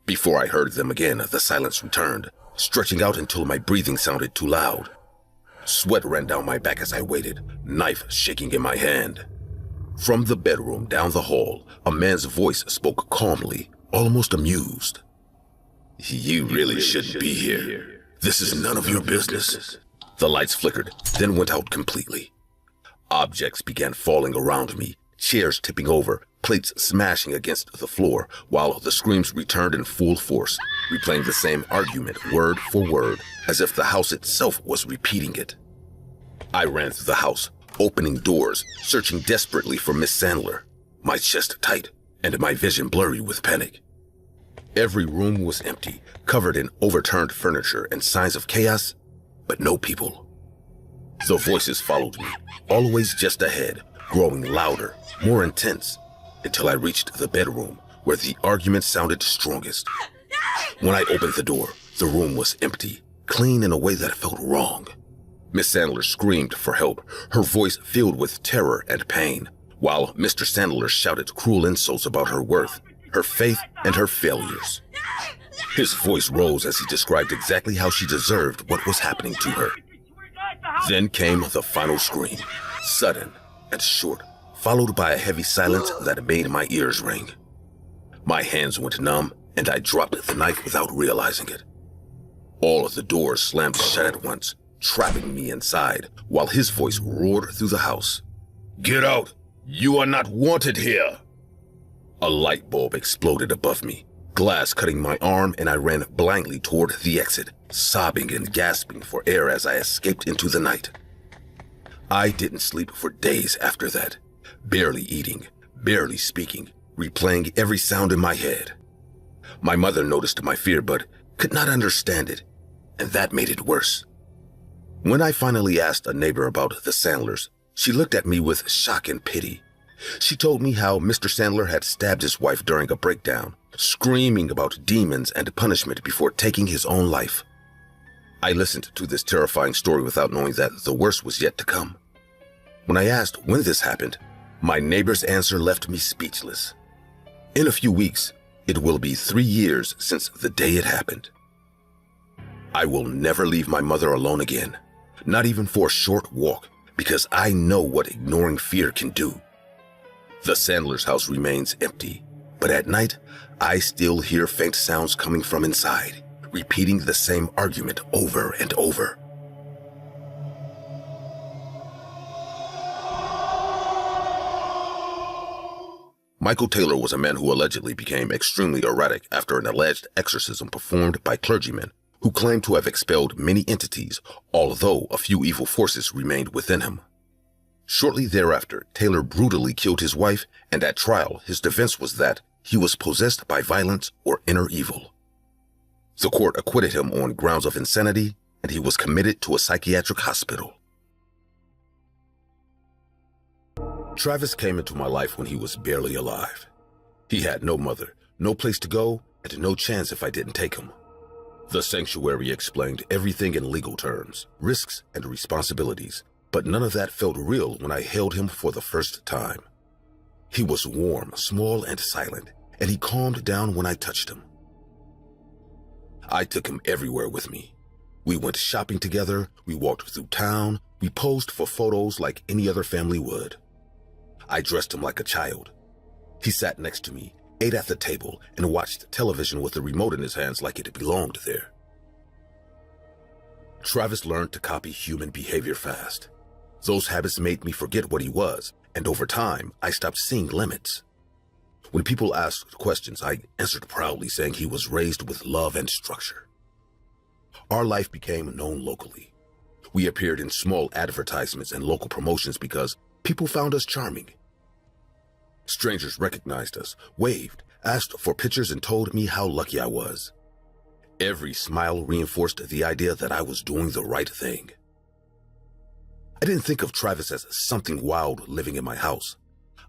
Before I heard them again, the silence returned, stretching out until my breathing sounded too loud. Sweat ran down my back as I waited, knife shaking in my hand. From the bedroom down the hall, a man's voice spoke calmly, almost amused. You really shouldn't be here. This is none of your business. The lights flickered, then went out completely. Objects began falling around me, chairs tipping over, plates smashing against the floor, while the screams returned in full force, replaying the same argument word for word, as if the house itself was repeating it. I ran through the house, opening doors, searching desperately for Miss Sandler, my chest tight and my vision blurry with panic. Every room was empty, covered in overturned furniture and signs of chaos, but no people. The voices followed me, always just ahead, growing louder, more intense, until I reached the bedroom where the argument sounded strongest. When I opened the door, the room was empty, clean in a way that felt wrong. Miss Sandler screamed for help, her voice filled with terror and pain, while Mr. Sandler shouted cruel insults about her worth, her faith, and her failures. His voice rose as he described exactly how she deserved what was happening to her. Then came the final scream, sudden and short, followed by a heavy silence that made my ears ring. My hands went numb, and I dropped the knife without realizing it. All of the doors slammed shut at once, trapping me inside while his voice roared through the house. "Get out! You are not wanted here!" A light bulb exploded above me, glass cutting my arm, and I ran blindly toward the exit, sobbing and gasping for air as I escaped into the night. I didn't sleep for days after that, barely eating, barely speaking, replaying every sound in my head. My mother noticed my fear but could not understand it, and that made it worse. When I finally asked a neighbor about the Sandlers, she looked at me with shock and pity. She told me how Mr. Sandler had stabbed his wife during a breakdown, screaming about demons and punishment before taking his own life. I listened to this terrifying story without knowing that the worst was yet to come. When I asked when this happened, my neighbor's answer left me speechless. In a few weeks, it will be 3 years since the day it happened. I will never leave my mother alone again, not even for a short walk, because I know what ignoring fear can do. The Sandler's house remains empty, but at night, I still hear faint sounds coming from inside, repeating the same argument over and over. Michael Taylor was a man who allegedly became extremely erratic after an alleged exorcism performed by clergymen who claimed to have expelled many entities, although a few evil forces remained within him. Shortly thereafter, Taylor brutally killed his wife, and at trial, his defense was that he was possessed by violence or inner evil. The court acquitted him on grounds of insanity, and he was committed to a psychiatric hospital. Travis came into my life when he was barely alive. He had no mother, no place to go, and no chance if I didn't take him. The sanctuary explained everything in legal terms, risks and responsibilities, but none of that felt real when I held him for the first time. He was warm, small, and silent, and he calmed down when I touched him. I took him everywhere with me. We went shopping together, we walked through town, we posed for photos like any other family would. I dressed him like a child. He sat next to me, ate at the table, and watched television with the remote in his hands like it belonged there. Travis learned to copy human behavior fast. Those habits made me forget what he was, and over time, I stopped seeing limits. When people asked questions, I answered proudly, saying he was raised with love and structure. Our life became known locally. We appeared in small advertisements and local promotions because people found us charming. Strangers recognized us, waved, asked for pictures, and told me how lucky I was. Every smile reinforced the idea that I was doing the right thing. I didn't think of Travis as something wild living in my house.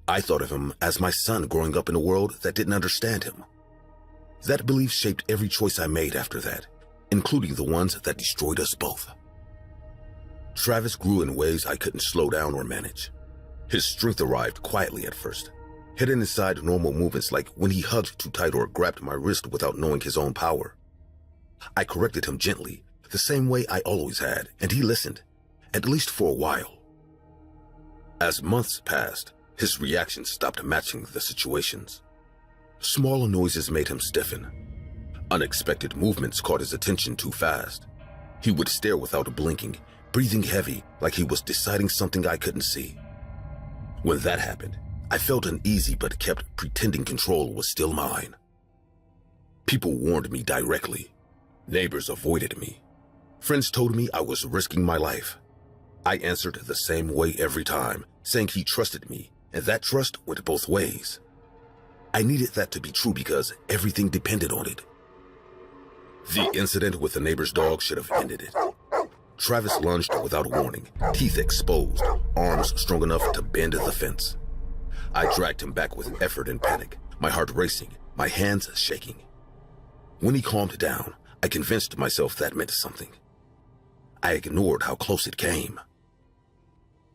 I thought of him as my son growing up in a world that didn't understand him. That belief shaped every choice I made after that, including the ones that destroyed us both. Travis grew in ways I couldn't slow down or manage. His strength arrived quietly at first, hidden inside normal movements like when he hugged too tight or grabbed my wrist without knowing his own power. I corrected him gently, the same way I always had, and he listened, at least for a while. As months passed, his reactions stopped matching the situations. Small noises made him stiffen. Unexpected movements caught his attention too fast. He would stare without blinking, breathing heavy like he was deciding something I couldn't see. When that happened, I felt uneasy but kept pretending control was still mine. People warned me directly. Neighbors avoided me. Friends told me I was risking my life. I answered the same way every time, saying he trusted me, and that trust went both ways. I needed that to be true because everything depended on it. The incident with the neighbor's dog should have ended it. Travis lunged without warning, teeth exposed, arms strong enough to bend the fence. I dragged him back with effort and panic, my heart racing, my hands shaking. When he calmed down, I convinced myself that meant something. I ignored how close it came.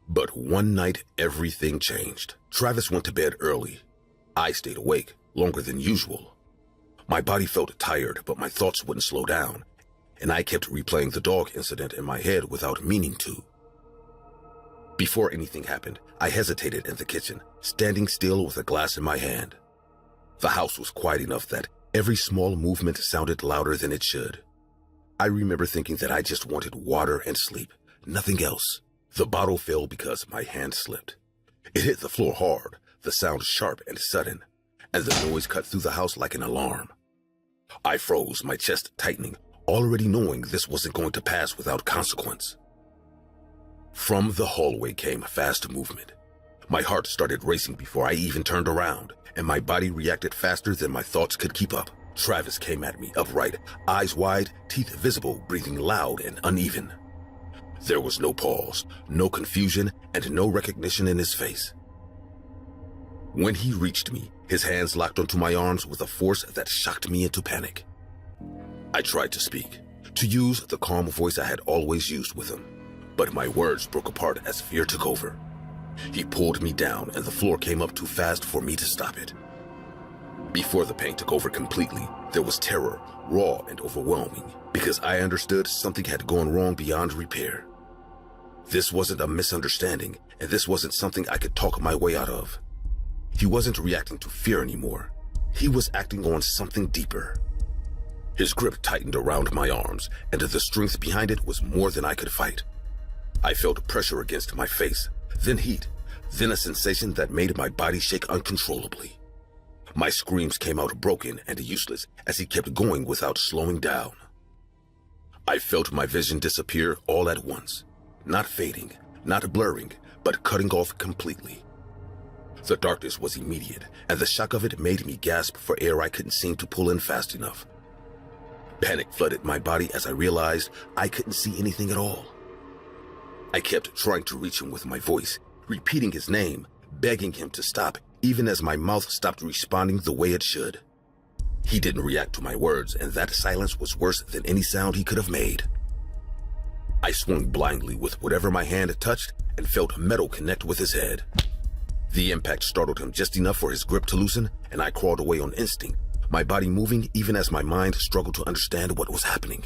But one night, everything changed. Travis went to bed early. I stayed awake, longer than usual. My body felt tired, but my thoughts wouldn't slow down, and I kept replaying the dog incident in my head without meaning to. Before anything happened, I hesitated in the kitchen, standing still with a glass in my hand. The house was quiet enough that every small movement sounded louder than it should. I remember thinking that I just wanted water and sleep, nothing else. The bottle fell because my hand slipped. It hit the floor hard, the sound sharp and sudden, and the noise cut through the house like an alarm. I froze, my chest tightening, already knowing this wasn't going to pass without consequence. From the hallway came fast movement. My heart started racing before I even turned around, and my body reacted faster than my thoughts could keep up. Travis came at me, upright, eyes wide, teeth visible, breathing loud and uneven. There was no pause, no confusion, and no recognition in his face. When he reached me, his hands locked onto my arms with a force that shocked me into panic. I tried to speak, to use the calm voice I had always used with him, but my words broke apart as fear took over. He pulled me down, and the floor came up too fast for me to stop it. Before the pain took over completely, there was terror, raw and overwhelming, because I understood something had gone wrong beyond repair. This wasn't a misunderstanding, and this wasn't something I could talk my way out of. He wasn't reacting to fear anymore. He was acting on something deeper. His grip tightened around my arms, and the strength behind it was more than I could fight. I felt pressure against my face, then heat, then a sensation that made my body shake uncontrollably. My screams came out broken and useless as he kept going without slowing down. I felt my vision disappear all at once, not fading, not blurring, but cutting off completely. The darkness was immediate, and the shock of it made me gasp for air I couldn't seem to pull in fast enough. Panic flooded my body as I realized I couldn't see anything at all. I kept trying to reach him with my voice, repeating his name, begging him to stop, even as my mouth stopped responding the way it should. He didn't react to my words, and that silence was worse than any sound he could have made. I swung blindly with whatever my hand touched and felt metal connect with his head. The impact startled him just enough for his grip to loosen, and I crawled away on instinct, my body moving even as my mind struggled to understand what was happening.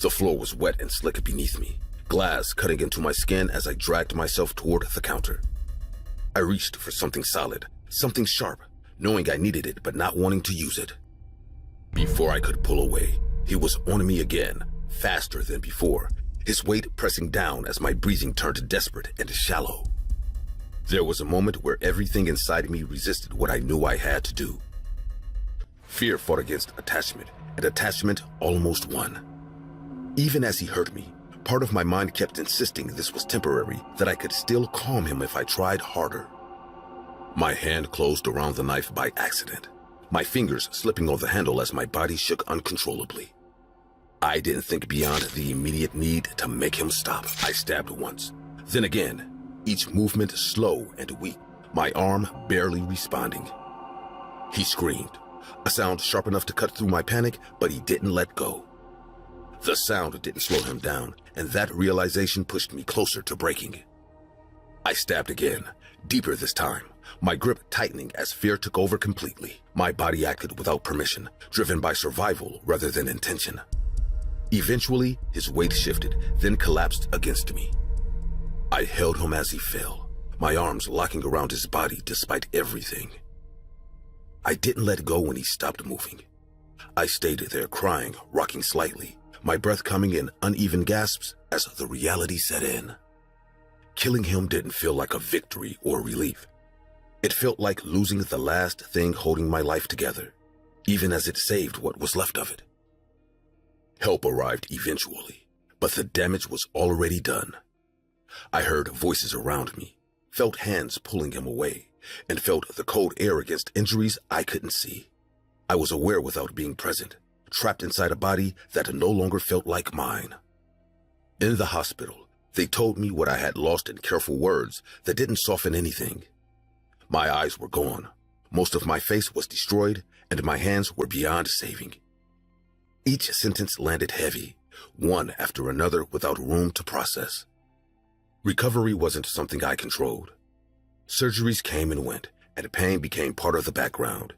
The floor was wet and slick beneath me, glass cutting into my skin as I dragged myself toward the counter. I reached for something solid, something sharp, knowing I needed it but not wanting to use it. Before I could pull away, he was on me again, faster than before, his weight pressing down as my breathing turned desperate and shallow. There was a moment where everything inside me resisted what I knew I had to do. Fear fought against attachment, and attachment almost won. Even as he hurt me, part of my mind kept insisting this was temporary, that I could still calm him if I tried harder. My hand closed around the knife by accident, my fingers slipping on the handle as my body shook uncontrollably. I didn't think beyond the immediate need to make him stop. I stabbed once, then again, each movement slow and weak, my arm barely responding. He screamed, a sound sharp enough to cut through my panic, but he didn't let go. The sound didn't slow him down, and that realization pushed me closer to breaking. I stabbed again, deeper this time, my grip tightening as fear took over completely. My body acted without permission, driven by survival rather than intention. Eventually, his weight shifted, then collapsed against me. I held him as he fell, my arms locking around his body despite everything. I didn't let go when he stopped moving. I stayed there crying, rocking slightly, my breath coming in uneven gasps as the reality set in. Killing him didn't feel like a victory or relief. It felt like losing the last thing holding my life together, even as it saved what was left of it. Help arrived eventually, but the damage was already done. I heard voices around me, felt hands pulling him away, and felt the cold air against injuries I couldn't see. I was aware without being present, trapped inside a body that no longer felt like mine. In the hospital, they told me what I had lost in careful words that didn't soften anything. My eyes were gone, most of my face was destroyed, and my hands were beyond saving. Each sentence landed heavy, one after another without room to process. Recovery wasn't something I controlled. Surgeries came and went, and pain became part of the background.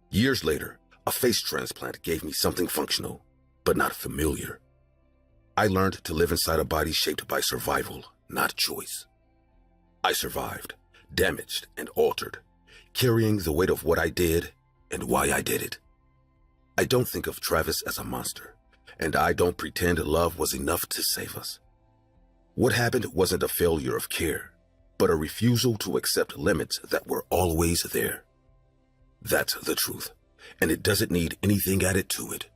Years later, a face transplant gave me something functional, but not familiar. I learned to live inside a body shaped by survival, not choice. I survived, damaged and altered, carrying the weight of what I did and why I did it. I don't think of Travis as a monster, and I don't pretend love was enough to save us. What happened wasn't a failure of care, but a refusal to accept limits that were always there. That's the truth, and it doesn't need anything added to it.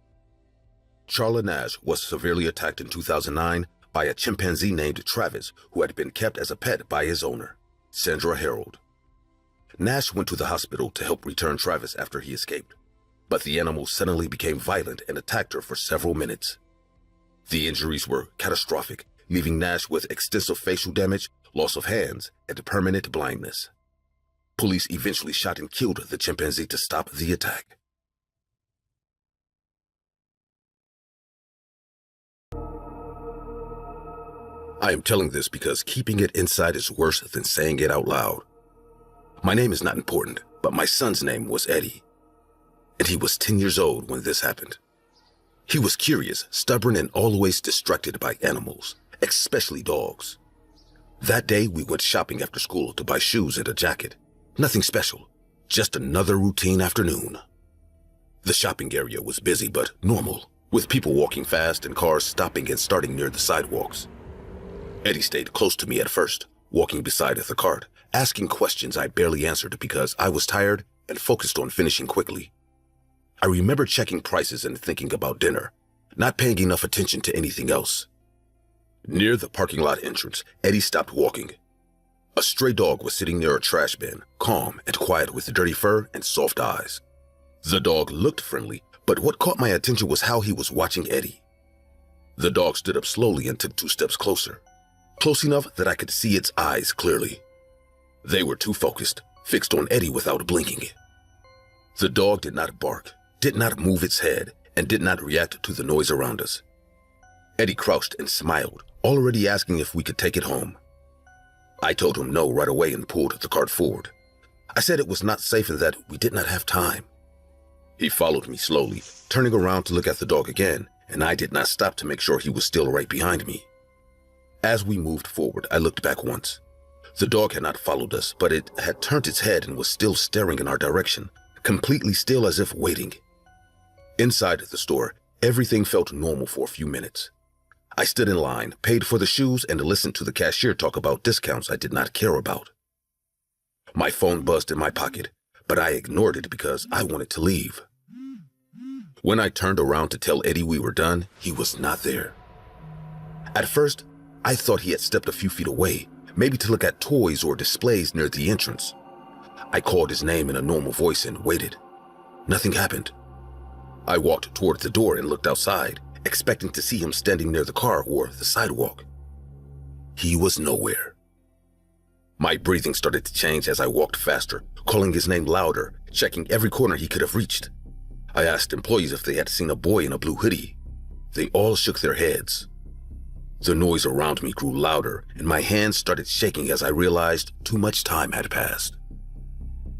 Charla Nash was severely attacked in 2009 by a chimpanzee named Travis, who had been kept as a pet by his owner, Sandra Harold. Nash went to the hospital to help return Travis after he escaped, but the animal suddenly became violent and attacked her for several minutes. The injuries were catastrophic, leaving Nash with extensive facial damage, loss of hands, and permanent blindness. Police eventually shot and killed the chimpanzee to stop the attack. I am telling this because keeping it inside is worse than saying it out loud. My name is not important, but my son's name was Eddie, and he was 10 years old when this happened. He was curious, stubborn, and always distracted by animals, especially dogs. That day, we went shopping after school to buy shoes and a jacket. Nothing special, just another routine afternoon. The shopping area was busy but normal, with people walking fast and cars stopping and starting near the sidewalks. Eddie stayed close to me at first, walking beside the cart, asking questions I barely answered because I was tired and focused on finishing quickly. I remember checking prices and thinking about dinner, not paying enough attention to anything else. Near the parking lot entrance, Eddie stopped walking. A stray dog was sitting near a trash bin, calm and quiet with dirty fur and soft eyes. The dog looked friendly, but what caught my attention was how he was watching Eddie. The dog stood up slowly and took 2 steps closer, close enough that I could see its eyes clearly. They were too focused, fixed on Eddie without blinking. The dog did not bark, did not move its head, and did not react to the noise around us. Eddie crouched and smiled, already asking if we could take it home. I told him no right away and pulled the cart forward. I said it was not safe and that we did not have time. He followed me slowly, turning around to look at the dog again, and I did not stop to make sure he was still right behind me. As we moved forward, I looked back once. The dog had not followed us, but it had turned its head and was still staring in our direction, completely still as if waiting. Inside the store, everything felt normal for a few minutes. I stood in line, paid for the shoes, and listened to the cashier talk about discounts I did not care about. My phone buzzed in my pocket, but I ignored it because I wanted to leave. When I turned around to tell Eddie we were done, he was not there. At first, I thought he had stepped a few feet away, maybe to look at toys or displays near the entrance. I called his name in a normal voice and waited. Nothing happened. I walked toward the door and looked outside, expecting to see him standing near the car or the sidewalk. He was nowhere. My breathing started to change as I walked faster, calling his name louder, checking every corner he could have reached. I asked employees if they had seen a boy in a blue hoodie. They all shook their heads. The noise around me grew louder, and my hands started shaking as I realized too much time had passed.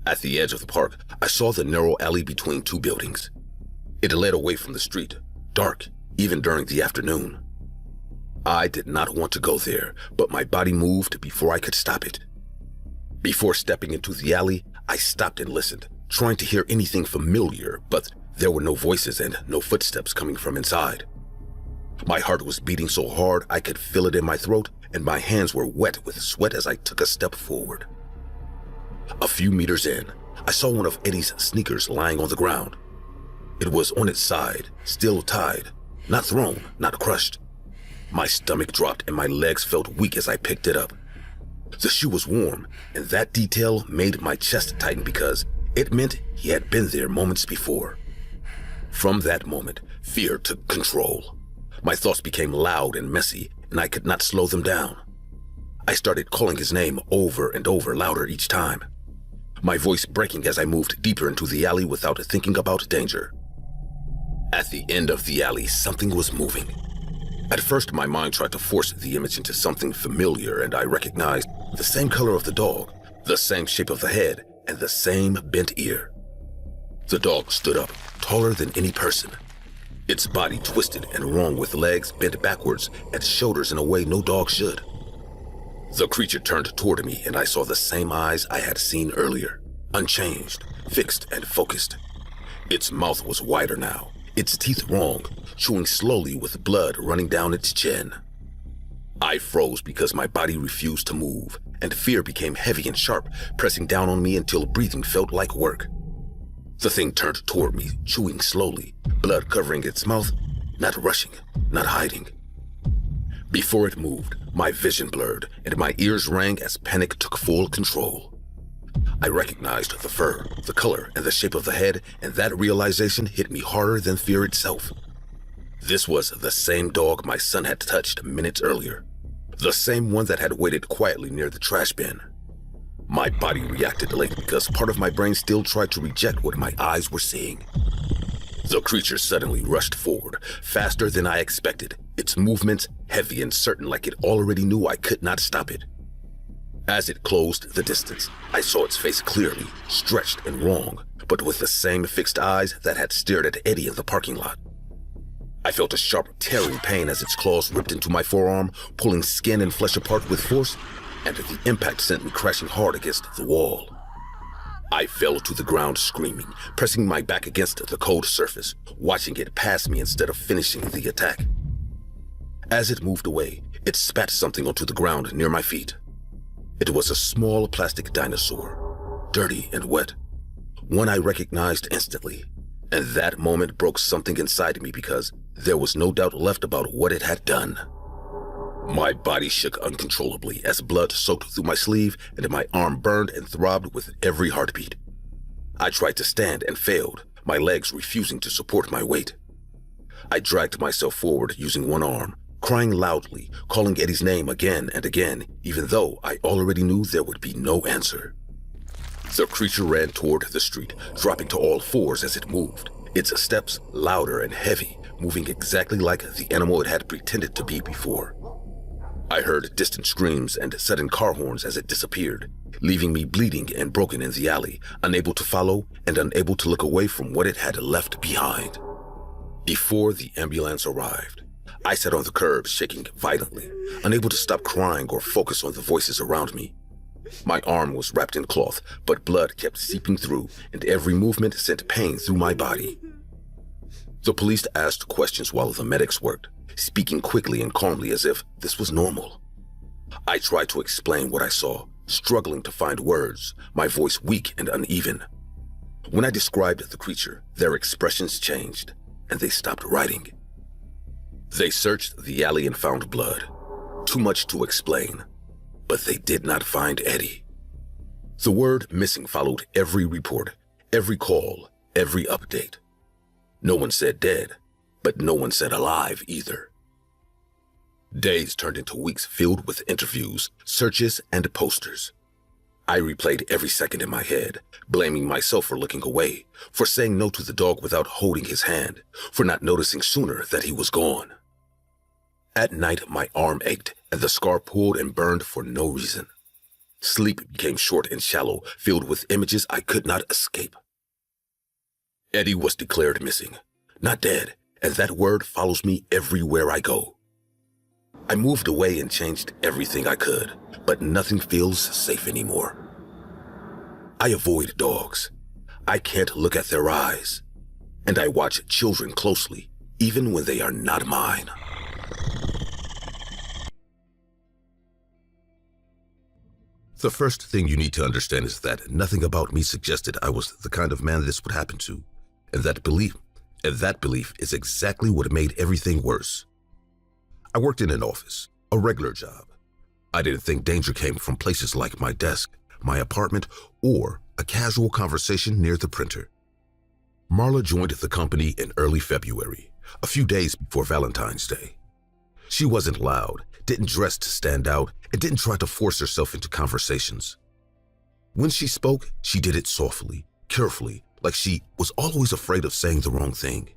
At the edge of the park, I saw the narrow alley between 2 buildings. It led away from the street, dark, even during the afternoon. I did not want to go there, but my body moved before I could stop it. Before stepping into the alley, I stopped and listened, trying to hear anything familiar, but there were no voices and no footsteps coming from inside. My heart was beating so hard I could feel it in my throat, and my hands were wet with sweat as I took a step forward. A few meters in, I saw one of Eddie's sneakers lying on the ground. It was on its side, still tied, not thrown, not crushed. My stomach dropped and my legs felt weak as I picked it up. The shoe was warm, and that detail made my chest tighten because it meant he had been there moments before. From that moment, fear took control. My thoughts became loud and messy, and I could not slow them down. I started calling his name over and over, louder each time, my voice breaking as I moved deeper into the alley without thinking about danger. At the end of the alley, something was moving. At first, my mind tried to force the image into something familiar, and I recognized the same color of the dog, the same shape of the head, and the same bent ear. The dog stood up, taller than any person. Its body twisted and wrong with legs bent backwards and shoulders in a way no dog should. The creature turned toward me and I saw the same eyes I had seen earlier, unchanged, fixed and focused. Its mouth was wider now, its teeth wrong, chewing slowly with blood running down its chin. I froze because my body refused to move, and fear became heavy and sharp, pressing down on me until breathing felt like work. The thing turned toward me, chewing slowly, blood covering its mouth, not rushing, not hiding. Before it moved, my vision blurred, and my ears rang as panic took full control. I recognized the fur, the color, and the shape of the head, and that realization hit me harder than fear itself. This was the same dog my son had touched minutes earlier, the same one that had waited quietly near the trash bin. My body reacted late because part of my brain still tried to reject what my eyes were seeing. The creature suddenly rushed forward, faster than I expected, its movements heavy and certain like it already knew I could not stop it. As it closed the distance, I saw its face clearly, stretched and wrong, but with the same fixed eyes that had stared at Eddie in the parking lot. I felt a sharp, tearing pain as its claws ripped into my forearm, pulling skin and flesh apart with force, and the impact sent me crashing hard against the wall. I fell to the ground screaming, pressing my back against the cold surface, watching it pass me instead of finishing the attack. As it moved away, it spat something onto the ground near my feet. It was a small plastic dinosaur, dirty and wet, one I recognized instantly, and that moment broke something inside me because there was no doubt left about what it had done. My body shook uncontrollably as blood soaked through my sleeve and my arm burned and throbbed with every heartbeat. I tried to stand and failed, my legs refusing to support my weight. I dragged myself forward using one arm, crying loudly, calling Eddie's name again and again, even though I already knew there would be no answer. The creature ran toward the street, dropping to all fours as it moved, its steps louder and heavy, moving exactly like the animal it had pretended to be before. I heard distant screams and sudden car horns as it disappeared, leaving me bleeding and broken in the alley, unable to follow and unable to look away from what it had left behind. Before the ambulance arrived, I sat on the curb, shaking violently, unable to stop crying or focus on the voices around me. My arm was wrapped in cloth, but blood kept seeping through, and every movement sent pain through my body. The police asked questions while the medics worked, speaking quickly and calmly as if this was normal. I tried to explain what I saw, struggling to find words, my voice weak and uneven. When I described the creature, their expressions changed, and they stopped writing. They searched the alley and found blood. Too much to explain, but they did not find Eddie. The word missing followed every report, every call, every update. No one said dead, but no one said alive either. Days turned into weeks filled with interviews, searches, and posters. I replayed every second in my head, blaming myself for looking away, for saying no to the dog without holding his hand, for not noticing sooner that he was gone. At night, my arm ached, and the scar pulled and burned for no reason. Sleep became short and shallow, filled with images I could not escape. Eddie was declared missing, not dead, and that word follows me everywhere I go. I moved away and changed everything I could, but nothing feels safe anymore. I avoid dogs. I can't look at their eyes, and I watch children closely, even when they are not mine. The first thing you need to understand is that nothing about me suggested I was the kind of man this would happen to, and that belief is exactly what made everything worse. I worked in an office, a regular job. I didn't think danger came from places like my desk, my apartment, or a casual conversation near the printer. Marla joined the company in early February, a few days before Valentine's Day. She wasn't loud, didn't dress to stand out, and didn't try to force herself into conversations. When she spoke, she did it softly, carefully, like she was always afraid of saying the wrong thing.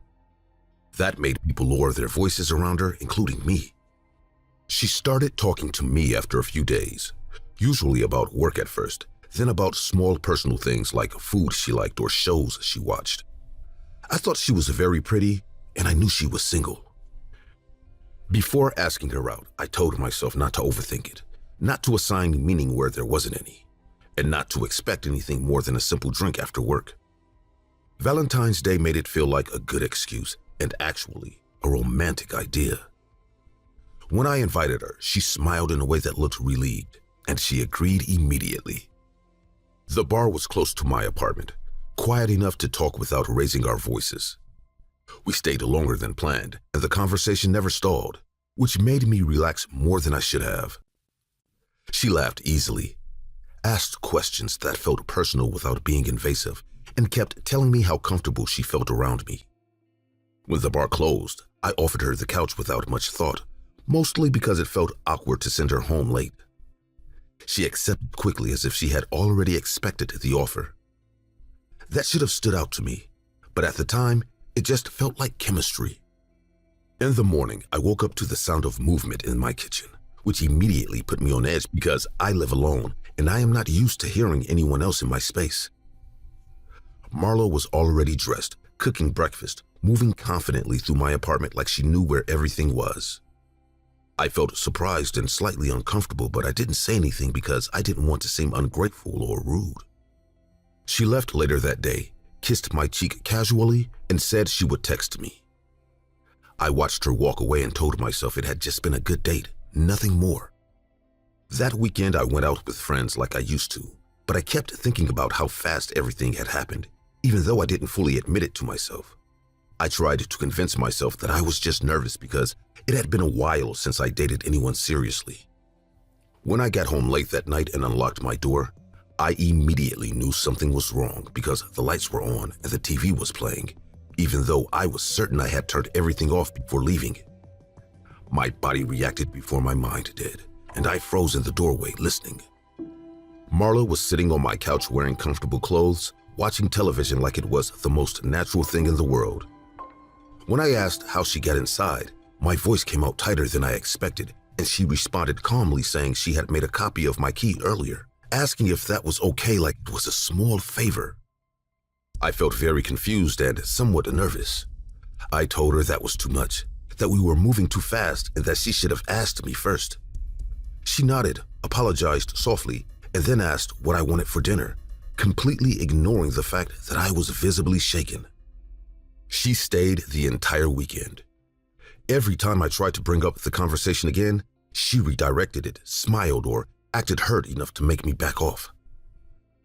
That made people lower their voices around her, including me. She started talking to me after a few days, usually about work at first, then about small personal things like food she liked or shows she watched. I thought she was very pretty, and I knew she was single. Before asking her out, I told myself not to overthink it, not to assign meaning where there wasn't any, and not to expect anything more than a simple drink after work. Valentine's Day made it feel like a good excuse, and actually a romantic idea. When I invited her, she smiled in a way that looked relieved, and she agreed immediately. The bar was close to my apartment, quiet enough to talk without raising our voices. We stayed longer than planned, and the conversation never stalled, which made me relax more than I should have. She laughed easily, asked questions that felt personal without being invasive, and kept telling me how comfortable she felt around me. When the bar closed, I offered her the couch without much thought, mostly because it felt awkward to send her home late. She accepted quickly as if she had already expected the offer. That should have stood out to me, but at the time, it just felt like chemistry. In the morning, I woke up to the sound of movement in my kitchen, which immediately put me on edge because I live alone and I am not used to hearing anyone else in my space. Marlo was already dressed, cooking breakfast, moving confidently through my apartment like she knew where everything was. I felt surprised and slightly uncomfortable, but I didn't say anything because I didn't want to seem ungrateful or rude. She left later that day, kissed my cheek casually, and said she would text me. I watched her walk away and told myself it had just been a good date, nothing more. That weekend I went out with friends like I used to, but I kept thinking about how fast everything had happened, even though I didn't fully admit it to myself. I tried to convince myself that I was just nervous because it had been a while since I dated anyone seriously. When I got home late that night and unlocked my door, I immediately knew something was wrong because the lights were on and the TV was playing, even though I was certain I had turned everything off before leaving. My body reacted before my mind did, and I froze in the doorway listening. Marla was sitting on my couch wearing comfortable clothes, watching television like it was the most natural thing in the world. When I asked how she got inside, my voice came out tighter than I expected, and she responded calmly saying she had made a copy of my key earlier, asking if that was okay like it was a small favor. I felt very confused and somewhat nervous. I told her that was too much, that we were moving too fast and that she should have asked me first. She nodded, apologized softly, and then asked what I wanted for dinner, completely ignoring the fact that I was visibly shaken. She stayed the entire weekend. Every time I tried to bring up the conversation again, she redirected it, smiled, or acted hurt enough to make me back off.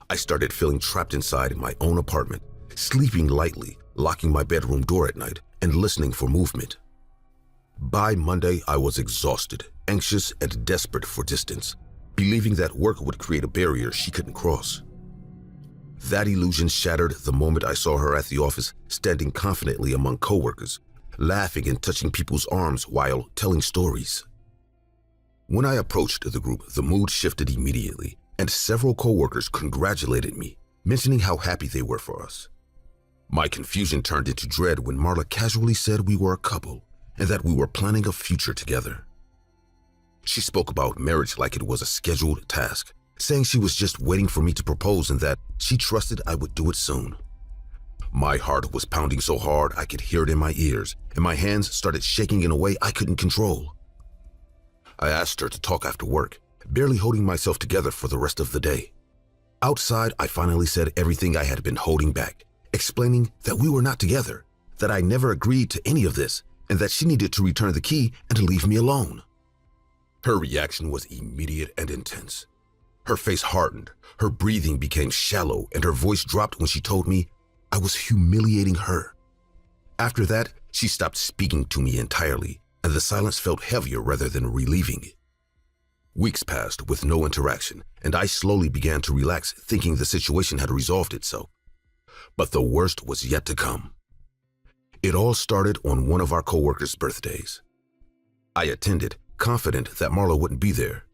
I started feeling trapped inside my own apartment, sleeping lightly, locking my bedroom door at night, and listening for movement. By Monday, I was exhausted, anxious, and desperate for distance, believing that work would create a barrier she couldn't cross. That illusion shattered the moment I saw her at the office, standing confidently among coworkers, laughing and touching people's arms while telling stories. When I approached the group, the mood shifted immediately, and several coworkers congratulated me, mentioning how happy they were for us. My confusion turned into dread when Marla casually said we were a couple and that we were planning a future together. She spoke about marriage like it was a scheduled task, saying she was just waiting for me to propose and that she trusted I would do it soon. My heart was pounding so hard I could hear it in my ears, and my hands started shaking in a way I couldn't control. I asked her to talk after work, barely holding myself together for the rest of the day. Outside, I finally said everything I had been holding back, explaining that we were not together, that I never agreed to any of this, and that she needed to return the key and to leave me alone. Her reaction was immediate and intense. Her face hardened, her breathing became shallow, and her voice dropped when she told me I was humiliating her. After that, she stopped speaking to me entirely, and the silence felt heavier rather than relieving. Weeks passed with no interaction, and I slowly began to relax, thinking the situation had resolved itself. But the worst was yet to come. It all started on one of our coworkers' birthdays. I attended, confident that Marla wouldn't be there.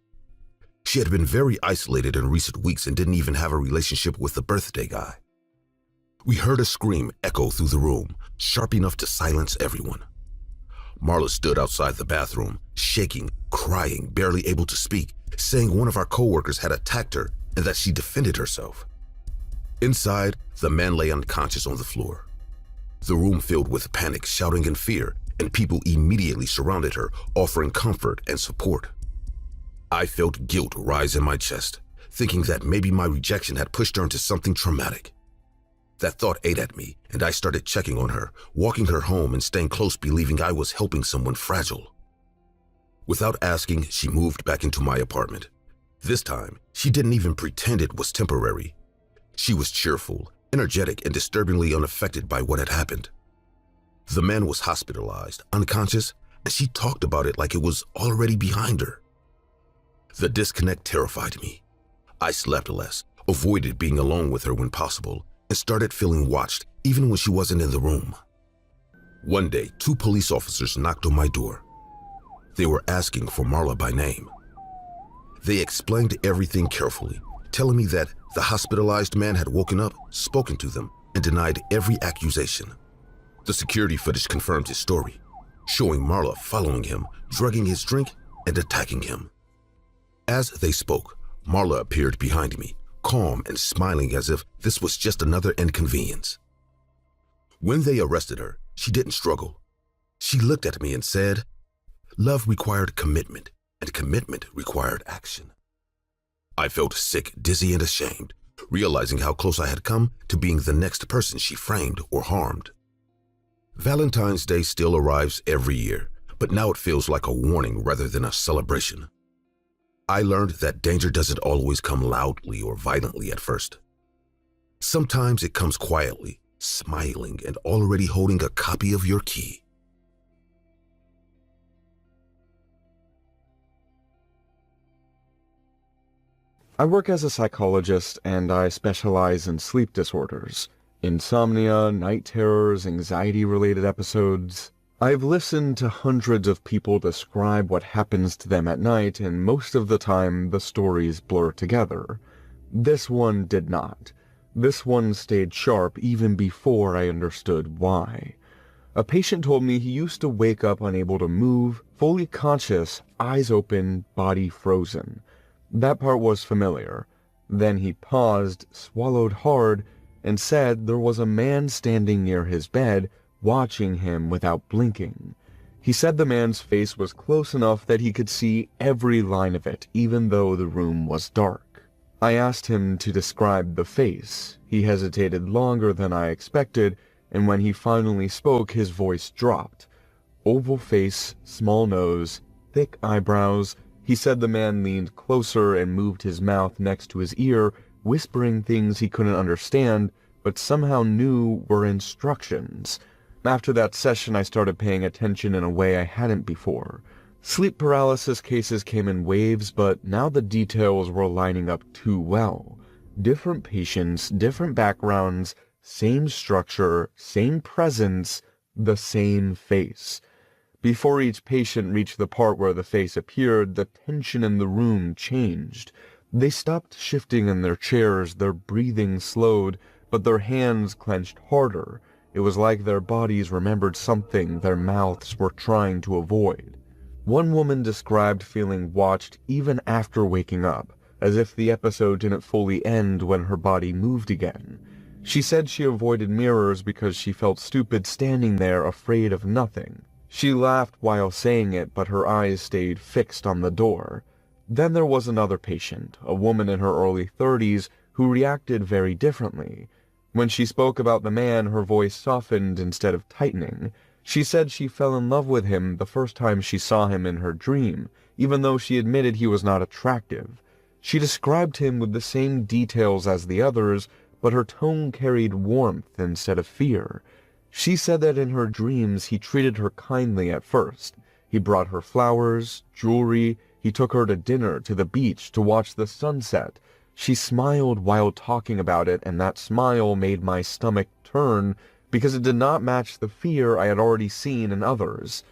She had been very isolated in recent weeks and didn't even have a relationship with the birthday guy. We heard a scream echo through the room, sharp enough to silence everyone. Marla stood outside the bathroom, shaking, crying, barely able to speak, saying one of our coworkers had attacked her and that she defended herself. Inside, the man lay unconscious on the floor. The room filled with panic, shouting, and fear, and people immediately surrounded her, offering comfort and support. I felt guilt rise in my chest, thinking that maybe my rejection had pushed her into something traumatic. That thought ate at me, and I started checking on her, walking her home and staying close, believing I was helping someone fragile. Without asking, she moved back into my apartment. This time, she didn't even pretend it was temporary. She was cheerful, energetic, and disturbingly unaffected by what had happened. The man was hospitalized, unconscious, and she talked about it like it was already behind her. The disconnect terrified me. I slept less, avoided being alone with her when possible, and started feeling watched even when she wasn't in the room. One day, 2 police officers knocked on my door. They were asking for Marla by name. They explained everything carefully, telling me that the hospitalized man had woken up, spoken to them, and denied every accusation. The security footage confirmed his story, showing Marla following him, drugging his drink, and attacking him. As they spoke, Marla appeared behind me, calm and smiling as if this was just another inconvenience. When they arrested her, she didn't struggle. She looked at me and said, "Love required commitment, and commitment required action." I felt sick, dizzy, and ashamed, realizing how close I had come to being the next person she framed or harmed. Valentine's Day still arrives every year, but now it feels like a warning rather than a celebration. I learned that danger doesn't always come loudly or violently at first. Sometimes it comes quietly, smiling, and already holding a copy of your key. I work as a psychologist and I specialize in sleep disorders. Insomnia, night terrors, anxiety-related episodes. I've listened to hundreds of people describe what happens to them at night, and most of the time the stories blur together. This one did not. This one stayed sharp even before I understood why. A patient told me he used to wake up unable to move, fully conscious, eyes open, body frozen. That part was familiar. Then he paused, swallowed hard, and said there was a man standing near his bed, watching him without blinking. He said the man's face was close enough that he could see every line of it, even though the room was dark. I asked him to describe the face. He hesitated longer than I expected, and when he finally spoke, his voice dropped. Oval face, small nose, thick eyebrows. He said the man leaned closer and moved his mouth next to his ear, whispering things he couldn't understand, but somehow knew were instructions. After that session, I started paying attention in a way I hadn't before. Sleep paralysis cases came in waves, but now the details were lining up too well. Different patients, different backgrounds, same structure, same presence, the same face. Before each patient reached the part where the face appeared, the tension in the room changed. They stopped shifting in their chairs, their breathing slowed, but their hands clenched harder. It was like their bodies remembered something their mouths were trying to avoid. One woman described feeling watched even after waking up, as if the episode didn't fully end when her body moved again. She said she avoided mirrors because she felt stupid standing there afraid of nothing. She laughed while saying it, but her eyes stayed fixed on the door. Then there was another patient, a woman in her early 30s, who reacted very differently. When she spoke about the man, her voice softened instead of tightening. She said she fell in love with him the first time she saw him in her dream, even though she admitted he was not attractive. She described him with the same details as the others, but her tone carried warmth instead of fear. She said that in her dreams he treated her kindly at first. He brought her flowers, jewelry, he took her to dinner, to the beach, to watch the sunset. She smiled while talking about it, and that smile made my stomach turn because it did not match the fear I had already seen in others.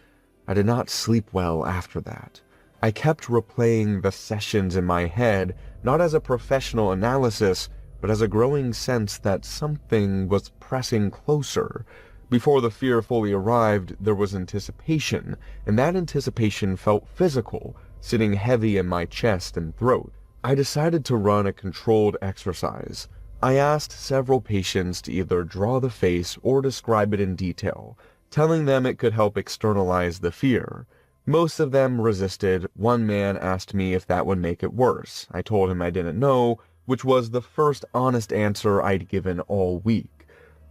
I did not sleep well after that. I kept replaying the sessions in my head, not as a professional analysis, but as a growing sense that something was pressing closer. Before the fear fully arrived, there was anticipation, and that anticipation felt physical, sitting heavy in my chest and throat. I decided to run a controlled exercise. I asked several patients to either draw the face or describe it in detail, telling them it could help externalize the fear. Most of them resisted. One man asked me if that would make it worse. I told him I didn't know, which was the first honest answer I'd given all week.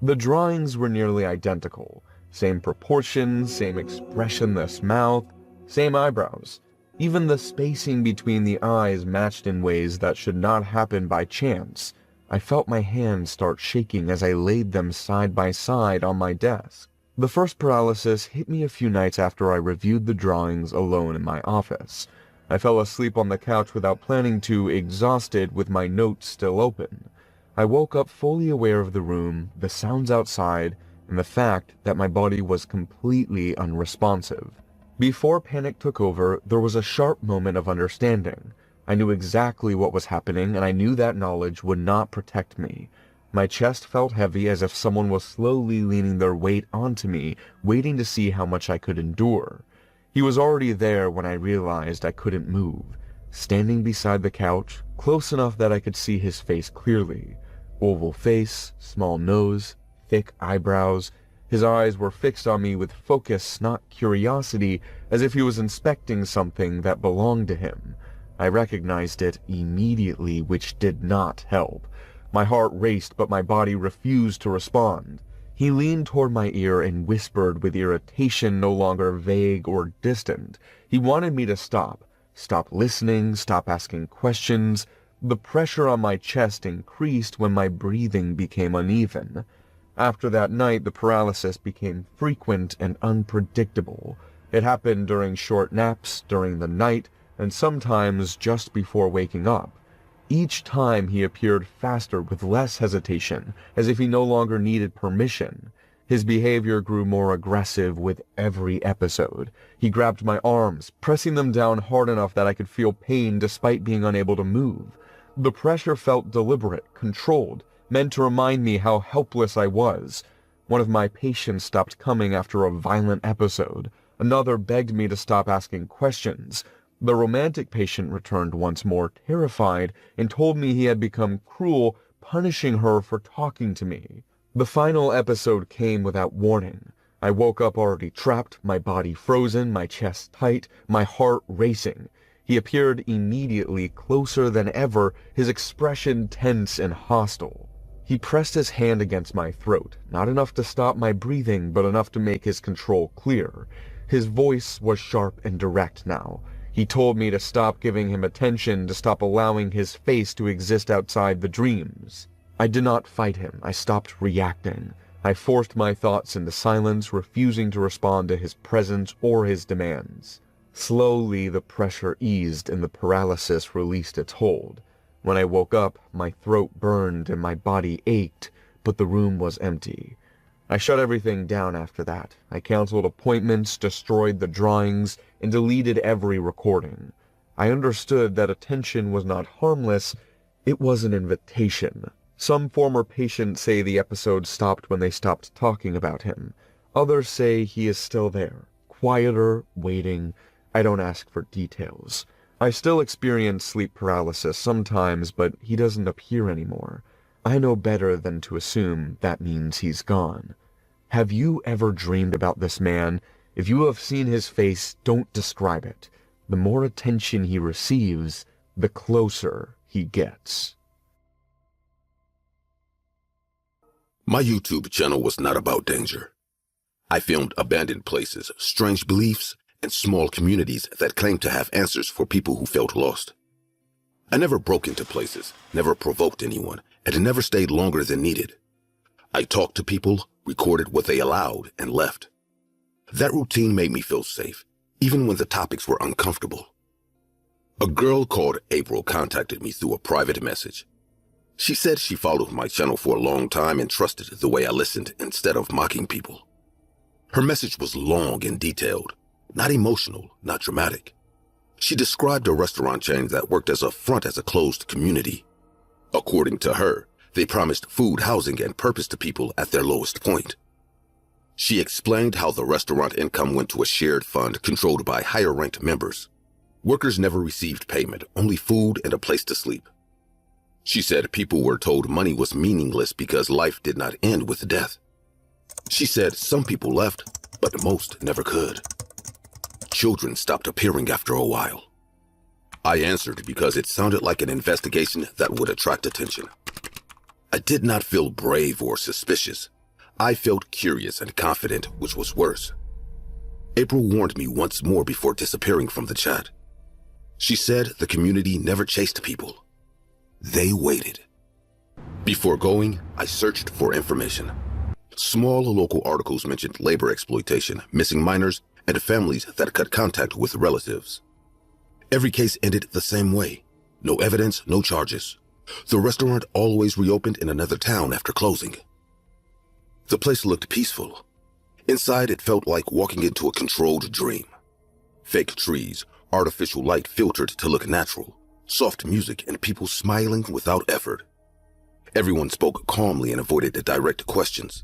The drawings were nearly identical. Same proportions, same expressionless mouth, same eyebrows. Even the spacing between the eyes matched in ways that should not happen by chance. I felt my hands start shaking as I laid them side by side on my desk. The first paralysis hit me a few nights after I reviewed the drawings alone in my office. I fell asleep on the couch without planning to, exhausted with my notes still open. I woke up fully aware of the room, the sounds outside, and the fact that my body was completely unresponsive. Before panic took over, there was a sharp moment of understanding. I knew exactly what was happening, and I knew that knowledge would not protect me. My chest felt heavy as if someone was slowly leaning their weight onto me, waiting to see how much I could endure. He was already there when I realized I couldn't move, standing beside the couch, close enough that I could see his face clearly. Oval face, small nose, thick eyebrows. His eyes were fixed on me with focus, not curiosity, as if he was inspecting something that belonged to him. I recognized it immediately, which did not help. My heart raced, but my body refused to respond. He leaned toward my ear and whispered with irritation no longer vague or distant. He wanted me to stop listening, stop asking questions. The pressure on my chest increased when my breathing became uneven. After that night, the paralysis became frequent and unpredictable. It happened during short naps, during the night, and sometimes just before waking up. Each time he appeared faster with less hesitation, as if he no longer needed permission. His behavior grew more aggressive with every episode. He grabbed my arms, pressing them down hard enough that I could feel pain despite being unable to move. The pressure felt deliberate, controlled, meant to remind me how helpless I was. One of my patients stopped coming after a violent episode. Another begged me to stop asking questions. The romantic patient returned once more, terrified, and told me he had become cruel, punishing her for talking to me. The final episode came without warning. I woke up already trapped, my body frozen, my chest tight, my heart racing. He appeared immediately, closer than ever, his expression tense and hostile. He pressed his hand against my throat, not enough to stop my breathing, but enough to make his control clear. His voice was sharp and direct now. He told me to stop giving him attention, to stop allowing his face to exist outside the dreams. I did not fight him. I stopped reacting. I forced my thoughts into silence, refusing to respond to his presence or his demands. Slowly, the pressure eased and the paralysis released its hold. When I woke up, my throat burned and my body ached, but the room was empty. I shut everything down after that. I canceled appointments, destroyed the drawings, and deleted every recording. I understood that attention was not harmless, it was an invitation. Some former patients say the episode stopped when they stopped talking about him. Others say he is still there, quieter, waiting. I don't ask for details. I still experience sleep paralysis sometimes, but he doesn't appear anymore. I know better than to assume that means he's gone. Have you ever dreamed about this man? If you have seen his face, don't describe it. The more attention he receives, the closer he gets. My YouTube channel was not about danger. I filmed abandoned places, strange beliefs, and small communities that claimed to have answers for people who felt lost. I never broke into places, never provoked anyone, and never stayed longer than needed. I talked to people, recorded what they allowed, and left. That routine made me feel safe, even when the topics were uncomfortable. A girl called April contacted me through a private message. She said she followed my channel for a long time and trusted the way I listened instead of mocking people. Her message was long and detailed, not emotional, not dramatic. She described a restaurant chain that worked as a front as a closed community. According to her, they promised food, housing, and purpose to people at their lowest point. She explained how the restaurant income went to a shared fund controlled by higher-ranked members. Workers never received payment, only food and a place to sleep. She said people were told money was meaningless because life did not end with death. She said some people left, but most never could. Children stopped appearing after a while. I answered because it sounded like an investigation that would attract attention. I did not feel brave or suspicious. I felt curious and confident, which was worse. April warned me once more before disappearing from the chat. She said the community never chased people. They waited. Before going, I searched for information. Small local articles mentioned labor exploitation, missing minors, and families that cut contact with relatives. Every case ended the same way. No evidence, no charges. The restaurant always reopened in another town after closing. The place looked peaceful. Inside, it felt like walking into a controlled dream. Fake trees, artificial light filtered to look natural, soft music, and people smiling without effort. Everyone spoke calmly and avoided the direct questions.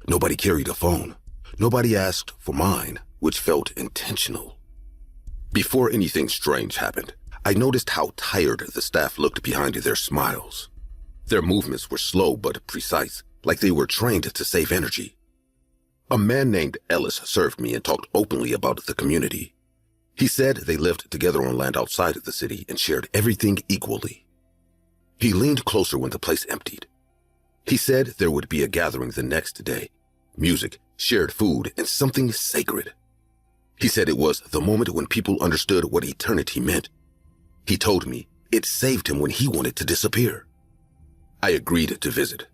Nobody carried a phone. Nobody asked for mine, which felt intentional. Before anything strange happened, I noticed how tired the staff looked behind their smiles. Their movements were slow but precise, like they were trained to save energy. A man named Ellis served me and talked openly about the community. He said they lived together on land outside of the city and shared everything equally. He leaned closer when the place emptied. He said there would be a gathering the next day, music, shared food, and something sacred. He said it was the moment when people understood what eternity meant. He told me it saved him when he wanted to disappear. I agreed to visit.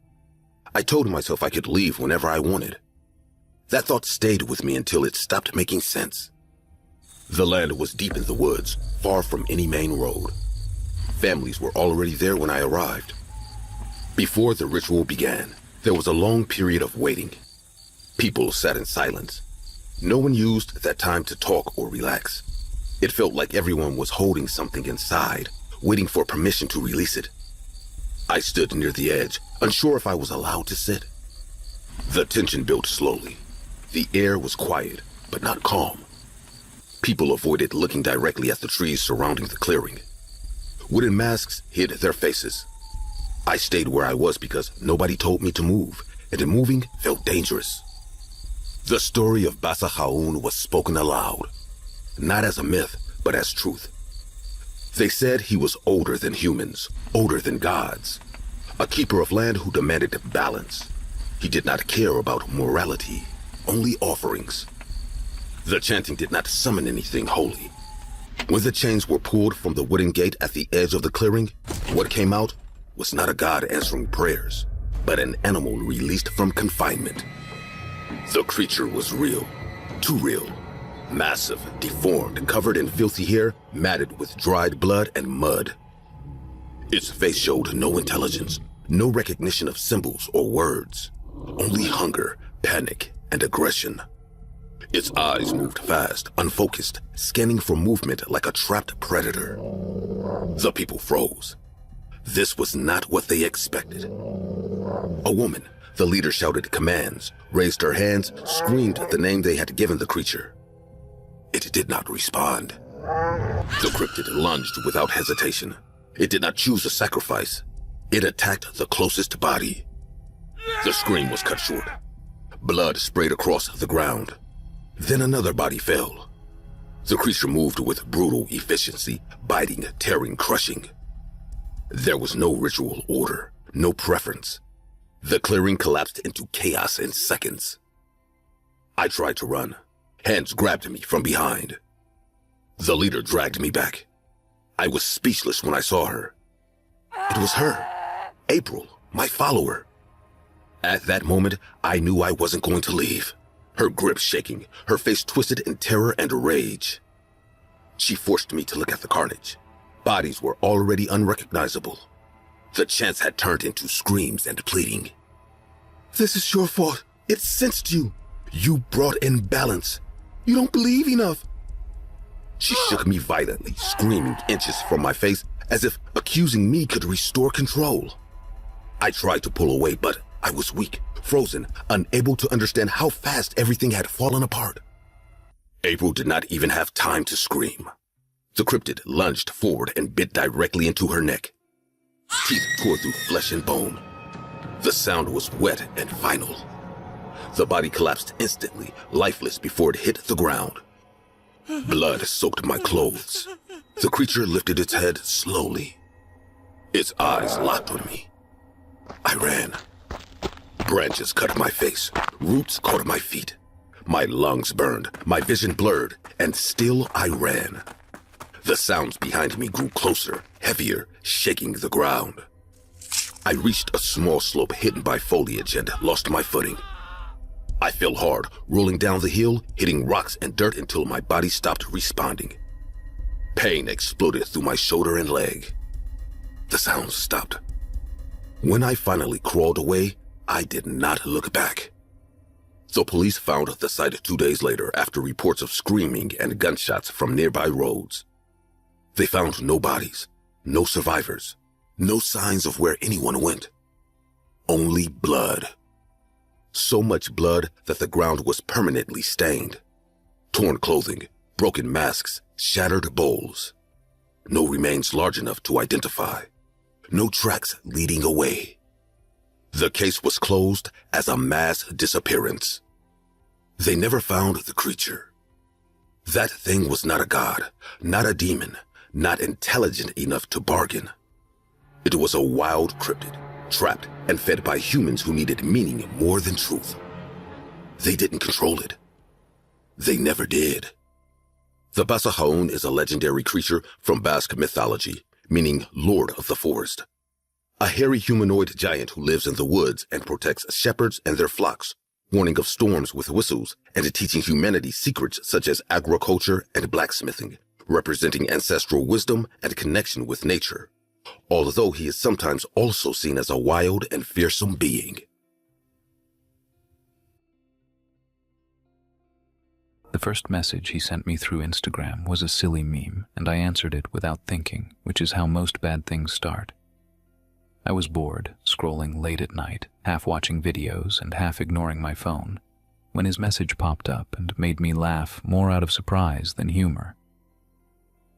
I told myself I could leave whenever I wanted. That thought stayed with me until it stopped making sense. The land was deep in the woods, far from any main road. Families were already there when I arrived. Before the ritual began, there was a long period of waiting. People sat in silence. No one used that time to talk or relax. It felt like everyone was holding something inside, waiting for permission to release it. I stood near the edge, unsure if I was allowed to sit. The tension built slowly. The air was quiet, but not calm. People avoided looking directly at the trees surrounding the clearing. Wooden masks hid their faces. I stayed where I was because nobody told me to move, and moving felt dangerous. The story of Basa Haun was spoken aloud, not as a myth, but as truth. They said he was older than humans, older than gods, a keeper of land who demanded balance. He did not care about morality, only offerings. The chanting did not summon anything holy. When the chains were pulled from the wooden gate at the edge of the clearing, what came out was not a god answering prayers, but an animal released from confinement. The creature was real, too real. Massive, deformed, covered in filthy hair, matted with dried blood and mud. Its face showed no intelligence, no recognition of symbols or words, only hunger, panic, and aggression. Its eyes moved fast, unfocused, scanning for movement like a trapped predator. The people froze. This was not what they expected. A woman, the leader, shouted commands, raised her hands, screamed the name they had given the creature. It did not respond. The cryptid lunged without hesitation. It did not choose a sacrifice. It attacked the closest body. The scream was cut short. Blood sprayed across the ground. Then another body fell. The creature moved with brutal efficiency, biting, tearing, crushing. There was no ritual order, no preference. The clearing collapsed into chaos in seconds. I tried to run. Hands grabbed me from behind. The leader dragged me back. I was speechless when I saw her. It was her, April, my follower. At that moment, I knew I wasn't going to leave. Her grip shaking, her face twisted in terror and rage. She forced me to look at the carnage. Bodies were already unrecognizable. The chants had turned into screams and pleading. "This is your fault. It sensed you. You brought in balance. You don't believe enough." She shook me violently, screaming inches from my face as if accusing me could restore control. I tried to pull away, but I was weak, frozen, unable to understand how fast everything had fallen apart. April did not even have time to scream. The cryptid lunged forward and bit directly into her neck. Teeth tore through flesh and bone. The sound was wet and final. The body collapsed instantly, lifeless before it hit the ground. Blood soaked my clothes. The creature lifted its head slowly. Its eyes locked on me. I ran. Branches cut my face, roots caught my feet. My lungs burned, my vision blurred, and still I ran. The sounds behind me grew closer, heavier, shaking the ground. I reached a small slope hidden by foliage and lost my footing. I fell hard, rolling down the hill, hitting rocks and dirt until my body stopped responding. Pain exploded through my shoulder and leg. The sounds stopped. When I finally crawled away, I did not look back. The police found the site 2 days later after reports of screaming and gunshots from nearby roads. They found no bodies, no survivors, no signs of where anyone went. Only blood. So much blood that the ground was permanently stained. Torn clothing, broken masks, shattered bowls. No remains large enough to identify. No tracks leading away. The case was closed as a mass disappearance. They never found the creature. That thing was not a god, not a demon, not intelligent enough to bargain. It was a wild cryptid, trapped and fed by humans who needed meaning more than truth. They didn't control it. They never did. The Basajaun is a legendary creature from Basque mythology, meaning Lord of the Forest. A hairy humanoid giant who lives in the woods and protects shepherds and their flocks, warning of storms with whistles and teaching humanity secrets such as agriculture and blacksmithing, representing ancestral wisdom and connection with nature, although he is sometimes also seen as a wild and fearsome being. The first message he sent me through Instagram was a silly meme, and I answered it without thinking, which is how most bad things start. I was bored, scrolling late at night, half watching videos and half ignoring my phone, when his message popped up and made me laugh more out of surprise than humor.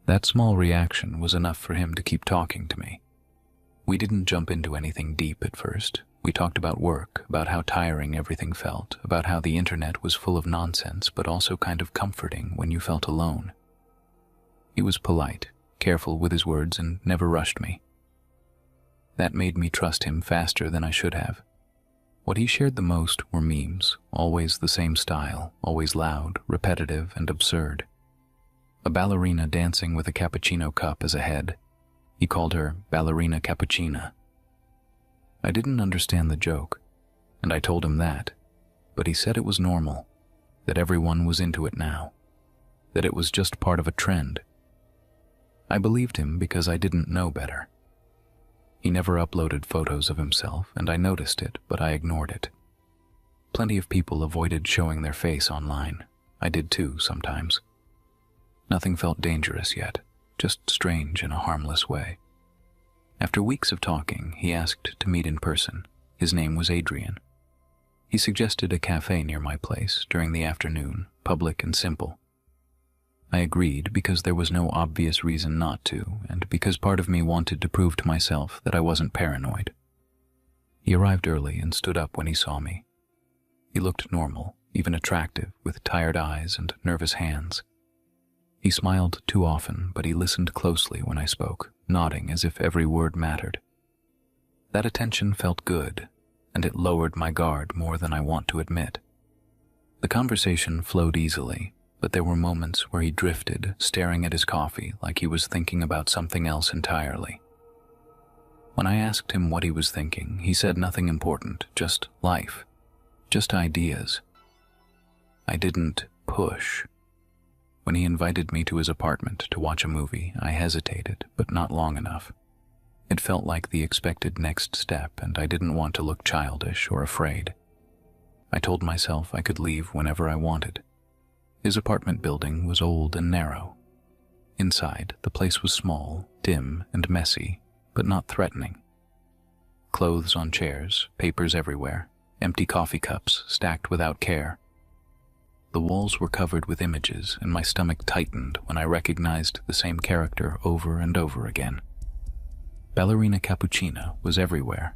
That small reaction was enough for him to keep talking to me. We didn't jump into anything deep at first. We talked about work, about how tiring everything felt, about how the internet was full of nonsense but also kind of comforting when you felt alone. He was polite, careful with his words, and never rushed me. That made me trust him faster than I should have. What he shared the most were memes, always the same style, always loud, repetitive, and absurd. A ballerina dancing with a cappuccino cup as a head. He called her Ballerina Cappuccina. I didn't understand the joke, and I told him that, but he said it was normal, that everyone was into it now, that it was just part of a trend. I believed him because I didn't know better. He never uploaded photos of himself, and I noticed it, but I ignored it. Plenty of people avoided showing their face online. I did too, sometimes. Nothing felt dangerous yet, just strange in a harmless way. After weeks of talking, he asked to meet in person. His name was Adrian. He suggested a cafe near my place during the afternoon, public and simple. I agreed because there was no obvious reason not to, and because part of me wanted to prove to myself that I wasn't paranoid. He arrived early and stood up when he saw me. He looked normal, even attractive, with tired eyes and nervous hands. He smiled too often, but he listened closely when I spoke, nodding as if every word mattered. That attention felt good, and it lowered my guard more than I want to admit. The conversation flowed easily, but there were moments where he drifted, staring at his coffee like he was thinking about something else entirely. When I asked him what he was thinking, he said nothing important, just life, just ideas. I didn't push. When he invited me to his apartment to watch a movie, I hesitated, but not long enough. It felt like the expected next step, and I didn't want to look childish or afraid. I told myself I could leave whenever I wanted. His apartment building was old and narrow. Inside, the place was small, dim, and messy, but not threatening. Clothes on chairs, papers everywhere, empty coffee cups stacked without care. The walls were covered with images, and my stomach tightened when I recognized the same character over and over again. Ballerina Cappuccina was everywhere.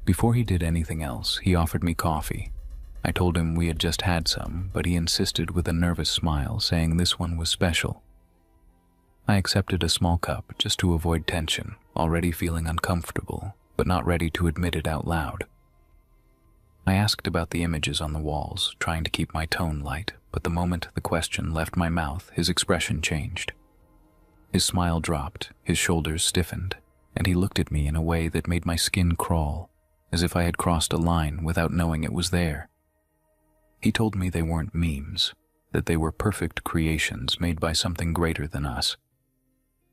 Before he did anything else, he offered me coffee. I told him we had just had some, but he insisted with a nervous smile, saying this one was special. I accepted a small cup just to avoid tension, already feeling uncomfortable, but not ready to admit it out loud. I asked about the images on the walls, trying to keep my tone light, but the moment the question left my mouth, his expression changed. His smile dropped, his shoulders stiffened, and he looked at me in a way that made my skin crawl, as if I had crossed a line without knowing it was there. He told me they weren't memes, that they were perfect creations made by something greater than us.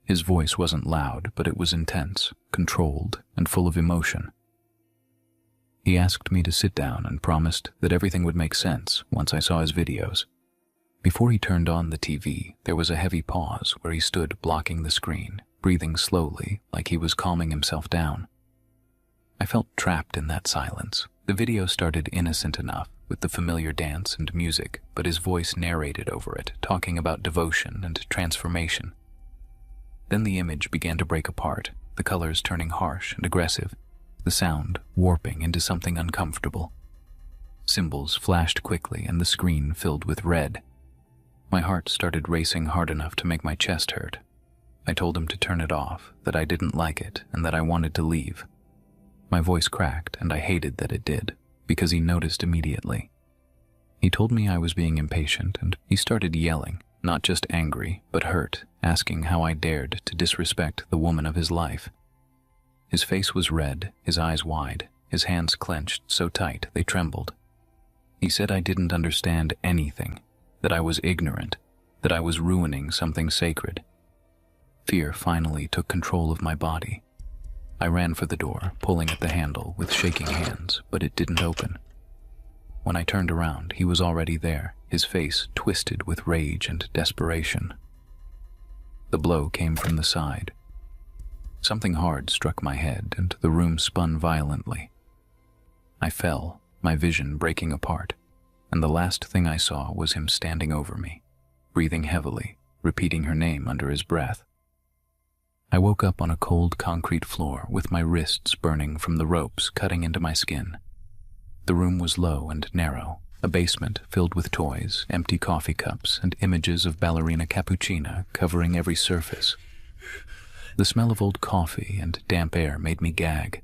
His voice wasn't loud, but it was intense, controlled, and full of emotion. He asked me to sit down and promised that everything would make sense once I saw his videos. Before he turned on the TV, there was a heavy pause where he stood blocking the screen, breathing slowly like he was calming himself down. I felt trapped in that silence. The video started innocent enough, with the familiar dance and music, but his voice narrated over it, talking about devotion and transformation. Then the image began to break apart, the colors turning harsh and aggressive, the sound warping into something uncomfortable. Symbols flashed quickly and the screen filled with red. My heart started racing hard enough to make my chest hurt. I told him to turn it off, that I didn't like it, and that I wanted to leave. My voice cracked, and I hated that it did, because he noticed immediately. He told me I was being impatient, and he started yelling, not just angry, but hurt, asking how I dared to disrespect the woman of his life. His face was red, his eyes wide, his hands clenched so tight they trembled. He said I didn't understand anything, that I was ignorant, that I was ruining something sacred. Fear finally took control of my body. I ran for the door, pulling at the handle with shaking hands, but it didn't open. When I turned around, he was already there, his face twisted with rage and desperation. The blow came from the side. Something hard struck my head, and the room spun violently. I fell, my vision breaking apart, and the last thing I saw was him standing over me, breathing heavily, repeating her name under his breath. I woke up on a cold concrete floor with my wrists burning from the ropes cutting into my skin. The room was low and narrow, a basement filled with toys, empty coffee cups, and images of ballerina cappuccina covering every surface. The smell of old coffee and damp air made me gag.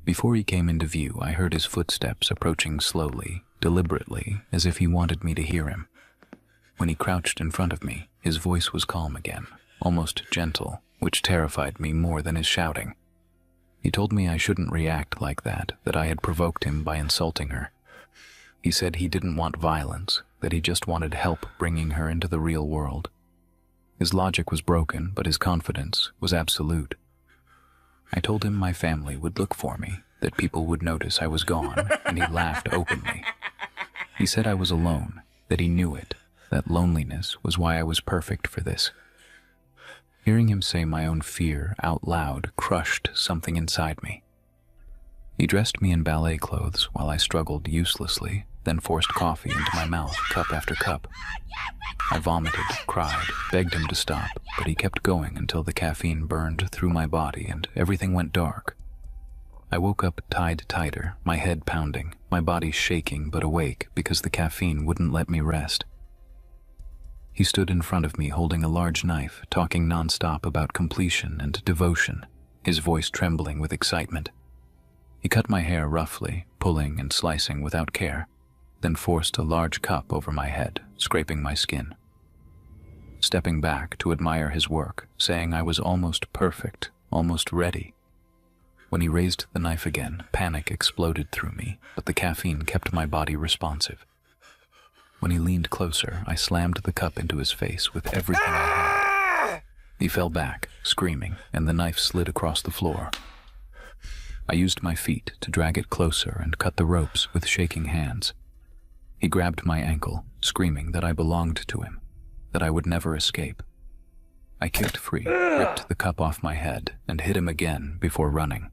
Before he came into view, I heard his footsteps approaching slowly, deliberately, as if he wanted me to hear him. When he crouched in front of me, his voice was calm again, almost gentle, which terrified me more than his shouting. He told me I shouldn't react like that I had provoked him by insulting her. He said he didn't want violence, that he just wanted help bringing her into the real world. His logic was broken, but his confidence was absolute. I told him my family would look for me, that people would notice I was gone, and he laughed openly. He said I was alone, that he knew it, that loneliness was why I was perfect for this. Hearing him say my own fear out loud crushed something inside me. He dressed me in ballet clothes while I struggled uselessly, then forced coffee into my mouth, cup after cup. I vomited, cried, begged him to stop, but he kept going until the caffeine burned through my body and everything went dark. I woke up tied tighter, my head pounding, my body shaking but awake because the caffeine wouldn't let me rest. He stood in front of me holding a large knife, talking nonstop about completion and devotion, his voice trembling with excitement. He cut my hair roughly, pulling and slicing without care, then forced a large cup over my head, scraping my skin. Stepping back to admire his work, saying I was almost perfect, almost ready. When he raised the knife again, panic exploded through me, but the caffeine kept my body responsive. When he leaned closer, I slammed the cup into his face with everything I had. He fell back, screaming, and the knife slid across the floor. I used my feet to drag it closer and cut the ropes with shaking hands. He grabbed my ankle, screaming that I belonged to him, that I would never escape. I kicked free, ripped the cup off my head, and hit him again before running.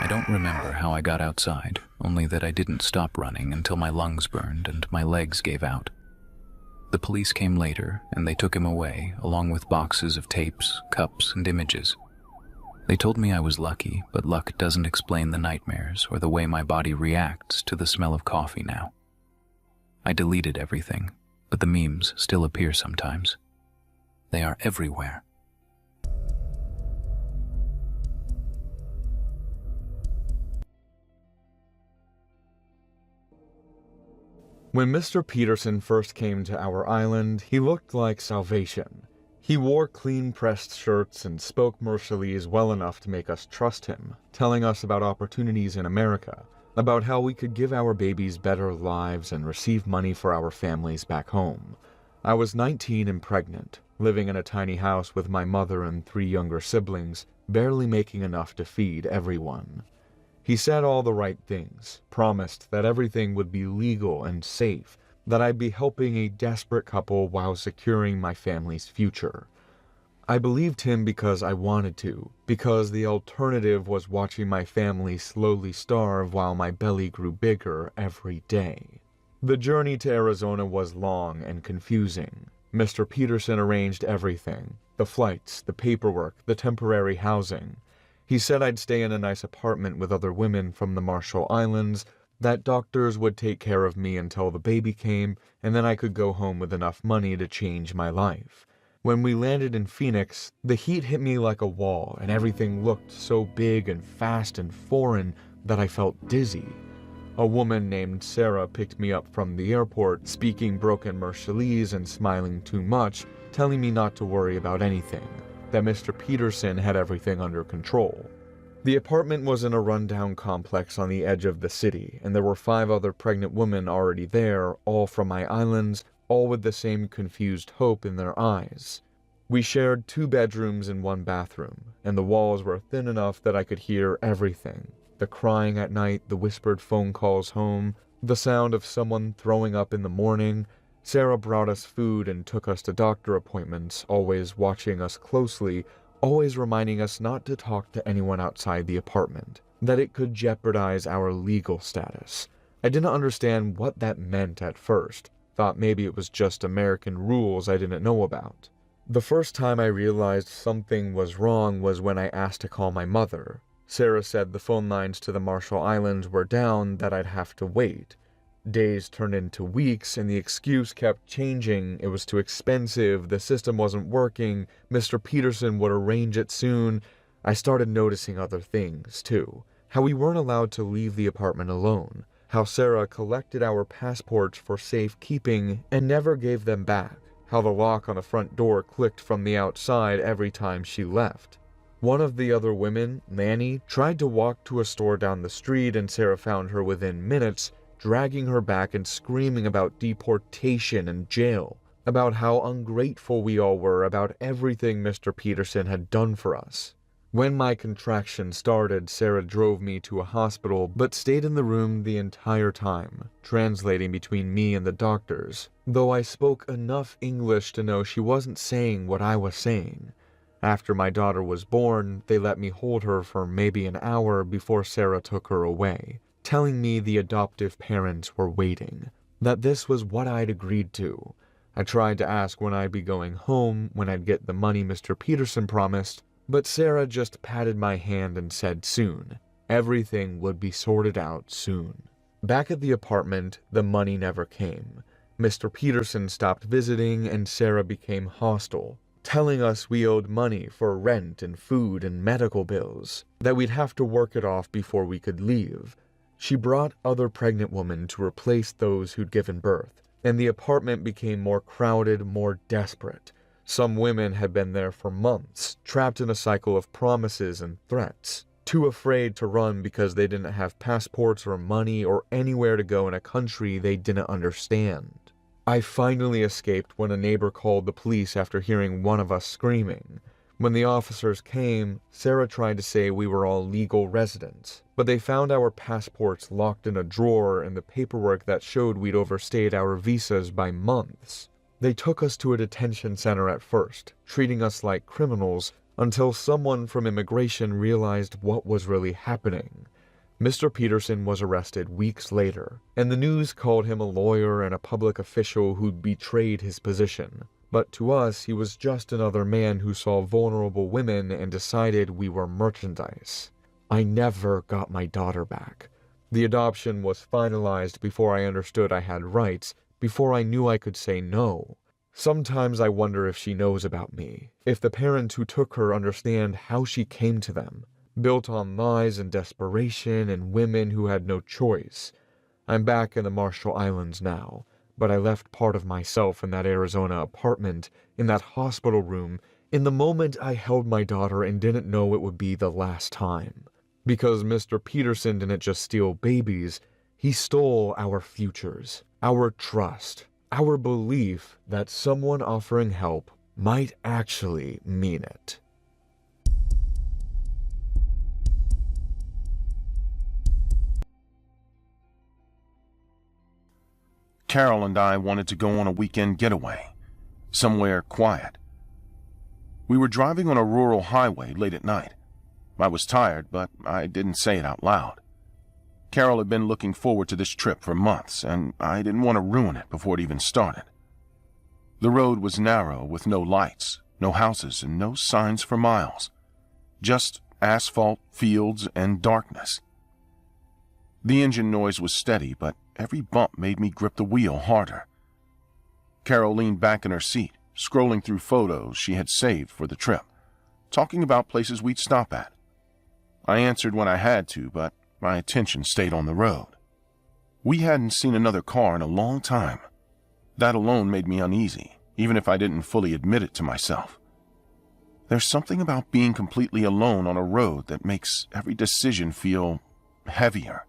I don't remember how I got outside, only that I didn't stop running until my lungs burned and my legs gave out. The police came later, and they took him away, along with boxes of tapes, cups, and images. They told me I was lucky, but luck doesn't explain the nightmares or the way my body reacts to the smell of coffee now. I deleted everything, but the memes still appear sometimes. They are everywhere. When Mr. Peterson first came to our island, he looked like salvation. He wore clean-pressed shirts and spoke Marshallese well enough to make us trust him, telling us about opportunities in America, about how we could give our babies better lives and receive money for our families back home. I was 19 and pregnant, living in a tiny house with my mother and 3 younger siblings, barely making enough to feed everyone. He said all the right things, promised that everything would be legal and safe, that I'd be helping a desperate couple while securing my family's future. I believed him because I wanted to, because the alternative was watching my family slowly starve while my belly grew bigger every day. The journey to Arizona was long and confusing. Mr. Peterson arranged everything, the flights, the paperwork, the temporary housing. He said I'd stay in a nice apartment with other women from the Marshall Islands, that doctors would take care of me until the baby came, and then I could go home with enough money to change my life. When we landed in Phoenix, the heat hit me like a wall, and everything looked so big and fast and foreign that I felt dizzy. A woman named Sarah picked me up from the airport, speaking broken Marshallese and smiling too much, telling me not to worry about anything, that Mr. Peterson had everything under control. The apartment was in a rundown complex on the edge of the city, and there were 5 other pregnant women already there, all from my islands, all with the same confused hope in their eyes. We shared 2 bedrooms and 1 bathroom, and the walls were thin enough that I could hear everything. The crying at night, the whispered phone calls home, the sound of someone throwing up in the morning. Sarah brought us food and took us to doctor appointments, always watching us closely, always reminding us not to talk to anyone outside the apartment, that it could jeopardize our legal status. I didn't understand what that meant at first, thought maybe it was just American rules I didn't know about. The first time I realized something was wrong was when I asked to call my mother. Sarah said the phone lines to the Marshall Islands were down, that I'd have to wait. Days turned into weeks, and the excuse kept changing. It was too expensive, the system wasn't working, Mr. Peterson would arrange it soon. I started noticing other things, too. How we weren't allowed to leave the apartment alone. How Sarah collected our passports for safekeeping and never gave them back. How the lock on the front door clicked from the outside every time she left. One of the other women, Lanny, tried to walk to a store down the street, and Sarah found her within minutes, dragging her back and screaming about deportation and jail, about how ungrateful we all were, about everything Mr. Peterson had done for us. When my contraction started, Sarah drove me to a hospital, but stayed in the room the entire time, translating between me and the doctors, though I spoke enough English to know she wasn't saying what I was saying. After my daughter was born, they let me hold her for maybe an hour before Sarah took her away, telling me the adoptive parents were waiting, that this was what I'd agreed to. I tried to ask when I'd be going home, when I'd get the money Mr. Peterson promised, but Sarah just patted my hand and said soon. Everything would be sorted out soon. Back at the apartment, the money never came. Mr. Peterson stopped visiting, and Sarah became hostile, telling us we owed money for rent and food and medical bills, that we'd have to work it off before we could leave. She brought other pregnant women to replace those who'd given birth, and the apartment became more crowded, more desperate. Some women had been there for months, trapped in a cycle of promises and threats, too afraid to run because they didn't have passports or money or anywhere to go in a country they didn't understand. I finally escaped when a neighbor called the police after hearing one of us screaming. When the officers came, Sarah tried to say we were all legal residents, but they found our passports locked in a drawer and the paperwork that showed we'd overstayed our visas by months. They took us to a detention center at first, treating us like criminals, until someone from immigration realized what was really happening. Mr. Peterson was arrested weeks later, and the news called him a lawyer and a public official who'd betrayed his position. But to us, he was just another man who saw vulnerable women and decided we were merchandise. I never got my daughter back. The adoption was finalized before I understood I had rights, before I knew I could say no. Sometimes I wonder if she knows about me, if the parents who took her understand how she came to them, built on lies and desperation and women who had no choice. I'm back in the Marshall Islands now, but I left part of myself in that Arizona apartment, in that hospital room, in the moment I held my daughter and didn't know it would be the last time. Because Mr. Peterson didn't just steal babies, he stole our futures, our trust, our belief that someone offering help might actually mean it. Carol and I wanted to go on a weekend getaway, somewhere quiet. We were driving on a rural highway late at night. I was tired, but I didn't say it out loud. Carol had been looking forward to this trip for months, and I didn't want to ruin it before it even started. The road was narrow with no lights, no houses, and no signs for miles. Just asphalt, fields, and darkness. The engine noise was steady, but every bump made me grip the wheel harder. Carol leaned back in her seat, scrolling through photos she had saved for the trip, talking about places we'd stop at. I answered when I had to, but my attention stayed on the road. We hadn't seen another car in a long time. That alone made me uneasy, even if I didn't fully admit it to myself. There's something about being completely alone on a road that makes every decision feel heavier.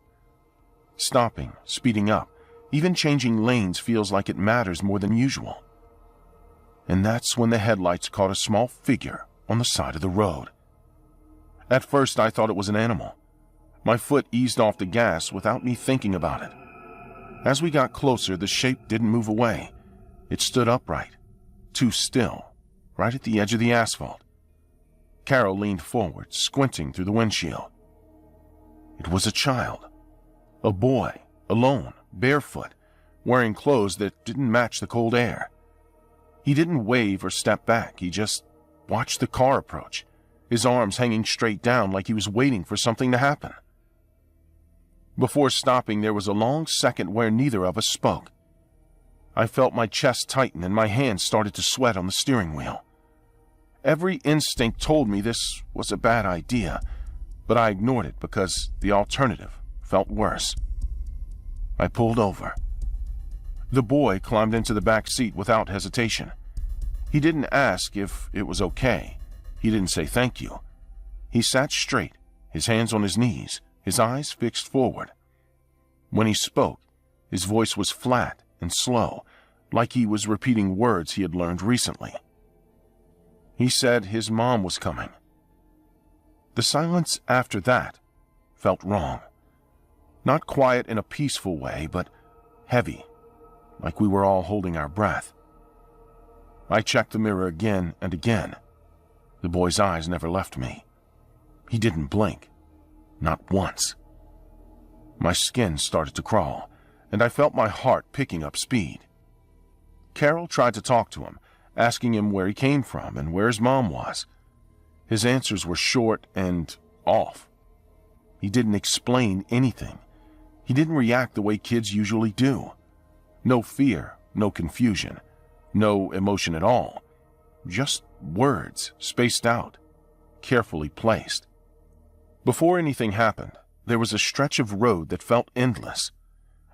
Stopping, speeding up, even changing lanes feels like it matters more than usual. And that's when the headlights caught a small figure on the side of the road. At first, I thought it was an animal. My foot eased off the gas without me thinking about it. As we got closer, the shape didn't move away. It stood upright, too still, right at the edge of the asphalt. Carol leaned forward, squinting through the windshield. It was a child. A boy, alone, barefoot, wearing clothes that didn't match the cold air. He didn't wave or step back. He just watched the car approach, his arms hanging straight down like he was waiting for something to happen. Before stopping, there was a long second where neither of us spoke. I felt my chest tighten and my hands started to sweat on the steering wheel. Every instinct told me this was a bad idea, but I ignored it because the alternative felt worse. I pulled over. The boy climbed into the back seat without hesitation. He didn't ask if it was okay. He didn't say thank you. He sat straight, his hands on his knees, his eyes fixed forward. When he spoke, his voice was flat and slow, like he was repeating words he had learned recently. He said his mom was coming. The silence after that felt wrong. Not quiet in a peaceful way, but heavy, like we were all holding our breath. I checked the mirror again and again. The boy's eyes never left me. He didn't blink. Not once. My skin started to crawl, and I felt my heart picking up speed. Carol tried to talk to him, asking him where he came from and where his mom was. His answers were short and off. He didn't explain anything. He didn't react the way kids usually do. No fear, no confusion, no emotion at all. Just words, spaced out, carefully placed. Before anything happened, there was a stretch of road that felt endless.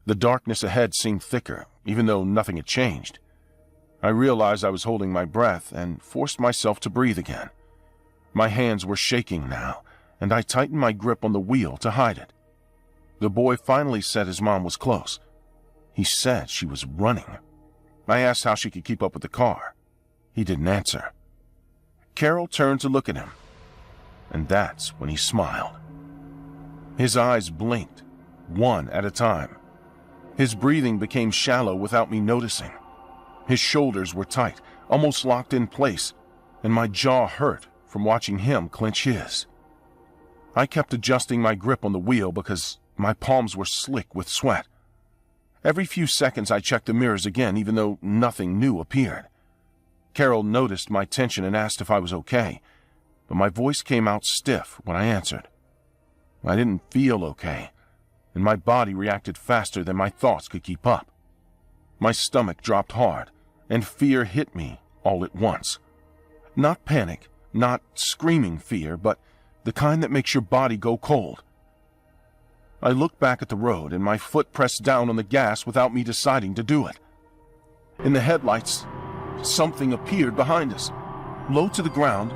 The darkness ahead seemed thicker, even though nothing had changed. I realized I was holding my breath and forced myself to breathe again. My hands were shaking now, and I tightened my grip on the wheel to hide it. The boy finally said his mom was close. He said she was running. I asked how she could keep up with the car. He didn't answer. Carol turned to look at him, and that's when he smiled. His eyes blinked, one at a time. His breathing became shallow without me noticing. His shoulders were tight, almost locked in place, and my jaw hurt from watching him clench his. I kept adjusting my grip on the wheel because my palms were slick with sweat. Every few seconds I checked the mirrors again, even though nothing new appeared. Carol noticed my tension and asked if I was okay, but my voice came out stiff when I answered. I didn't feel okay, and my body reacted faster than my thoughts could keep up. My stomach dropped hard, and fear hit me all at once. Not panic, not screaming fear, but the kind that makes your body go cold. I looked back at the road and my foot pressed down on the gas without me deciding to do it. In the headlights, something appeared behind us, low to the ground,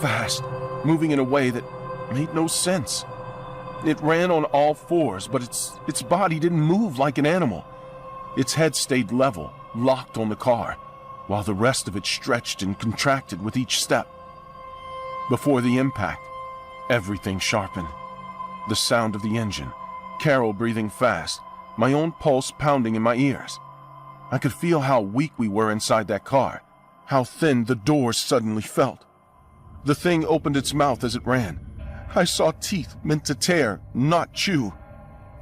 fast, moving in a way that made no sense. It ran on all fours, but its body didn't move like an animal. Its head stayed level, locked on the car, while the rest of it stretched and contracted with each step. Before the impact, everything sharpened. The sound of the engine, Carol breathing fast, my own pulse pounding in my ears. I could feel how weak we were inside that car, how thin the doors suddenly felt. The thing opened its mouth as it ran. I saw teeth meant to tear, not chew.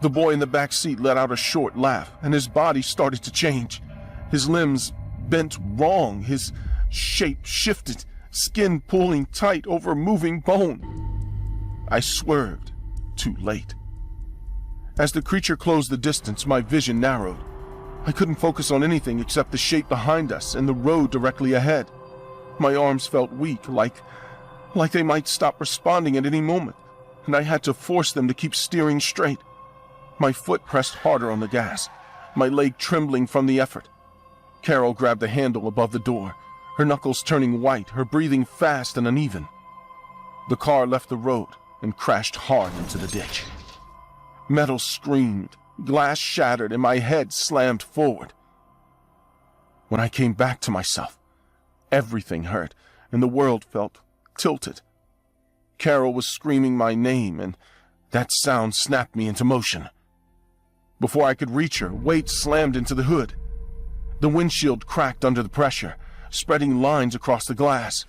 The boy in the back seat let out a short laugh, and his body started to change. His limbs bent wrong, his shape shifted, skin pulling tight over moving bone. I swerved, too late. As the creature closed the distance, my vision narrowed. I couldn't focus on anything except the shape behind us and the road directly ahead. My arms felt weak, like they might stop responding at any moment, and I had to force them to keep steering straight. My foot pressed harder on the gas, my leg trembling from the effort. Carol grabbed the handle above the door, her knuckles turning white, her breathing fast and uneven. The car left the road and crashed hard into the ditch. Metal screamed, glass shattered, and my head slammed forward. When I came back to myself, everything hurt, and the world felt tilted. Carol was screaming my name, and that sound snapped me into motion. Before I could reach her, weight slammed into the hood. The windshield cracked under the pressure, spreading lines across the glass.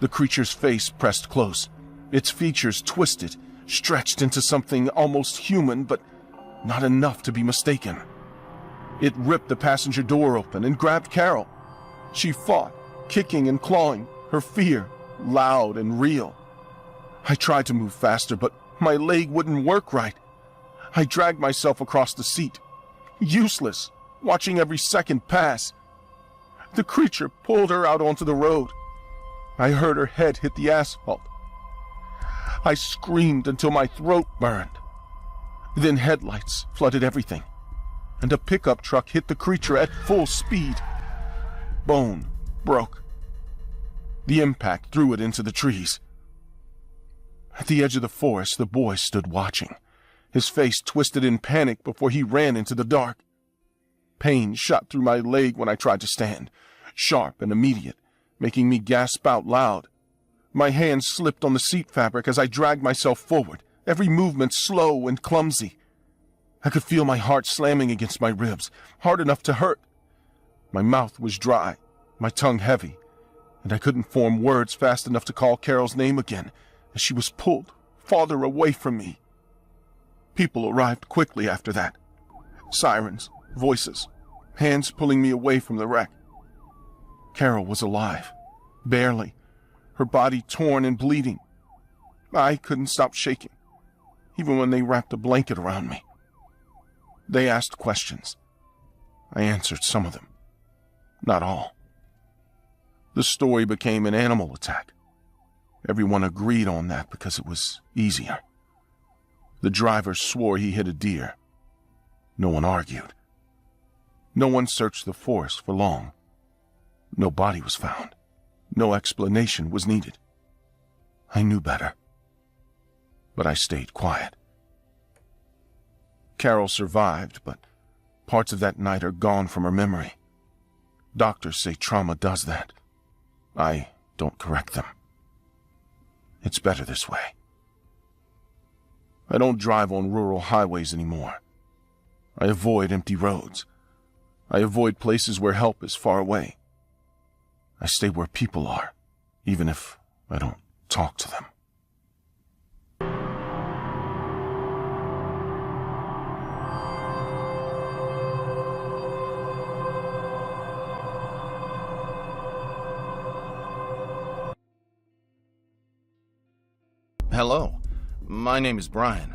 The creature's face pressed close, its features twisted, stretched into something almost human, but not enough to be mistaken. It ripped the passenger door open and grabbed Carol. She fought, kicking and clawing, her fear loud and real. I tried to move faster, but my leg wouldn't work right. I dragged myself across the seat, useless, watching every second pass. The creature pulled her out onto the road. I heard her head hit the asphalt. I screamed until my throat burned. Then headlights flooded everything, and a pickup truck hit the creature at full speed. Bone broke. The impact threw it into the trees. At the edge of the forest, the boy stood watching, his face twisted in panic before he ran into the dark. Pain shot through my leg when I tried to stand, sharp and immediate, making me gasp out loud. My hands slipped on the seat fabric as I dragged myself forward, every movement slow and clumsy. I could feel my heart slamming against my ribs, hard enough to hurt. My mouth was dry, my tongue heavy, and I couldn't form words fast enough to call Carol's name again as she was pulled farther away from me. People arrived quickly after that. Sirens, voices, hands pulling me away from the wreck. Carol was alive, barely, her body torn and bleeding. I couldn't stop shaking, even when they wrapped a blanket around me. They asked questions. I answered some of them, not all. The story became an animal attack. Everyone agreed on that because it was easier. The driver swore he hit a deer. No one argued. No one searched the forest for long. No body was found. No explanation was needed. I knew better, but I stayed quiet. Carol survived, but parts of that night are gone from her memory. Doctors say trauma does that. I don't correct them. It's better this way. I don't drive on rural highways anymore. I avoid empty roads. I avoid places where help is far away. I stay where people are, even if I don't talk to them. Hello, my name is Brian.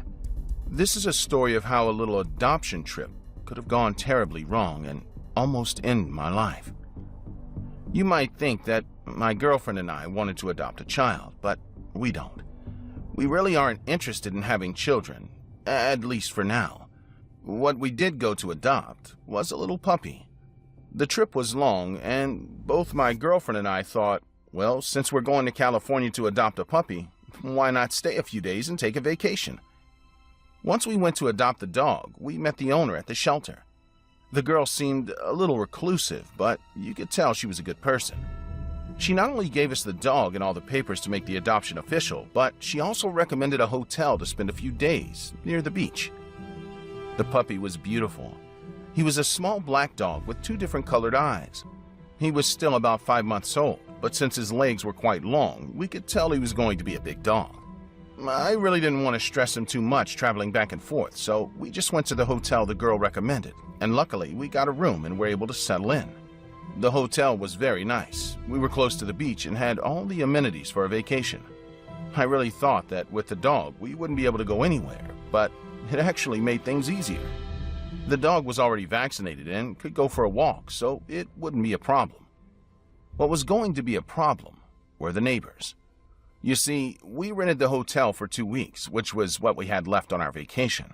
This is a story of how a little adoption trip could have gone terribly wrong and almost end my life. You might think that my girlfriend and I wanted to adopt a child, but we don't. We really aren't interested in having children, at least for now. What we did go to adopt was a little puppy. The trip was long, and both my girlfriend and I thought, well, since we're going to California to adopt a puppy, why not stay a few days and take a vacation? Once we went to adopt the dog, we met the owner at the shelter. The girl seemed a little reclusive, but you could tell she was a good person. She not only gave us the dog and all the papers to make the adoption official, but she also recommended a hotel to spend a few days near the beach. The puppy was beautiful. He was a small black dog with 2 different colored eyes. He was still about 5 months old, but since his legs were quite long, we could tell he was going to be a big dog. I really didn't want to stress him too much traveling back and forth, so we just went to the hotel the girl recommended, and luckily we got a room and were able to settle in. The hotel was very nice. We were close to the beach and had all the amenities for a vacation. I really thought that with the dog we wouldn't be able to go anywhere, but it actually made things easier. The dog was already vaccinated and could go for a walk, so it wouldn't be a problem. What was going to be a problem were the neighbors. You see, we rented the hotel for 2 weeks, which was what we had left on our vacation.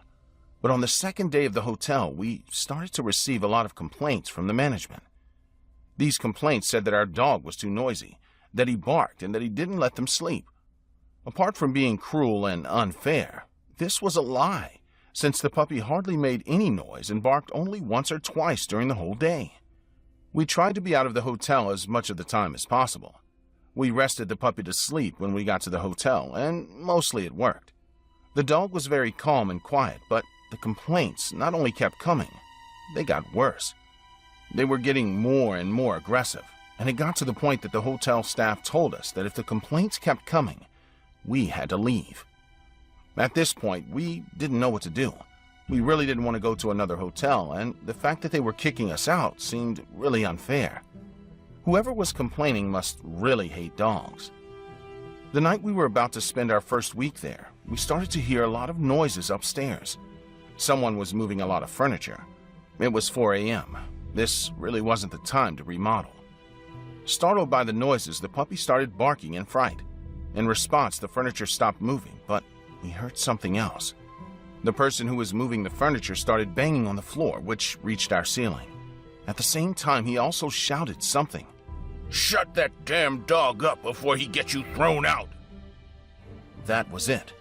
But on the second day of the hotel, we started to receive a lot of complaints from the management. These complaints said that our dog was too noisy, that he barked, and that he didn't let them sleep. Apart from being cruel and unfair, this was a lie, since the puppy hardly made any noise and barked only once or twice during the whole day. We tried to be out of the hotel as much of the time as possible. We rested the puppy to sleep when we got to the hotel, and mostly it worked. The dog was very calm and quiet, but the complaints not only kept coming, they got worse. They were getting more and more aggressive, and it got to the point that the hotel staff told us that if the complaints kept coming, we had to leave. At this point, we didn't know what to do. We really didn't want to go to another hotel, and the fact that they were kicking us out seemed really unfair. Whoever was complaining must really hate dogs. The night we were about to spend our first week there, we started to hear a lot of noises upstairs. Someone was moving a lot of furniture. It was 4 a.m. This really wasn't the time to remodel. Startled by the noises, the puppy started barking in fright. In response, the furniture stopped moving, but we heard something else. The person who was moving the furniture started banging on the floor, which reached our ceiling. At the same time, he also shouted something. "Shut that damn dog up before he gets you thrown out!" That was it.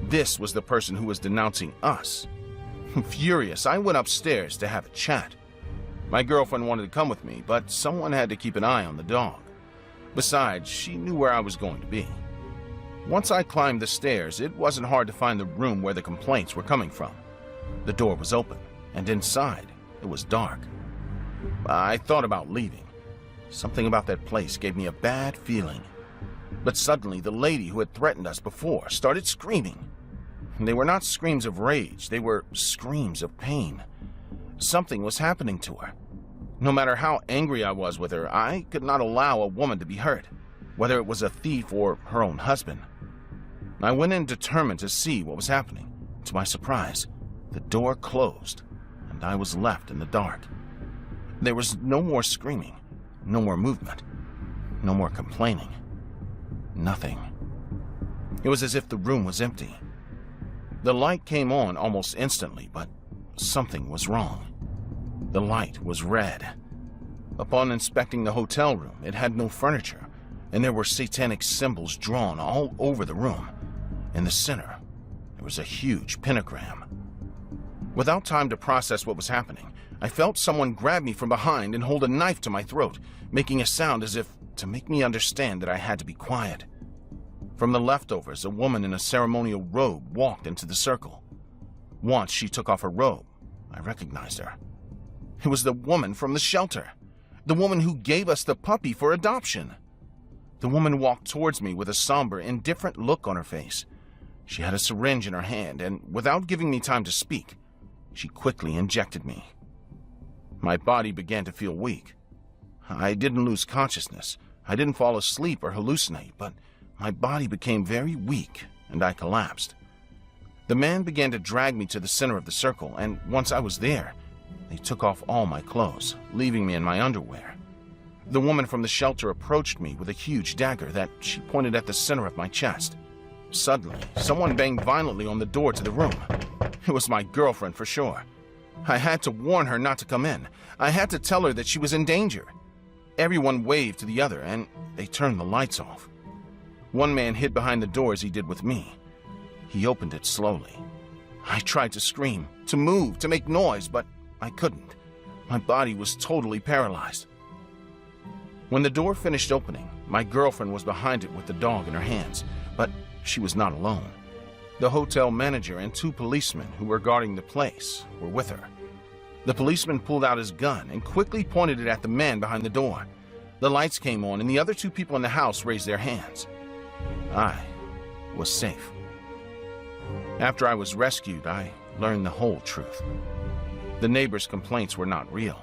This was the person who was denouncing us. Furious, I went upstairs to have a chat. My girlfriend wanted to come with me, but someone had to keep an eye on the dog. Besides, she knew where I was going to be. Once I climbed the stairs, it wasn't hard to find the room where the complaints were coming from. The door was open, and inside, it was dark. I thought about leaving. Something about that place gave me a bad feeling. But suddenly, the lady who had threatened us before started screaming. They were not screams of rage, they were screams of pain. Something was happening to her. No matter how angry I was with her, I could not allow a woman to be hurt, whether it was a thief or her own husband. I went in determined to see what was happening. To my surprise, the door closed, and I was left in the dark. There was no more screaming, no more movement, no more complaining. Nothing. It was as if the room was empty. The light came on almost instantly, but something was wrong. The light was red. Upon inspecting the hotel room, it had no furniture, and there were satanic symbols drawn all over the room. In the center, there was a huge pentagram. Without time to process what was happening, I felt someone grab me from behind and hold a knife to my throat, making a sound as if to make me understand that I had to be quiet. From the leftovers, a woman in a ceremonial robe walked into the circle. Once she took off her robe, I recognized her. It was the woman from the shelter, the woman who gave us the puppy for adoption. The woman walked towards me with a somber, indifferent look on her face. She had a syringe in her hand, and without giving me time to speak, she quickly injected me. My body began to feel weak. I didn't lose consciousness. I didn't fall asleep or hallucinate, but my body became very weak, and I collapsed. The man began to drag me to the center of the circle, and once I was there, they took off all my clothes, leaving me in my underwear. The woman from the shelter approached me with a huge dagger that she pointed at the center of my chest. Suddenly, someone banged violently on the door to the room. It was my girlfriend for sure. I had to warn her not to come in. I had to tell her that she was in danger. Everyone waved to the other, and they turned the lights off. One man hid behind the door as he did with me. He opened it slowly. I tried to scream, to move, to make noise, but I couldn't. My body was totally paralyzed. When the door finished opening, my girlfriend was behind it with the dog in her hands, but she was not alone. The hotel manager and 2 policemen who were guarding the place were with her. The policeman pulled out his gun and quickly pointed it at the man behind the door. The lights came on and the other 2 people in the house raised their hands. I was safe. After I was rescued, I learned the whole truth. The neighbors' complaints were not real.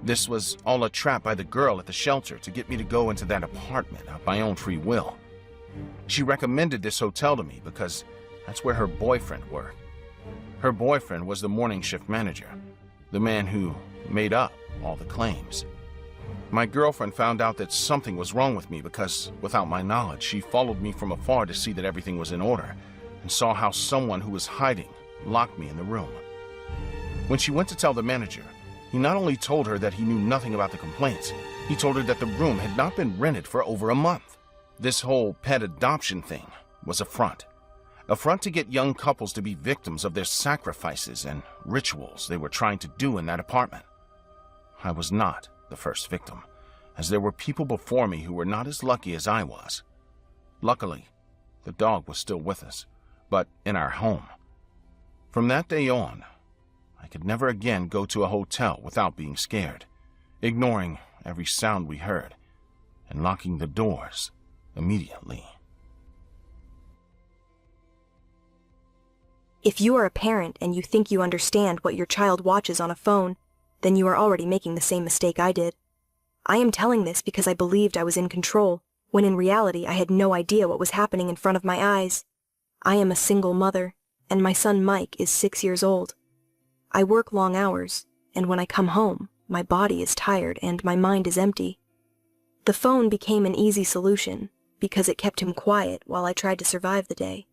This was all a trap by the girl at the shelter to get me to go into that apartment of my own free will. She recommended this hotel to me because that's where her boyfriend worked. Her boyfriend was the morning shift manager, the man who made up all the claims. My girlfriend found out that something was wrong with me because, without my knowledge, she followed me from afar to see that everything was in order and saw how someone who was hiding locked me in the room. When she went to tell the manager, he not only told her that he knew nothing about the complaints, he told her that the room had not been rented for over a month. This whole pet adoption thing was a front. A front to get young couples to be victims of their sacrifices and rituals they were trying to do in that apartment. I was not the first victim, as there were people before me who were not as lucky as I was. Luckily, the dog was still with us, but in our home. From that day on, I could never again go to a hotel without being scared, ignoring every sound we heard, and locking the doors immediately. If you are a parent and you think you understand what your child watches on a phone, then you are already making the same mistake I did. I am telling this because I believed I was in control, when in reality I had no idea what was happening in front of my eyes. I am a single mother, and my son Mike is 6 years old. I work long hours, and when I come home, my body is tired and my mind is empty. The phone became an easy solution because it kept him quiet while I tried to survive the day.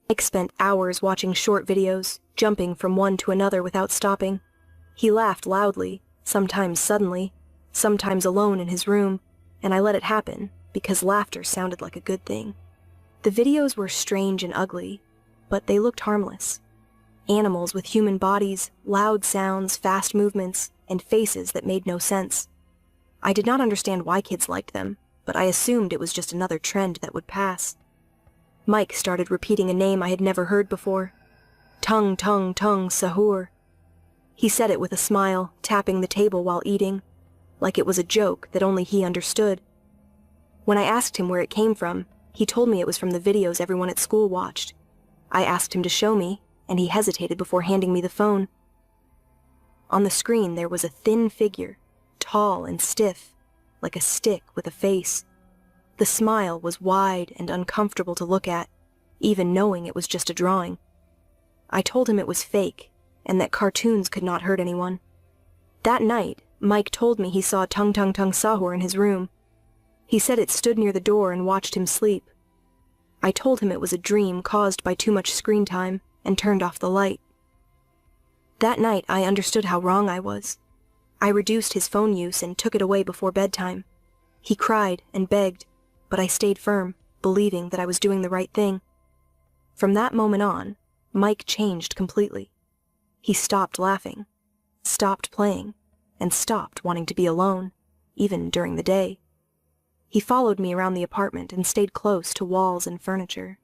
Mike spent hours watching short videos, jumping from one to another without stopping. He laughed loudly, sometimes suddenly, sometimes alone in his room, and I let it happen because laughter sounded like a good thing. The videos were strange and ugly, but they looked harmless. Animals with human bodies, loud sounds, fast movements, and faces that made no sense. I did not understand why kids liked them, but I assumed it was just another trend that would pass. Mike started repeating a name I had never heard before. Tung, tung, tung, sahur. He said it with a smile, tapping the table while eating, like it was a joke that only he understood. When I asked him where it came from, he told me it was from the videos everyone at school watched. I asked him to show me, and he hesitated before handing me the phone. On the screen there was a thin figure, tall and stiff, like a stick with a face. The smile was wide and uncomfortable to look at, even knowing it was just a drawing. I told him it was fake, and that cartoons could not hurt anyone. That night, Mike told me he saw Tung Tung Tung Sahur in his room. He said it stood near the door and watched him sleep. I told him it was a dream caused by too much screen time, and turned off the light. That night I understood how wrong I was. I reduced his phone use and took it away before bedtime. He cried and begged, but I stayed firm, believing that I was doing the right thing. From that moment on, Mike changed completely. He stopped laughing, stopped playing, and stopped wanting to be alone, even during the day. He followed me around the apartment and stayed close to walls and furniture.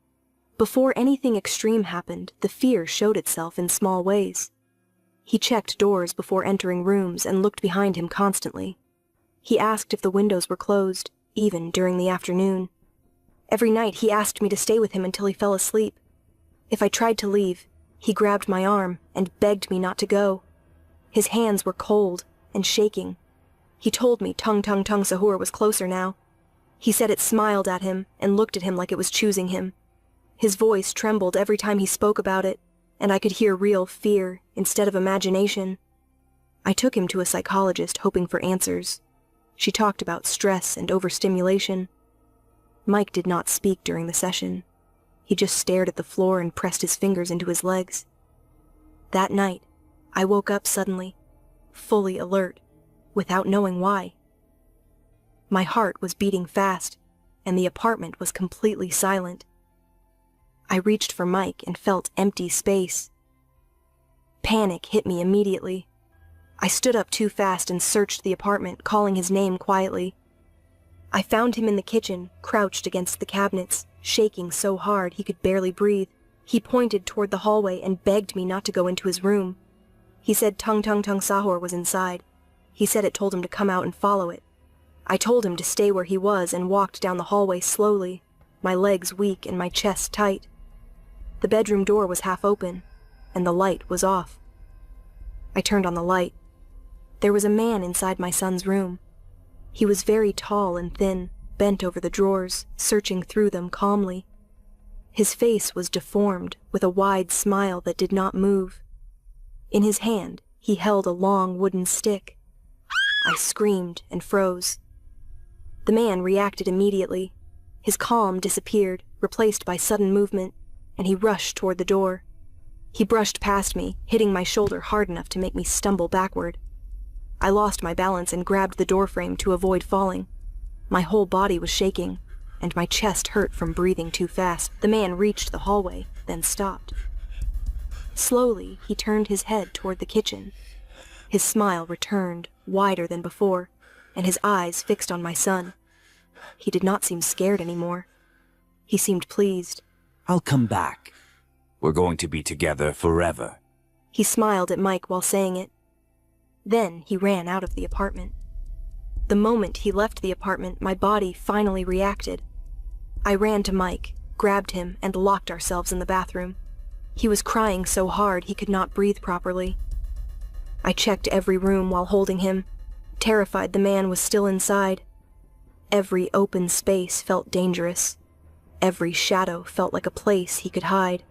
Before anything extreme happened, the fear showed itself in small ways. He checked doors before entering rooms and looked behind him constantly. He asked if the windows were closed, even during the afternoon. Every night he asked me to stay with him until he fell asleep. If I tried to leave, he grabbed my arm and begged me not to go. His hands were cold and shaking. He told me Tung Tung Tung Sahur was closer now. He said it smiled at him and looked at him like it was choosing him. His voice trembled every time he spoke about it, and I could hear real fear instead of imagination. I took him to a psychologist hoping for answers. She talked about stress and overstimulation. Mike did not speak during the session. He just stared at the floor and pressed his fingers into his legs. That night, I woke up suddenly, fully alert, without knowing why. My heart was beating fast, and the apartment was completely silent. I reached for Mike and felt empty space. Panic hit me immediately. I stood up too fast and searched the apartment, calling his name quietly. I found him in the kitchen, crouched against the cabinets, shaking so hard he could barely breathe. He pointed toward the hallway and begged me not to go into his room. He said Tung Sahur was inside. He said it told him to come out and follow it. I told him to stay where he was and walked down the hallway slowly, my legs weak and my chest tight. The bedroom door was half open, and the light was off. I turned on the light. There was a man inside my son's room. He was very tall and thin, bent over the drawers, searching through them calmly. His face was deformed, with a wide smile that did not move. In his hand, he held a long wooden stick. I screamed and froze. The man reacted immediately. His calm disappeared, replaced by sudden movement, and he rushed toward the door. He brushed past me, hitting my shoulder hard enough to make me stumble backward. I lost my balance and grabbed the doorframe to avoid falling. My whole body was shaking, and my chest hurt from breathing too fast. The man reached the hallway, then stopped. Slowly, he turned his head toward the kitchen. His smile returned, wider than before, and his eyes fixed on my son. He did not seem scared anymore. He seemed pleased. I'll come back. We're going to be together forever. He smiled at Mike while saying it. Then he ran out of the apartment. The moment he left the apartment, my body finally reacted. I ran to Mike, grabbed him, and locked ourselves in the bathroom. He was crying so hard he could not breathe properly. I checked every room while holding him, terrified the man was still inside. Every open space felt dangerous. Every shadow felt like a place he could hide.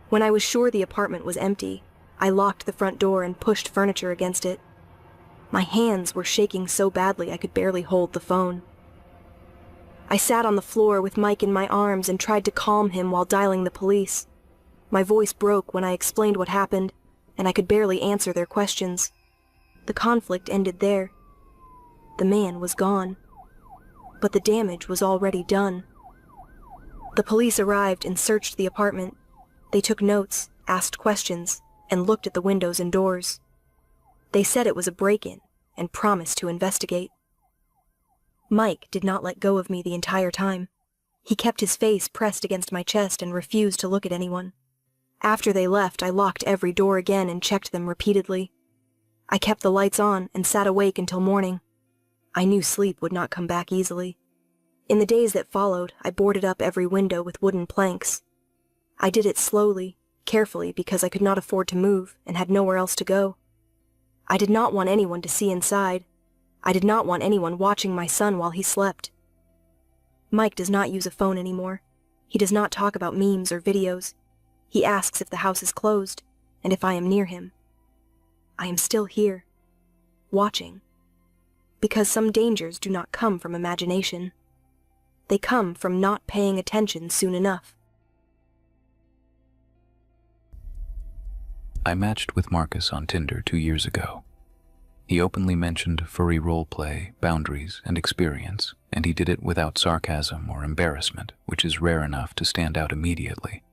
When I was sure the apartment was empty, I locked the front door and pushed furniture against it. My hands were shaking so badly I could barely hold the phone. I sat on the floor with Mike in my arms and tried to calm him while dialing the police. My voice broke when I explained what happened, and I could barely answer their questions. The conflict ended there. The man was gone. But the damage was already done. The police arrived and searched the apartment. They took notes, asked questions, and looked at the windows and doors. They said it was a break-in and promised to investigate. Mike did not let go of me the entire time. He kept his face pressed against my chest and refused to look at anyone. After they left, I locked every door again and checked them repeatedly. I kept the lights on and sat awake until morning. I knew sleep would not come back easily. In the days that followed, I boarded up every window with wooden planks. I did it slowly, carefully, because I could not afford to move and had nowhere else to go. I did not want anyone to see inside. I did not want anyone watching my son while he slept. Mike does not use a phone anymore. He does not talk about memes or videos. He asks if the house is closed and if I am near him. I am still here, watching, because some dangers do not come from imagination. They come from not paying attention soon enough. I matched with Marcus on Tinder 2 years ago. He openly mentioned furry roleplay, boundaries, and experience, and he did it without sarcasm or embarrassment, which is rare enough to stand out immediately.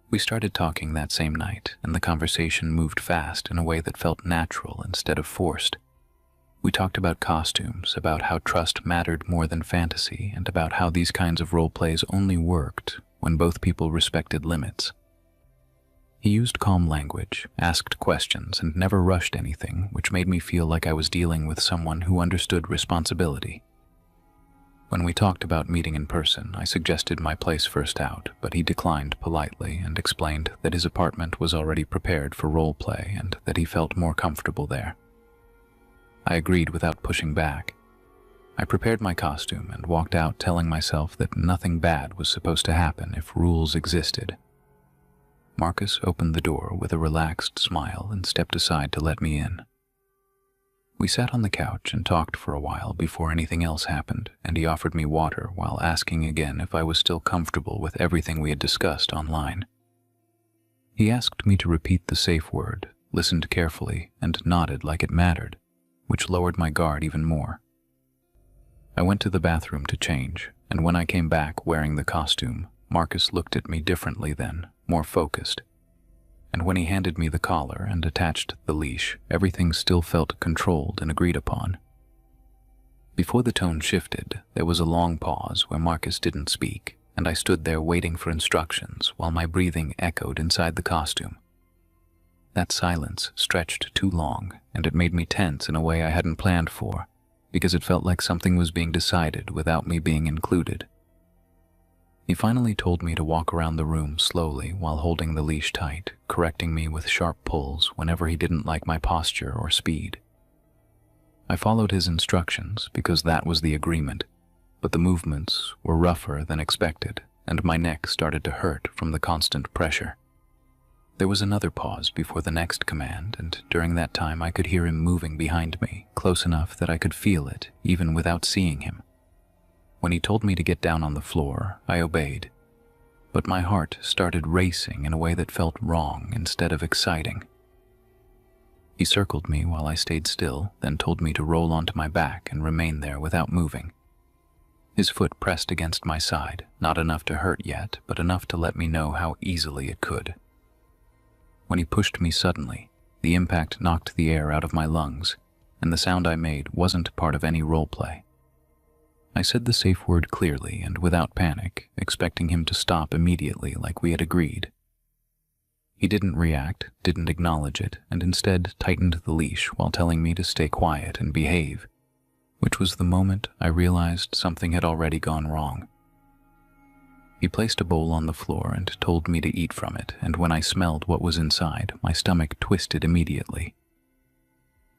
We started talking that same night, and the conversation moved fast in a way that felt natural instead of forced. We talked about costumes, about how trust mattered more than fantasy, and about how these kinds of roleplays only worked when both people respected limits. He used calm language, asked questions, and never rushed anything, which made me feel like I was dealing with someone who understood responsibility. When we talked about meeting in person, I suggested my place first out, but he declined politely and explained that his apartment was already prepared for roleplay and that he felt more comfortable there. I agreed without pushing back. I prepared my costume and walked out telling myself that nothing bad was supposed to happen if rules existed. Marcus opened the door with a relaxed smile and stepped aside to let me in. We sat on the couch and talked for a while before anything else happened, and he offered me water while asking again if I was still comfortable with everything we had discussed online. He asked me to repeat the safe word, listened carefully, and nodded like it mattered, which lowered my guard even more. I went to the bathroom to change, and when I came back wearing the costume, Marcus looked at me differently then, more focused. And when he handed me the collar and attached the leash, everything still felt controlled and agreed upon. Before the tone shifted, there was a long pause where Marcus didn't speak, and I stood there waiting for instructions while my breathing echoed inside the costume. That silence stretched too long, and it made me tense in a way I hadn't planned for, because it felt like something was being decided without me being included. He finally told me to walk around the room slowly while holding the leash tight, correcting me with sharp pulls whenever he didn't like my posture or speed. I followed his instructions because that was the agreement, but the movements were rougher than expected, and my neck started to hurt from the constant pressure. There was another pause before the next command, and during that time I could hear him moving behind me, close enough that I could feel it, even without seeing him. When he told me to get down on the floor, I obeyed, but my heart started racing in a way that felt wrong instead of exciting. He circled me while I stayed still, then told me to roll onto my back and remain there without moving. His foot pressed against my side, not enough to hurt yet, but enough to let me know how easily it could. When he pushed me suddenly, the impact knocked the air out of my lungs, and the sound I made wasn't part of any roleplay. I said the safe word clearly and without panic, expecting him to stop immediately like we had agreed. He didn't react, didn't acknowledge it, and instead tightened the leash while telling me to stay quiet and behave, which was the moment I realized something had already gone wrong. He placed a bowl on the floor and told me to eat from it, and when I smelled what was inside, my stomach twisted immediately.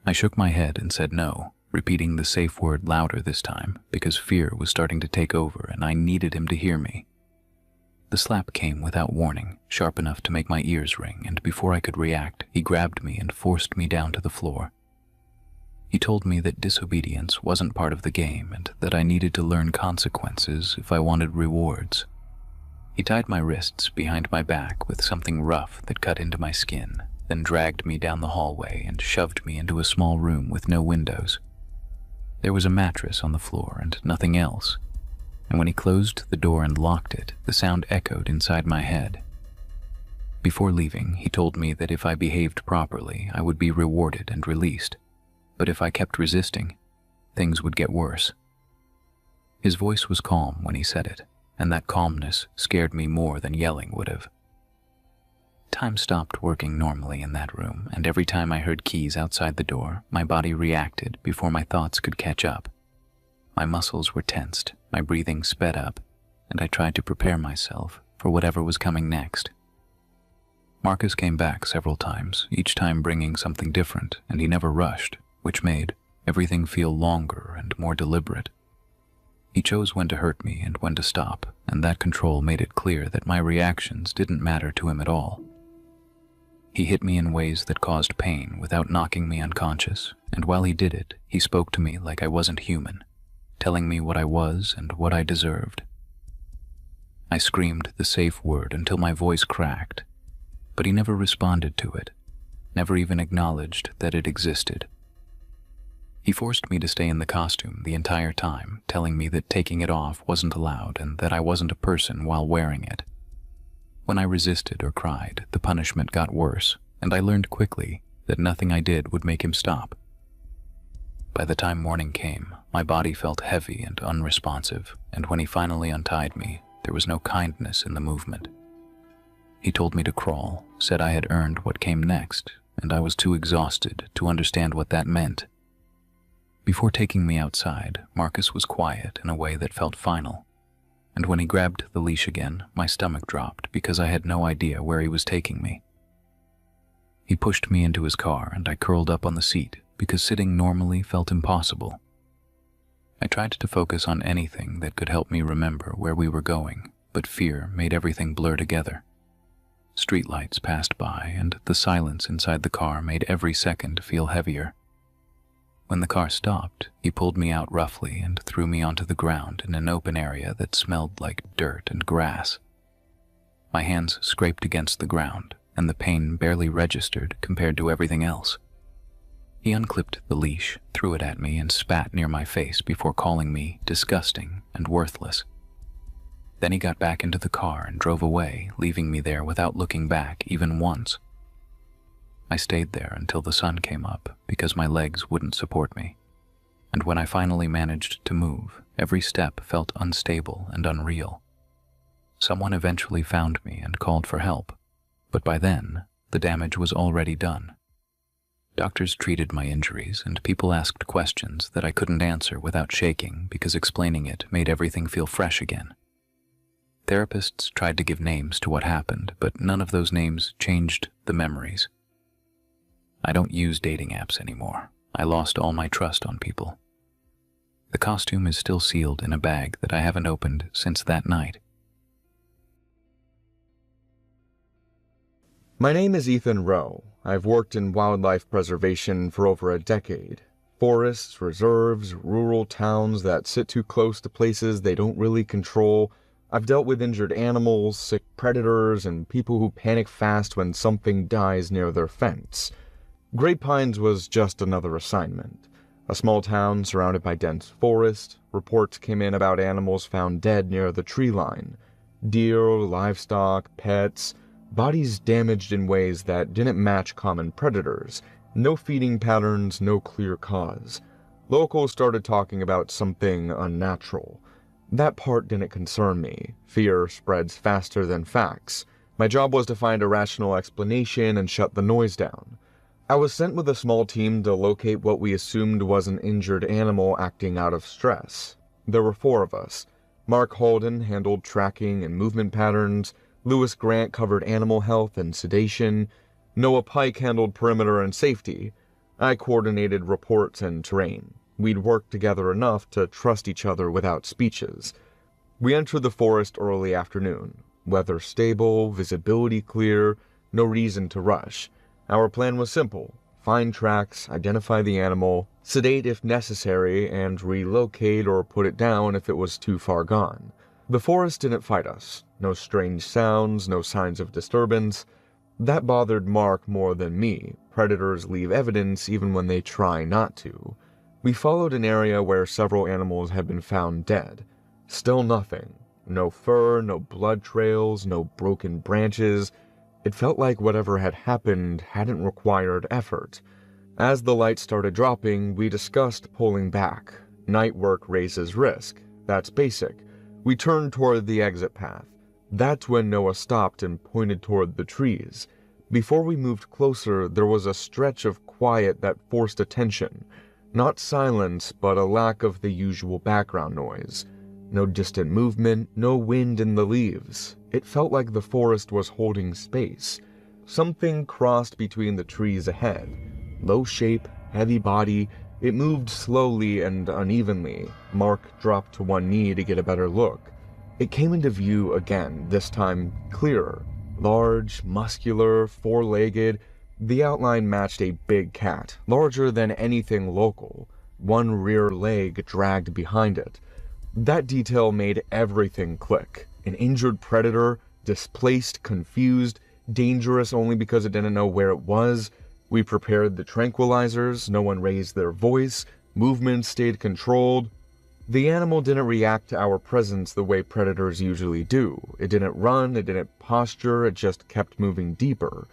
I shook my head and said no, repeating the safe word louder this time because fear was starting to take over and I needed him to hear me. The slap came without warning, sharp enough to make my ears ring, and before I could react, he grabbed me and forced me down to the floor. He told me that disobedience wasn't part of the game and that I needed to learn consequences if I wanted rewards. He tied my wrists behind my back with something rough that cut into my skin, then dragged me down the hallway and shoved me into a small room with no windows. There was a mattress on the floor and nothing else, and when he closed the door and locked it, the sound echoed inside my head. Before leaving, he told me that if I behaved properly, I would be rewarded and released, but if I kept resisting, things would get worse. His voice was calm when he said it, and that calmness scared me more than yelling would have. Time stopped working normally in that room, and every time I heard keys outside the door, my body reacted before my thoughts could catch up. My muscles were tensed, my breathing sped up, and I tried to prepare myself for whatever was coming next. Marcus came back several times, each time bringing something different, and he never rushed, which made everything feel longer and more deliberate. He chose when to hurt me and when to stop, and that control made it clear that my reactions didn't matter to him at all. He hit me in ways that caused pain without knocking me unconscious, and while he did it, he spoke to me like I wasn't human, telling me what I was and what I deserved. I screamed the safe word until my voice cracked, but he never responded to it, never even acknowledged that it existed. He forced me to stay in the costume the entire time, telling me that taking it off wasn't allowed and that I wasn't a person while wearing it. When I resisted or cried, the punishment got worse, and I learned quickly that nothing I did would make him stop. By the time morning came, my body felt heavy and unresponsive, and when he finally untied me, there was no kindness in the movement. He told me to crawl, said I had earned what came next, and I was too exhausted to understand what that meant. Before taking me outside, Marcus was quiet in a way that felt final, and when he grabbed the leash again, my stomach dropped because I had no idea where he was taking me. He pushed me into his car and I curled up on the seat because sitting normally felt impossible. I tried to focus on anything that could help me remember where we were going, but fear made everything blur together. Streetlights passed by and the silence inside the car made every second feel heavier. When the car stopped, he pulled me out roughly and threw me onto the ground in an open area that smelled like dirt and grass. My hands scraped against the ground, and the pain barely registered compared to everything else. He unclipped the leash, threw it at me, and spat near my face before calling me disgusting and worthless. Then he got back into the car and drove away, leaving me there without looking back even once. I stayed there until the sun came up because my legs wouldn't support me. And when I finally managed to move, every step felt unstable and unreal. Someone eventually found me and called for help, but by then, the damage was already done. Doctors treated my injuries, and people asked questions that I couldn't answer without shaking because explaining it made everything feel fresh again. Therapists tried to give names to what happened, but none of those names changed the memories. I don't use dating apps anymore. I lost all my trust on people. The costume is still sealed in a bag that I haven't opened since that night. My name is Ethan Rowe. I've worked in wildlife preservation for over a decade. Forests, reserves, rural towns that sit too close to places they don't really control. I've dealt with injured animals, sick predators, and people who panic fast when something dies near their fence. Great Pines was just another assignment. A small town surrounded by dense forest. Reports came in about animals found dead near the tree line. Deer, livestock, pets, bodies damaged in ways that didn't match common predators. No feeding patterns, no clear cause. Locals started talking about something unnatural. That part didn't concern me. Fear spreads faster than facts. My job was to find a rational explanation and shut the noise down. I was sent with a small team to locate what we assumed was an injured animal acting out of stress. There were 4 of us. Mark Holden handled tracking and movement patterns. Lewis Grant covered animal health and sedation. Noah Pike handled perimeter and safety. I coordinated reports and terrain. We'd worked together enough to trust each other without speeches. We entered the forest early afternoon. Weather stable, visibility clear, no reason to rush. Our plan was simple: find tracks, identify the animal, sedate if necessary, and relocate or put it down if it was too far gone. The forest didn't fight us. No strange sounds, no signs of disturbance. That bothered Mark more than me. Predators leave evidence even when they try not to. We followed an area where several animals had been found dead. Still nothing. No fur, no blood trails, no broken branches. It felt like whatever had happened hadn't required effort. As the light started dropping, we discussed pulling back. Night work raises risk. That's basic. We turned toward the exit path. That's when Noah stopped and pointed toward the trees. Before we moved closer, there was a stretch of quiet that forced attention. Not silence, but a lack of the usual background noise. No distant movement, no wind in the leaves. It felt like the forest was holding space. Something crossed between the trees ahead. Low shape, heavy body. It moved slowly and unevenly. Mark dropped to one knee to get a better look. It came into view again, this time clearer. Large, muscular, 4-legged. The outline matched a big cat, larger than anything local. One rear leg dragged behind it. That detail made everything click. An injured predator, displaced, confused, dangerous only because it didn't know where it was. We prepared the tranquilizers, no one raised their voice, movements stayed controlled. The animal didn't react to our presence the way predators usually do. It didn't run, it didn't posture, it just kept moving deeper.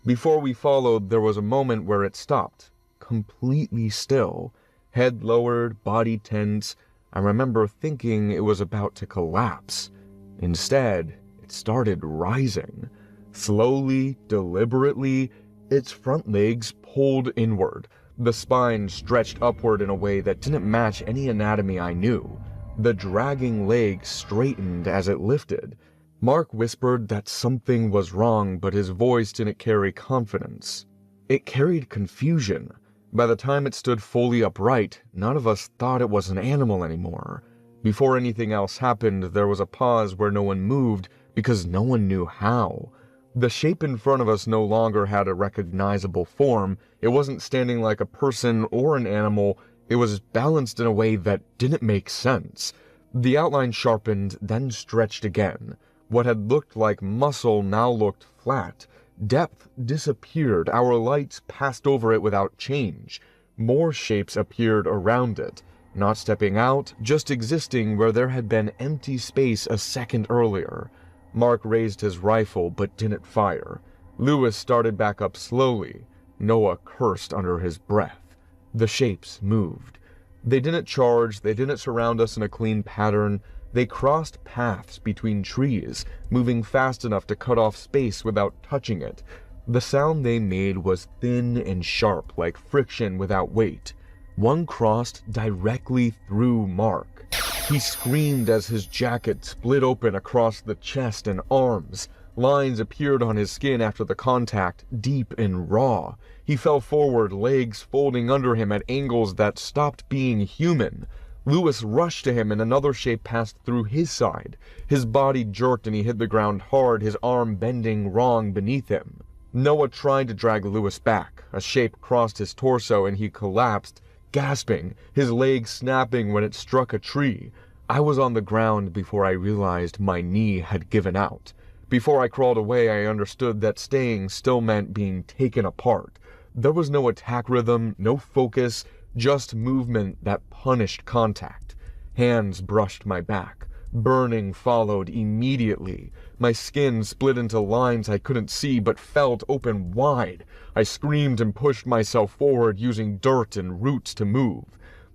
Before we followed, there was a moment where it stopped, completely still, head lowered, body tense. I remember thinking it was about to collapse. Instead, it started rising. Slowly, deliberately, its front legs pulled inward. The spine stretched upward in a way that didn't match any anatomy I knew. The dragging legs straightened as it lifted. Mark whispered that something was wrong, but his voice didn't carry confidence. It carried confusion. By the time it stood fully upright, none of us thought it was an animal anymore. Before anything else happened, there was a pause where no one moved because no one knew how. The shape in front of us no longer had a recognizable form. It wasn't standing like a person or an animal. It was balanced in a way that didn't make sense. The outline sharpened, then stretched again. What had looked like muscle now looked flat. Depth disappeared. Our lights passed over it without change. More shapes appeared around it, not stepping out, just existing where there had been empty space a second earlier. Mark raised his rifle but didn't fire. Lewis started back up slowly. Noah cursed under his breath. The shapes moved. They didn't charge, they didn't surround us in a clean pattern. They crossed paths between trees, moving fast enough to cut off space without touching it. The sound they made was thin and sharp, like friction without weight. One crossed directly through Mark. He screamed as his jacket split open across the chest and arms. Lines appeared on his skin after the contact, deep and raw. He fell forward, legs folding under him at angles that stopped being human. Lewis rushed to him and another shape passed through his side. His body jerked and he hit the ground hard, his arm bending wrong beneath him. Noah tried to drag Lewis back. A shape crossed his torso and he collapsed, gasping, his leg snapping when it struck a tree. I was on the ground before I realized my knee had given out. Before I crawled away, I understood that staying still meant being taken apart. There was no attack rhythm, no focus, just movement that punished contact. Hands brushed my back. Burning followed immediately. My skin split into lines I couldn't see but felt open wide. I screamed and pushed myself forward using dirt and roots to move.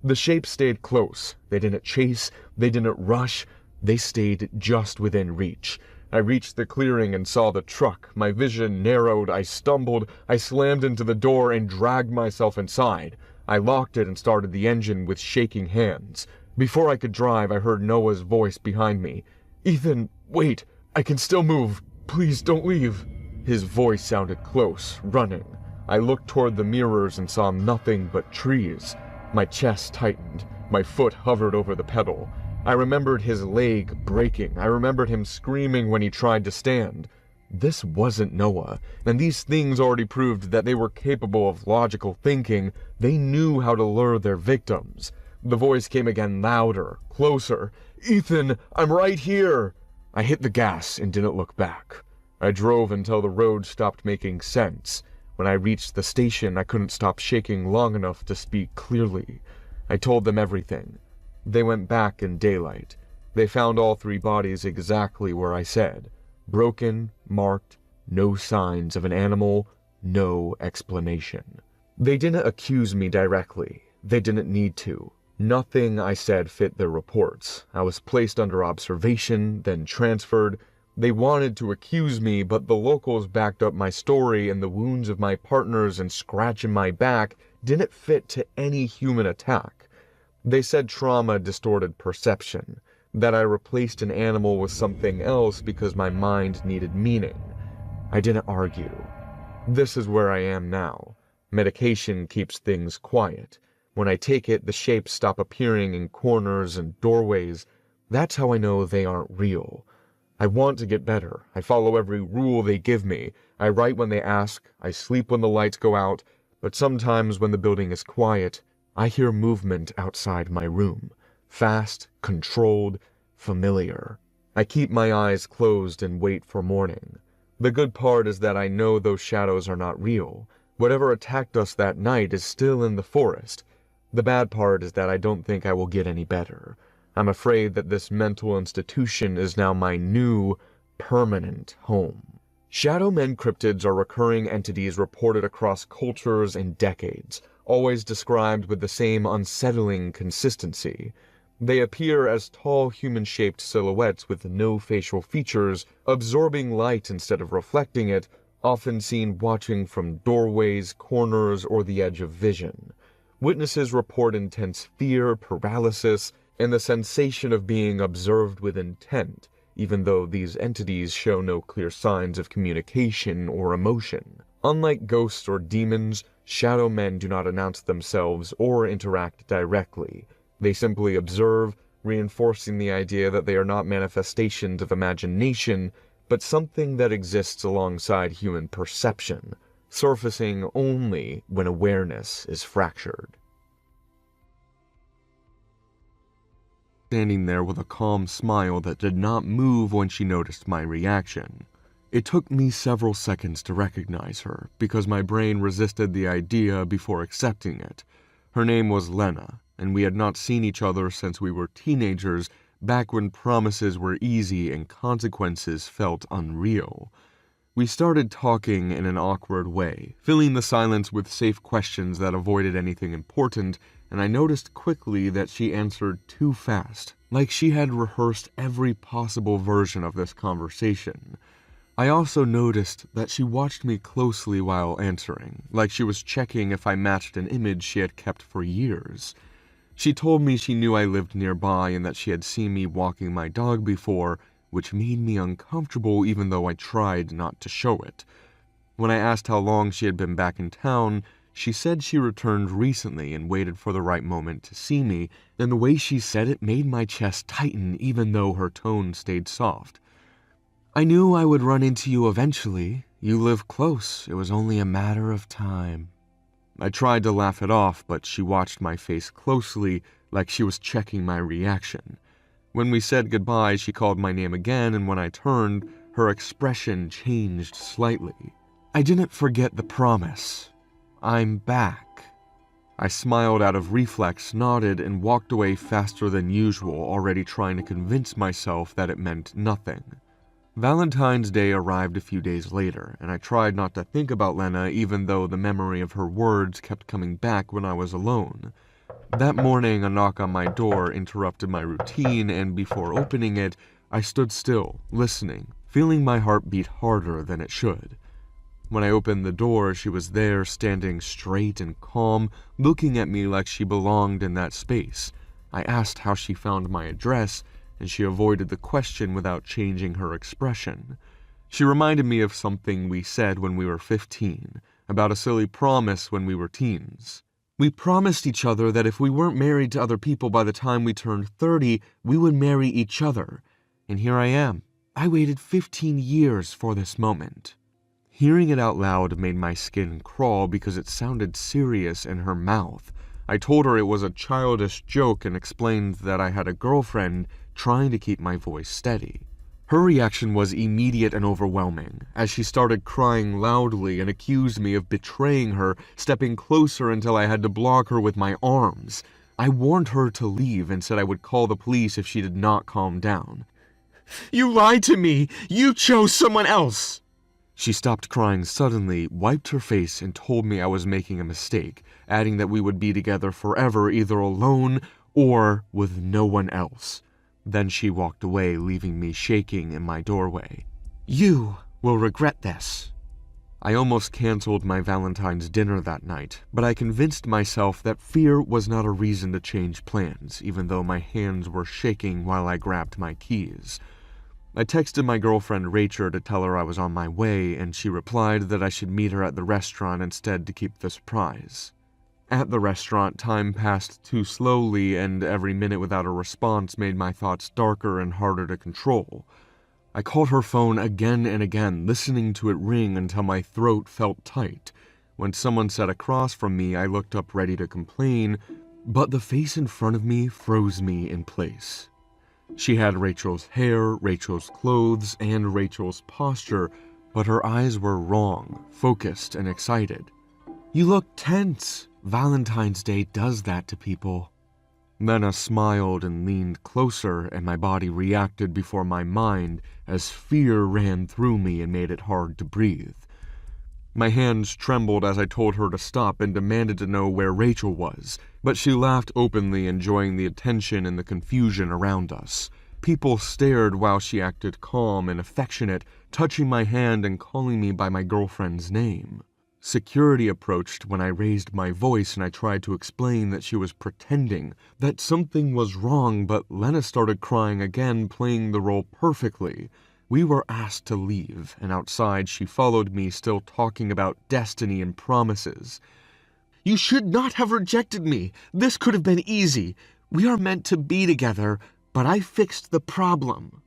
The shapes stayed close. They didn't chase, they didn't rush, they stayed just within reach. I reached the clearing and saw the truck. My vision narrowed, I stumbled, I slammed into the door and dragged myself inside. I locked it and started the engine with shaking hands. Before I could drive, I heard Noah's voice behind me. "Ethan, wait, I can still move. Please don't leave." His voice sounded close, running. I looked toward the mirrors and saw nothing but trees. My chest tightened. My foot hovered over the pedal. I remembered his leg breaking. I remembered him screaming when he tried to stand. This wasn't Noah, and these things already proved that they were capable of logical thinking. They knew how to lure their victims. The voice came again, louder, closer. "Ethan, I'm right here!" I hit the gas and didn't look back. I drove until the road stopped making sense. When I reached the station, I couldn't stop shaking long enough to speak clearly. I told them everything. They went back in daylight. They found all three bodies exactly where I said. Broken, marked, no signs of an animal, no explanation. They didn't accuse me directly. They didn't need to. Nothing I said fit their reports. I was placed under observation, then transferred. They wanted to accuse me, but the locals backed up my story, and the wounds of my partners and scratch in my back didn't fit to any human attack. They said trauma distorted perception, that I replaced an animal with something else because my mind needed meaning. I didn't argue. This is where I am now. Medication keeps things quiet. When I take it, the shapes stop appearing in corners and doorways. That's how I know they aren't real. I want to get better. I follow every rule they give me. I write when they ask. I sleep when the lights go out. But sometimes when the building is quiet, I hear movement outside my room. Fast, controlled, familiar. I keep my eyes closed and wait for morning. The good part is that I know those shadows are not real. Whatever attacked us that night is still in the forest. The bad part is that I don't think I will get any better. I'm afraid that this mental institution is now my new, permanent home. Shadow Men cryptids are recurring entities reported across cultures and decades, always described with the same unsettling consistency. They appear as tall human-shaped silhouettes with no facial features, absorbing light instead of reflecting it, often seen watching from doorways, corners, or the edge of vision. Witnesses report intense fear, paralysis, and the sensation of being observed with intent, even though these entities show no clear signs of communication or emotion. Unlike ghosts or demons, shadow men do not announce themselves or interact directly. They simply observe, reinforcing the idea that they are not manifestations of imagination, but something that exists alongside human perception, surfacing only when awareness is fractured. Standing there with a calm smile that did not move when she noticed my reaction. It took me several seconds to recognize her, because my brain resisted the idea before accepting it. Her name was Lena, and we had not seen each other since we were teenagers, back when promises were easy and consequences felt unreal. We started talking in an awkward way, filling the silence with safe questions that avoided anything important, and I noticed quickly that she answered too fast, like she had rehearsed every possible version of this conversation. I also noticed that she watched me closely while answering, like she was checking if I matched an image she had kept for years. She told me she knew I lived nearby and that she had seen me walking my dog before, which made me uncomfortable even though I tried not to show it. When I asked how long she had been back in town, she said she returned recently and waited for the right moment to see me, and the way she said it made my chest tighten even though her tone stayed soft. I knew I would run into you eventually. You live close. It was only a matter of time. I tried to laugh it off, but she watched my face closely, like she was checking my reaction. When we said goodbye, she called my name again, and when I turned, her expression changed slightly. I didn't forget the promise. I'm back. I smiled out of reflex, nodded, and walked away faster than usual, already trying to convince myself that it meant nothing. Valentine's Day arrived a few days later, and I tried not to think about Lena even though the memory of her words kept coming back when I was alone. That morning, a knock on my door interrupted my routine, and before opening it, I stood still, listening, feeling my heart beat harder than it should. When I opened the door, she was there, standing straight and calm, looking at me like she belonged in that space. I asked how she found my address, and she avoided the question without changing her expression. She reminded me of something we said when we were 15, about a silly promise when we were teens. We promised each other that if we weren't married to other people by the time we turned 30, we would marry each other. And here I am. I waited 15 years for this moment. Hearing it out loud made my skin crawl because it sounded serious in her mouth. I told her it was a childish joke and explained that I had a girlfriend, trying to keep my voice steady. Her reaction was immediate and overwhelming, as she started crying loudly and accused me of betraying her, stepping closer until I had to block her with my arms. I warned her to leave and said I would call the police if she did not calm down. "You lied to me! You chose someone else!" She stopped crying suddenly, wiped her face, and told me I was making a mistake, adding that we would be together forever, either alone or with no one else. Then she walked away, leaving me shaking in my doorway. "You will regret this." I almost canceled my Valentine's dinner that night, but I convinced myself that fear was not a reason to change plans, even though my hands were shaking while I grabbed my keys. I texted my girlfriend Rachel to tell her I was on my way, and she replied that I should meet her at the restaurant instead to keep the surprise. At the restaurant, time passed too slowly, and every minute without a response made my thoughts darker and harder to control. I called her phone again and again, listening to it ring until my throat felt tight. When someone sat across from me, I looked up ready to complain, but the face in front of me froze me in place. She had Rachel's hair, Rachel's clothes, and Rachel's posture, but her eyes were wrong, focused, and excited. "You look tense. Valentine's Day does that to people." Lena smiled and leaned closer, and my body reacted before my mind as fear ran through me and made it hard to breathe. My hands trembled as I told her to stop and demanded to know where Rachel was, but she laughed openly, enjoying the attention and the confusion around us. People stared while she acted calm and affectionate, touching my hand and calling me by my girlfriend's name. Security approached when I raised my voice, and I tried to explain that she was pretending, that something was wrong, but Lena started crying again, playing the role perfectly. We were asked to leave, and outside she followed me, still talking about destiny and promises. "You should not have rejected me. This could have been easy. We are meant to be together, but I fixed the problem."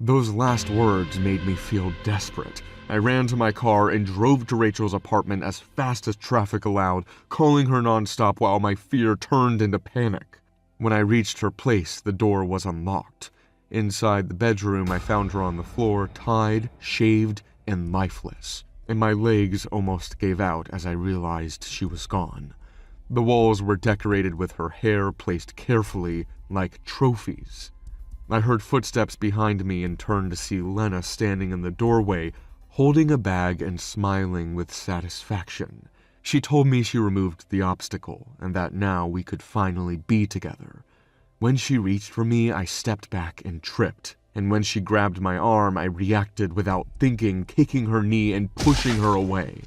Those last words made me feel desperate. I ran to my car and drove to Rachel's apartment as fast as traffic allowed, calling her nonstop while my fear turned into panic. When I reached her place, the door was unlocked. Inside the bedroom, I found her on the floor, tied, shaved, and lifeless, and my legs almost gave out as I realized she was gone. The walls were decorated with her hair placed carefully like trophies. I heard footsteps behind me and turned to see Lena standing in the doorway, holding a bag and smiling with satisfaction. She told me she removed the obstacle and that now we could finally be together. When she reached for me, I stepped back and tripped, and when she grabbed my arm, I reacted without thinking, kicking her knee and pushing her away.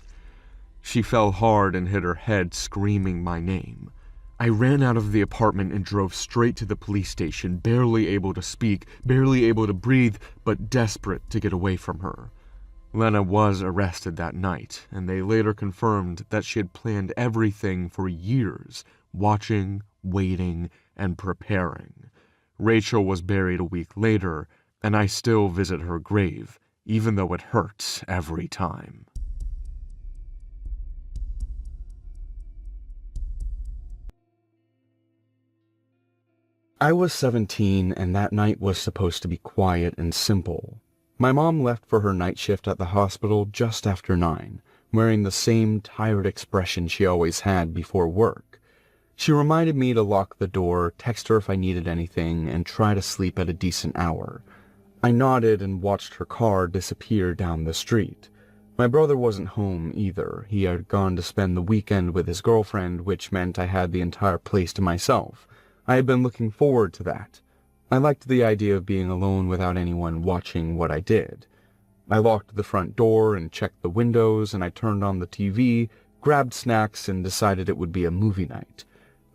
She fell hard and hit her head, screaming my name. I ran out of the apartment and drove straight to the police station, barely able to speak, barely able to breathe, but desperate to get away from her. Lena was arrested that night, and they later confirmed that she had planned everything for years, watching, waiting, and preparing. Rachel was buried a week later, and I still visit her grave, even though it hurts every time. I was 17, and that night was supposed to be quiet and simple. My mom left for her night shift at the hospital just after 9, wearing the same tired expression she always had before work. She reminded me to lock the door, text her if I needed anything, and try to sleep at a decent hour. I nodded and watched her car disappear down the street. My brother wasn't home either. He had gone to spend the weekend with his girlfriend, which meant I had the entire place to myself. I had been looking forward to that. I liked the idea of being alone without anyone watching what I did. I locked the front door and checked the windows, and I turned on the TV, grabbed snacks, and decided it would be a movie night.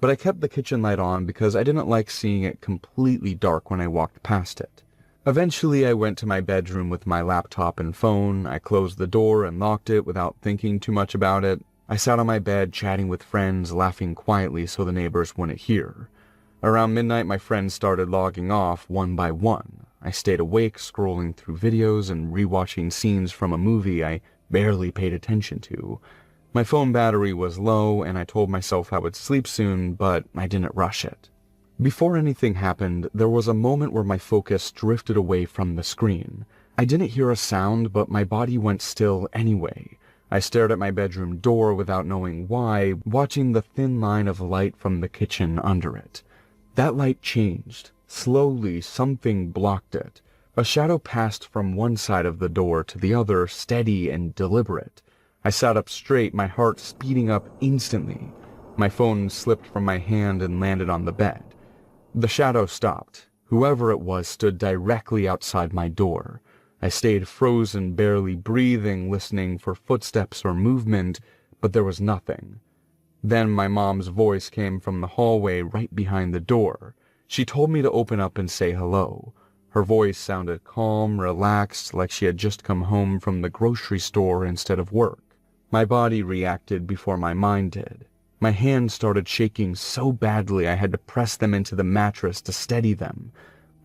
But I kept the kitchen light on because I didn't like seeing it completely dark when I walked past it. Eventually, I went to my bedroom with my laptop and phone. I closed the door and locked it without thinking too much about it. I sat on my bed chatting with friends, laughing quietly so the neighbors wouldn't hear. Around midnight, my friends started logging off one by one. I stayed awake, scrolling through videos and rewatching scenes from a movie I barely paid attention to. My phone battery was low, and I told myself I would sleep soon, but I didn't rush it. Before anything happened, there was a moment where my focus drifted away from the screen. I didn't hear a sound, but my body went still anyway. I stared at my bedroom door without knowing why, watching the thin line of light from the kitchen under it. That light changed. Slowly, something blocked it. A shadow passed from one side of the door to the other, steady and deliberate. I sat up straight, my heart speeding up instantly. My phone slipped from my hand and landed on the bed. The shadow stopped. Whoever it was stood directly outside my door. I stayed frozen, barely breathing, listening for footsteps or movement, but there was nothing. Then my mom's voice came from the hallway right behind the door. She told me to open up and say hello. Her voice sounded calm, relaxed, like she had just come home from the grocery store instead of work. My body reacted before my mind did. My hands started shaking so badly I had to press them into the mattress to steady them.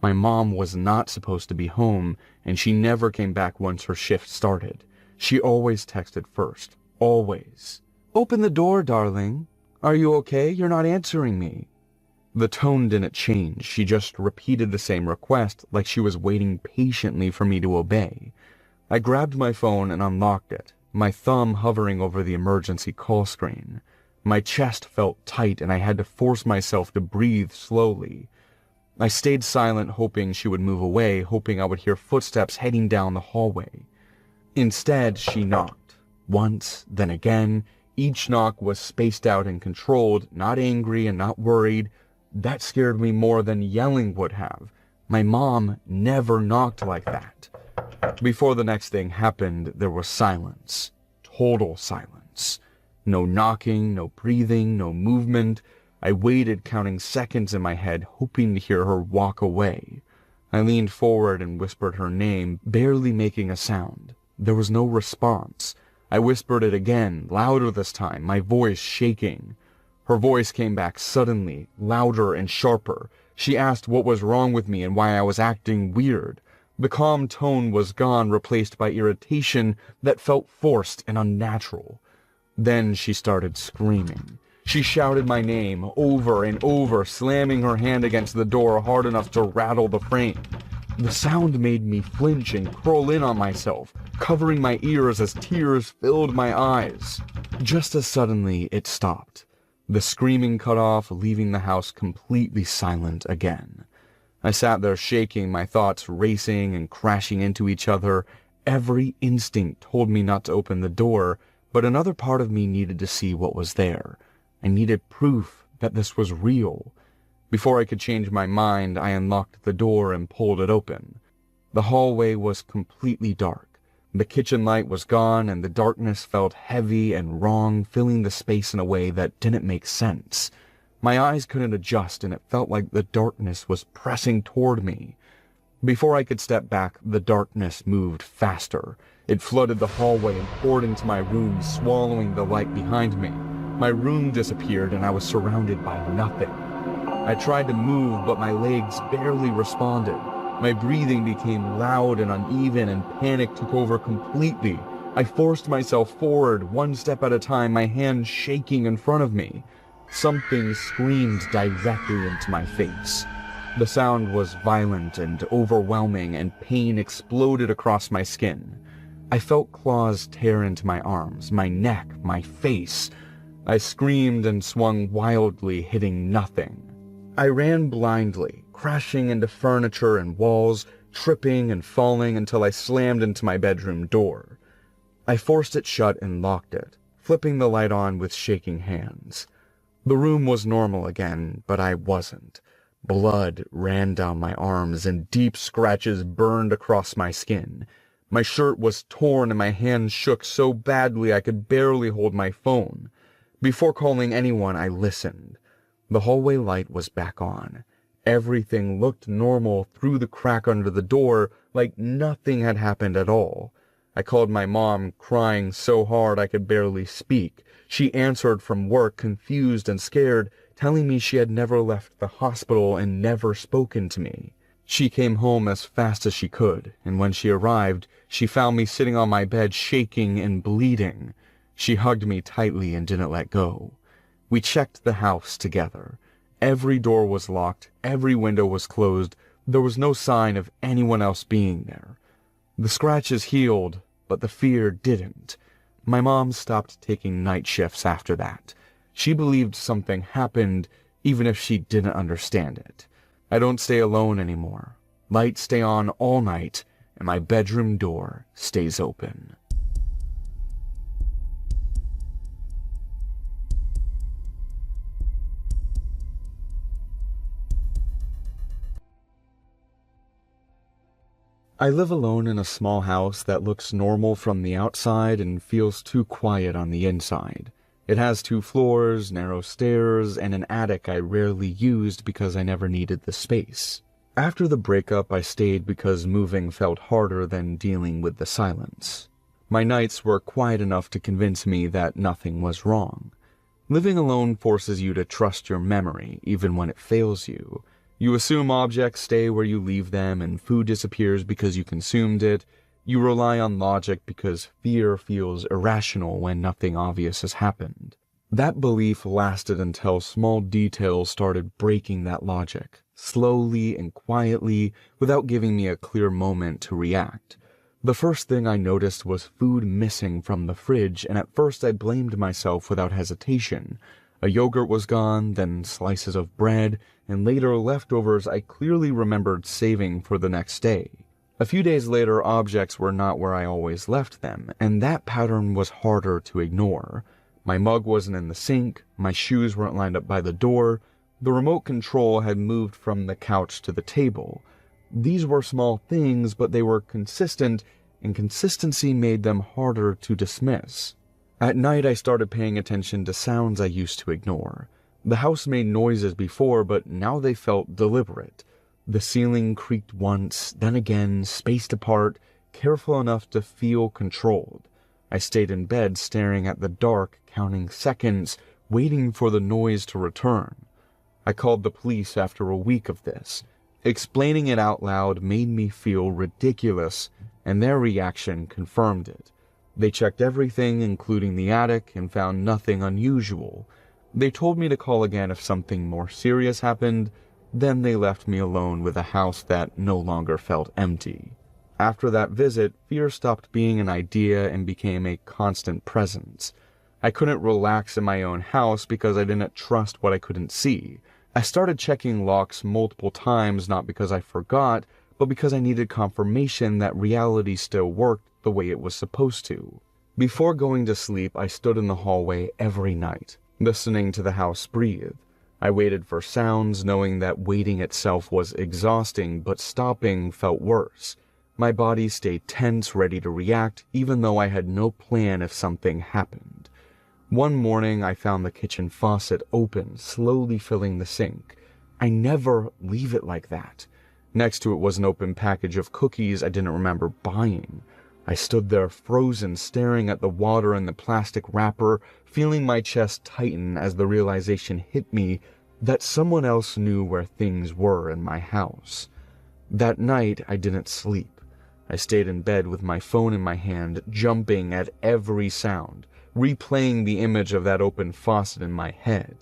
My mom was not supposed to be home, and she never came back once her shift started. She always texted first. Always. "Open the door, darling. Are you okay? You're not answering me." The tone didn't change. She just repeated the same request like she was waiting patiently for me to obey. I grabbed my phone and unlocked it, my thumb hovering over the emergency call screen. My chest felt tight and I had to force myself to breathe slowly. I stayed silent, hoping she would move away, hoping I would hear footsteps heading down the hallway. Instead, she knocked. Once, then again. Each knock was spaced out and controlled, not angry and not worried. That scared me more than yelling would have. My mom never knocked like that. Before the next thing happened, there was silence. Total silence. No knocking, no breathing, no movement. I waited, counting seconds in my head, hoping to hear her walk away. I leaned forward and whispered her name, barely making a sound. There was no response. I whispered it again, louder this time, my voice shaking. Her voice came back suddenly, louder and sharper. She asked what was wrong with me and why I was acting weird. The calm tone was gone, replaced by irritation that felt forced and unnatural. Then she started screaming. She shouted my name over and over, slamming her hand against the door hard enough to rattle the frame. The sound made me flinch and curl in on myself, covering my ears as tears filled my eyes. Just as suddenly, it stopped. The screaming cut off, leaving the house completely silent again. I sat there shaking, my thoughts racing and crashing into each other. Every instinct told me not to open the door, but another part of me needed to see what was there. I needed proof that this was real. Before I could change my mind, I unlocked the door and pulled it open. The hallway was completely dark. The kitchen light was gone, and the darkness felt heavy and wrong, filling the space in a way that didn't make sense. My eyes couldn't adjust, and it felt like the darkness was pressing toward me. Before I could step back, the darkness moved faster. It flooded the hallway and poured into my room, swallowing the light behind me. My room disappeared, and I was surrounded by nothing. I tried to move, but my legs barely responded. My breathing became loud and uneven, and panic took over completely. I forced myself forward, one step at a time, my hands shaking in front of me. Something screamed directly into my face. The sound was violent and overwhelming, and pain exploded across my skin. I felt claws tear into my arms, my neck, my face. I screamed and swung wildly, hitting nothing. I ran blindly, crashing into furniture and walls, tripping and falling until I slammed into my bedroom door. I forced it shut and locked it, flipping the light on with shaking hands. The room was normal again, but I wasn't. Blood ran down my arms and deep scratches burned across my skin. My shirt was torn and my hands shook so badly I could barely hold my phone. Before calling anyone, I listened. The hallway light was back on. Everything looked normal through the crack under the door, like nothing had happened at all. I called my mom, crying so hard I could barely speak. She answered from work, confused and scared, telling me she had never left the hospital and never spoken to me. She came home as fast as she could, and when she arrived, she found me sitting on my bed shaking and bleeding. She hugged me tightly and didn't let go. We checked the house together. Every door was locked, every window was closed, there was no sign of anyone else being there. The scratches healed, but the fear didn't. My mom stopped taking night shifts after that. She believed something happened, even if she didn't understand it. I don't stay alone anymore. Lights stay on all night, and my bedroom door stays open. I live alone in a small house that looks normal from the outside and feels too quiet on the inside. It has 2 floors, narrow stairs, and an attic I rarely used because I never needed the space. After the breakup, I stayed because moving felt harder than dealing with the silence. My nights were quiet enough to convince me that nothing was wrong. Living alone forces you to trust your memory, even when it fails you. You assume objects stay where you leave them and food disappears because you consumed it. You rely on logic because fear feels irrational when nothing obvious has happened. That belief lasted until small details started breaking that logic, slowly and quietly, without giving me a clear moment to react. The first thing I noticed was food missing from the fridge, and at first I blamed myself without hesitation. A yogurt was gone, then slices of bread, and later leftovers I clearly remembered saving for the next day. A few days later, objects were not where I always left them, and that pattern was harder to ignore. My mug wasn't in the sink, my shoes weren't lined up by the door, the remote control had moved from the couch to the table. These were small things, but they were consistent, and consistency made them harder to dismiss. At night, I started paying attention to sounds I used to ignore. The house made noises before, but now they felt deliberate. The ceiling creaked once, then again, spaced apart, careful enough to feel controlled. I stayed in bed staring at the dark, counting seconds, waiting for the noise to return. I called the police after a week of this. Explaining it out loud made me feel ridiculous, and their reaction confirmed it. They checked everything, including the attic, and found nothing unusual. They told me to call again if something more serious happened, Then they left me alone with a house that no longer felt empty. After that visit, fear stopped being an idea and became a constant presence. I couldn't relax in my own house because I didn't trust what I couldn't see. I started checking locks multiple times, not because I forgot, but because I needed confirmation that reality still worked the way it was supposed to. Before going to sleep, I stood in the hallway every night, listening to the house breathe. I waited for sounds, knowing that waiting itself was exhausting, but stopping felt worse. My body stayed tense, ready to react, even though I had no plan if something happened. One morning, I found the kitchen faucet open, slowly filling the sink. I never leave it like that. Next to it was an open package of cookies I didn't remember buying. I stood there frozen, staring at the water in the plastic wrapper, feeling my chest tighten as the realization hit me that someone else knew where things were in my house. That night, I didn't sleep. I stayed in bed with my phone in my hand, jumping at every sound, replaying the image of that open faucet in my head.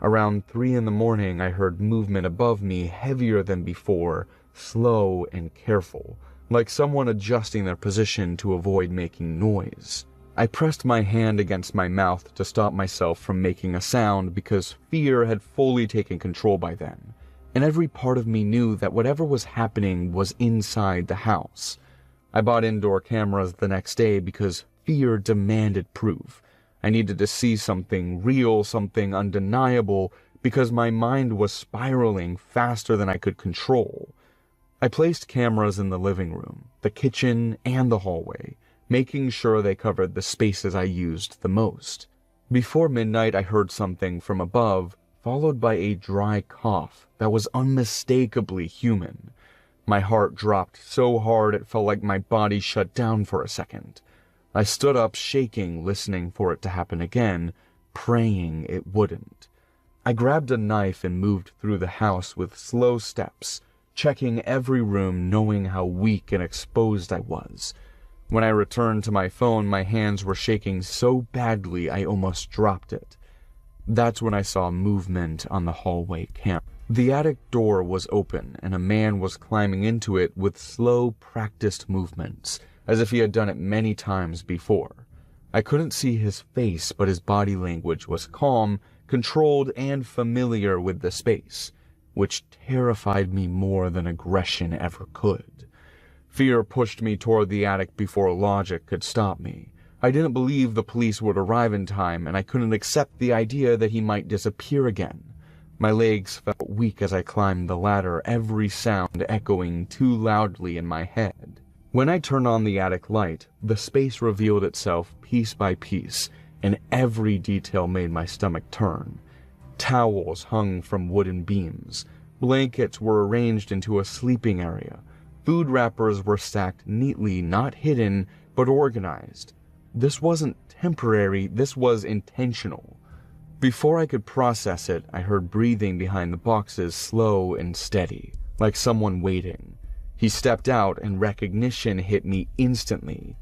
Around 3 a.m, I heard movement above me, heavier than before, slow and careful, like someone adjusting their position to avoid making noise. I pressed my hand against my mouth to stop myself from making a sound because fear had fully taken control by then, and every part of me knew that whatever was happening was inside the house. I bought indoor cameras the next day because fear demanded proof. I needed to see something real, something undeniable, because my mind was spiraling faster than I could control. I placed cameras in the living room, the kitchen, and the hallway, making sure they covered the spaces I used the most. Before midnight, I heard something from above, followed by a dry cough that was unmistakably human. My heart dropped so hard it felt like my body shut down for a second. I stood up shaking, listening for it to happen again, praying it wouldn't. I grabbed a knife and moved through the house with slow steps, checking every room, knowing how weak and exposed I was. When I returned to my phone, my hands were shaking so badly I almost dropped it. That's when I saw movement on the hallway camera. The attic door was open, and a man was climbing into it with slow, practiced movements, as if he had done it many times before. I couldn't see his face, but his body language was calm, controlled, and familiar with the space, which terrified me more than aggression ever could. Fear pushed me toward the attic before logic could stop me. I didn't believe the police would arrive in time, and I couldn't accept the idea that he might disappear again. My legs felt weak as I climbed the ladder, every sound echoing too loudly in my head. When I turned on the attic light, the space revealed itself piece by piece, and every detail made my stomach turn. Towels hung from wooden beams. Blankets were arranged into a sleeping area. Food wrappers were stacked neatly, not hidden, but organized. This wasn't temporary, this was intentional. Before I could process it, I heard breathing behind the boxes, slow and steady, like someone waiting. He stepped out and recognition hit me instantly.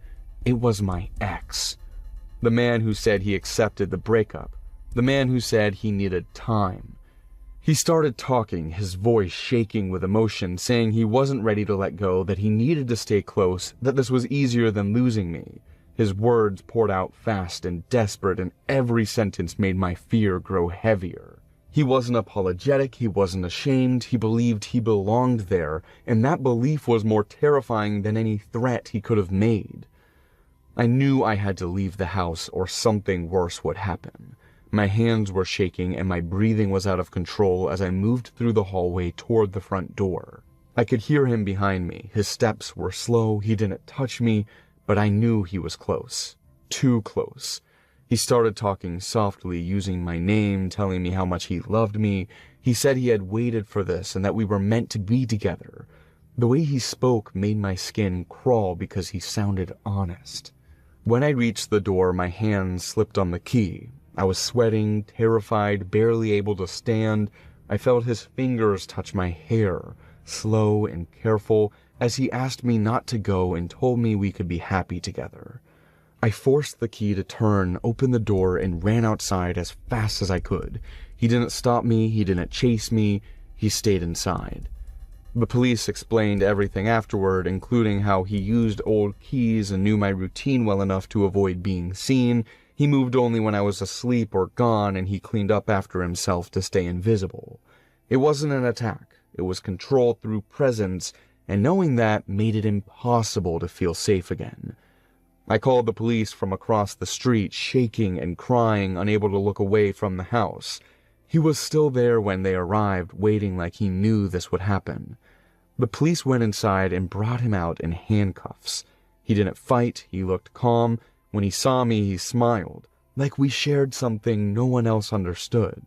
It was my ex. The man who said he accepted the breakup. The man who said he needed time. He started talking, his voice shaking with emotion, saying he wasn't ready to let go, that he needed to stay close, that this was easier than losing me. His words poured out fast and desperate, and every sentence made my fear grow heavier. He wasn't apologetic, he wasn't ashamed, he believed he belonged there, and that belief was more terrifying than any threat he could have made. I knew I had to leave the house or something worse would happen. My hands were shaking and my breathing was out of control as I moved through the hallway toward the front door. I could hear him behind me. His steps were slow, he didn't touch me, but I knew he was close. Too close. He started talking softly, using my name, telling me how much he loved me. He said he had waited for this and that we were meant to be together. The way he spoke made my skin crawl because he sounded honest. When I reached the door, my hand slipped on the key. I was sweating, terrified, barely able to stand. I felt his fingers touch my hair, slow and careful, as he asked me not to go and told me we could be happy together. I forced the key to turn, opened the door, and ran outside as fast as I could. He didn't stop me, he didn't chase me. he stayed inside. The police explained everything afterward, including how he used old keys and knew my routine well enough to avoid being seen. He moved only when I was asleep or gone, and he cleaned up after himself to stay invisible. It wasn't an attack. It was control through presence, and knowing that made it impossible to feel safe again. I called the police from across the street, shaking and crying, unable to look away from the house. He was still there when they arrived, waiting like he knew this would happen. The police went inside and brought him out in handcuffs. He didn't fight, he looked calm. When he saw me, he smiled, like we shared something no one else understood.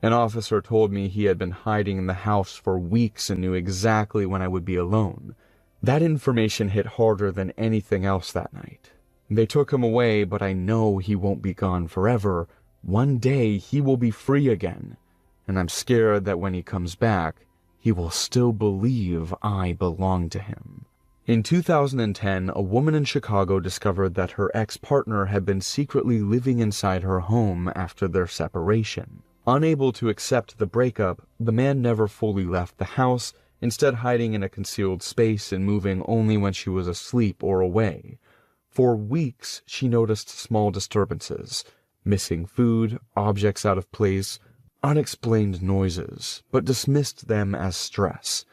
An officer told me he had been hiding in the house for weeks and knew exactly when I would be alone. That information hit harder than anything else that night. They took him away, but I know he won't be gone forever. One day he will be free again, and I'm scared that when he comes back, he will still believe I belong to him. In 2010, a woman in Chicago discovered that her ex-partner had been secretly living inside her home after their separation. Unable to accept the breakup, the man never fully left the house, instead hiding in a concealed space and moving only when she was asleep or away. For weeks, she noticed small disturbances, missing food, objects out of place, unexplained noises, but dismissed them as stress.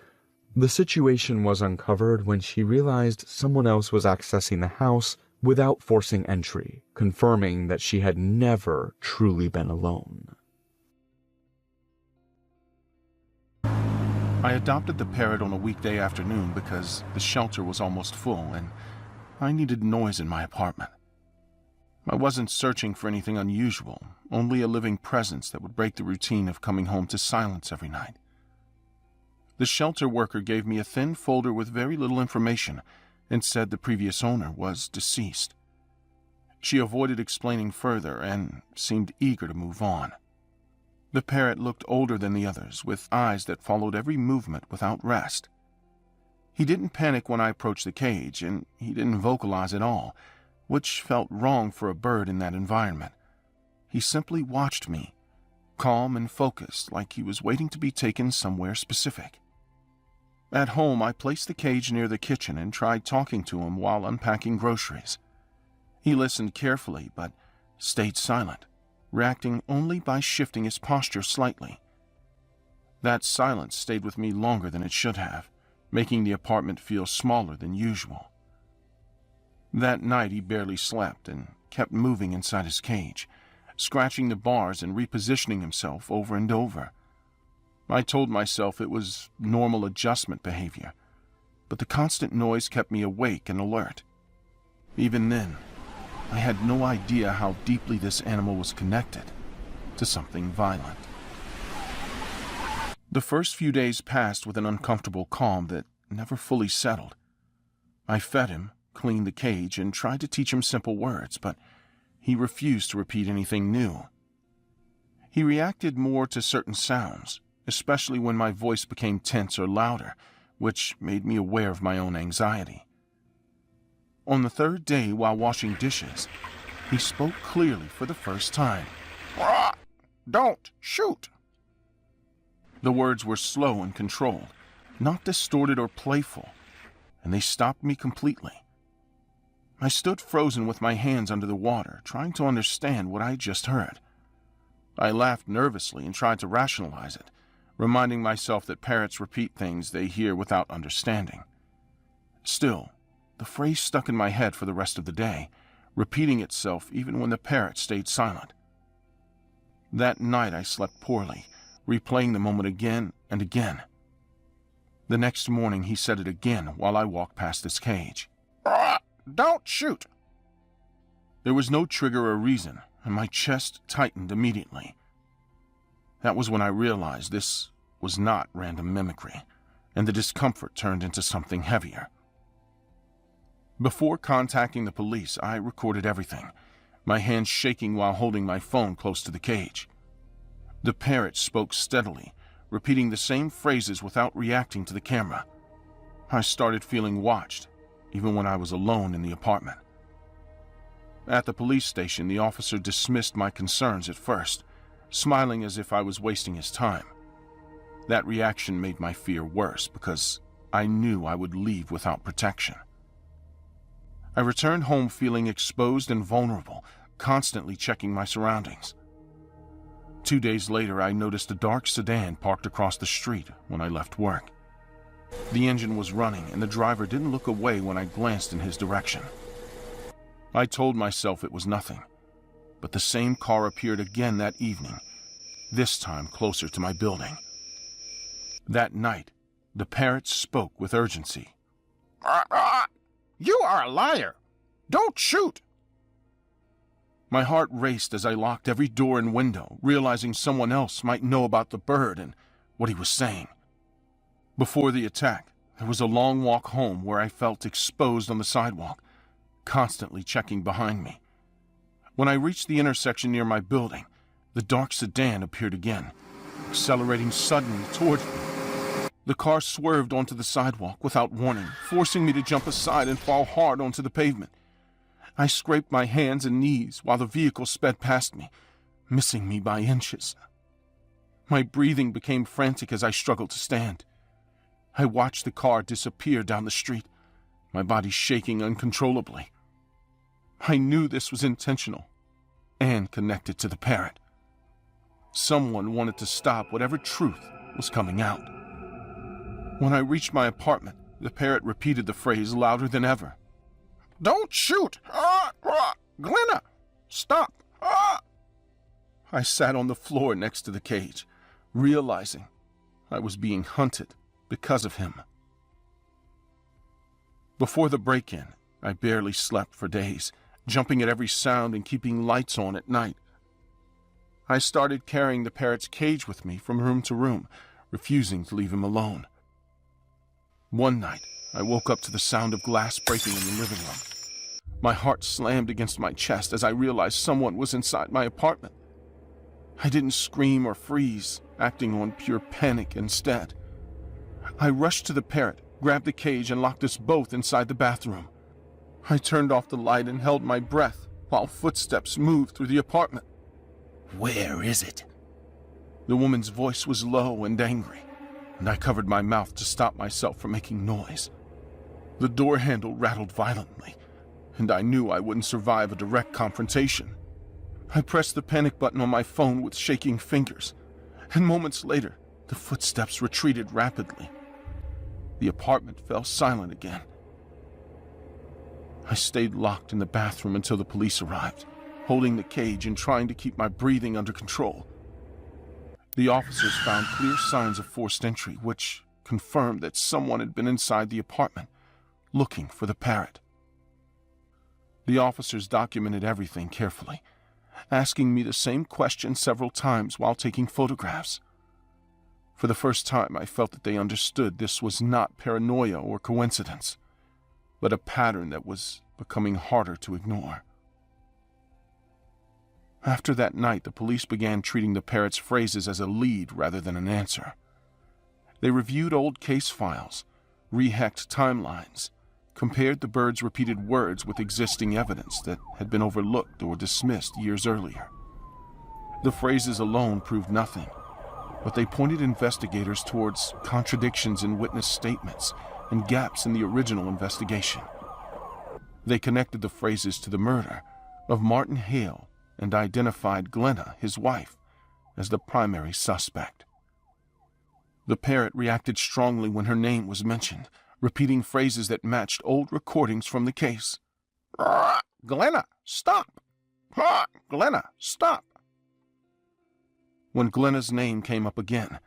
The situation was uncovered when she realized someone else was accessing the house without forcing entry, confirming that she had never truly been alone. I adopted the parrot on a weekday afternoon because the shelter was almost full and I needed noise in my apartment. I wasn't searching for anything unusual, only a living presence that would break the routine of coming home to silence every night. The shelter worker gave me a thin folder with very little information and said the previous owner was deceased. She avoided explaining further and seemed eager to move on. The parrot looked older than the others, with eyes that followed every movement without rest. He didn't panic when I approached the cage, and he didn't vocalize at all, which felt wrong for a bird in that environment. He simply watched me, calm and focused, like he was waiting to be taken somewhere specific. At home, I placed the cage near the kitchen and tried talking to him while unpacking groceries. He listened carefully, but stayed silent, reacting only by shifting his posture slightly. That silence stayed with me longer than it should have, making the apartment feel smaller than usual. That night he barely slept and kept moving inside his cage, scratching the bars and repositioning himself over and over. I told myself it was normal adjustment behavior, but the constant noise kept me awake and alert. Even then, I had no idea how deeply this animal was connected to something violent. The first few days passed with an uncomfortable calm that never fully settled. I fed him, cleaned the cage, and tried to teach him simple words, but he refused to repeat anything new. He reacted more to certain sounds, especially when my voice became tense or louder, which made me aware of my own anxiety. On the third day, while washing dishes, he spoke clearly for the first time. Don't shoot! The words were slow and controlled, not distorted or playful, and they stopped me completely. I stood frozen with my hands under the water, trying to understand what I had just heard. I laughed nervously and tried to rationalize it, reminding myself that parrots repeat things they hear without understanding. Still, the phrase stuck in my head for the rest of the day, repeating itself even when the parrot stayed silent. That night I slept poorly, replaying the moment again and again. The next morning he said it again while I walked past his cage. Don't shoot! There was no trigger or reason, and my chest tightened immediately. That was when I realized this was not random mimicry, and the discomfort turned into something heavier. Before contacting the police, I recorded everything, my hands shaking while holding my phone close to the cage. The parrot spoke steadily, repeating the same phrases without reacting to the camera. I started feeling watched, even when I was alone in the apartment. At the police station, the officer dismissed my concerns at first, smiling as if I was wasting his time. That reaction made my fear worse because I knew I would leave without protection. I returned home feeling exposed and vulnerable, constantly checking my surroundings. 2 days later, I noticed a dark sedan parked across the street when I left work. The engine was running, and the driver didn't look away when I glanced in his direction. I told myself it was nothing, but the same car appeared again that evening, this time closer to my building. That night, the parrot spoke with urgency. You are a liar! Don't shoot! My heart raced as I locked every door and window, realizing someone else might know about the bird and what he was saying. Before the attack, there was a long walk home where I felt exposed on the sidewalk, constantly checking behind me. When I reached the intersection near my building, the dark sedan appeared again, accelerating suddenly towards me. The car swerved onto the sidewalk without warning, forcing me to jump aside and fall hard onto the pavement. I scraped my hands and knees while the vehicle sped past me, missing me by inches. My breathing became frantic as I struggled to stand. I watched the car disappear down the street, my body shaking uncontrollably. I knew this was intentional and connected to the parrot. Someone wanted to stop whatever truth was coming out. When I reached my apartment, the parrot repeated the phrase louder than ever. Don't shoot! Glenna! Stop! I sat on the floor next to the cage, realizing I was being hunted because of him. Before the break-in, I barely slept for days, jumping at every sound and keeping lights on at night. I started carrying the parrot's cage with me from room to room, refusing to leave him alone. One night, I woke up to the sound of glass breaking in the living room. My heart slammed against my chest as I realized someone was inside my apartment. I didn't scream or freeze, acting on pure panic instead. I rushed to the parrot, grabbed the cage, and locked us both inside the bathroom. I turned off the light and held my breath while footsteps moved through the apartment. Where is it? The woman's voice was low and angry, and I covered my mouth to stop myself from making noise. The door handle rattled violently, and I knew I wouldn't survive a direct confrontation. I pressed the panic button on my phone with shaking fingers, and moments later, the footsteps retreated rapidly. The apartment fell silent again. I stayed locked in the bathroom until the police arrived, holding the cage and trying to keep my breathing under control. The officers found clear signs of forced entry, which confirmed that someone had been inside the apartment, looking for the parrot. The officers documented everything carefully, asking me the same question several times while taking photographs. For the first time, I felt that they understood this was not paranoia or coincidence, but a pattern that was becoming harder to ignore. After that night, the police began treating the parrot's phrases as a lead rather than an answer. They reviewed old case files, rehacked timelines, compared the bird's repeated words with existing evidence that had been overlooked or dismissed years earlier. The phrases alone proved nothing, but they pointed investigators towards contradictions in witness statements and gaps in the original investigation. They connected the phrases to the murder of Martin Hale and identified Glenna, his wife, as the primary suspect. The parrot reacted strongly when her name was mentioned, repeating phrases that matched old recordings from the case. Glenna, stop! Glenna, stop! When Glenna's name came up again,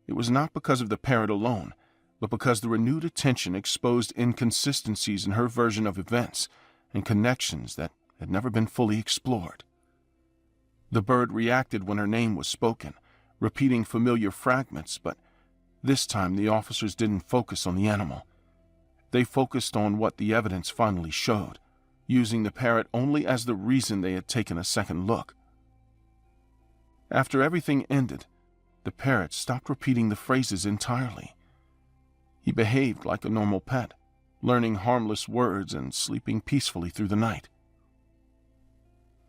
it was not because of the parrot alone, but because the renewed attention exposed inconsistencies in her version of events and connections that had never been fully explored. The bird reacted when her name was spoken, repeating familiar fragments, but this time the officers didn't focus on the animal. They focused on what the evidence finally showed, using the parrot only as the reason they had taken a second look. After everything ended, the parrot stopped repeating the phrases entirely. He behaved like a normal pet, learning harmless words and sleeping peacefully through the night.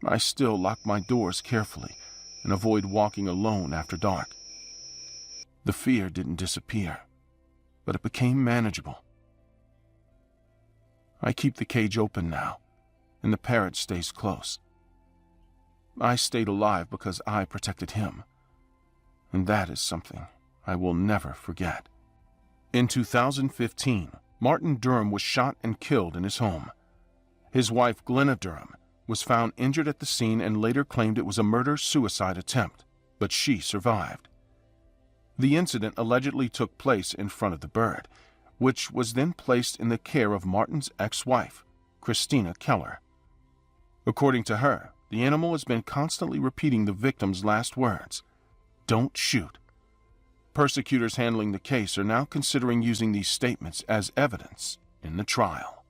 I still lock my doors carefully and avoid walking alone after dark. The fear didn't disappear, but it became manageable. I keep the cage open now, and the parrot stays close. I stayed alive because I protected him, and that is something I will never forget. In 2015, Martin Durham was shot and killed in his home. His wife, Glenna Durham, was found injured at the scene and later claimed it was a murder-suicide attempt, but she survived. The incident allegedly took place in front of the bird, which was then placed in the care of Martin's ex-wife, Christina Keller. According to her, the animal has been constantly repeating the victim's last words, "Don't shoot." Prosecutors handling the case are now considering using these statements as evidence in the trial.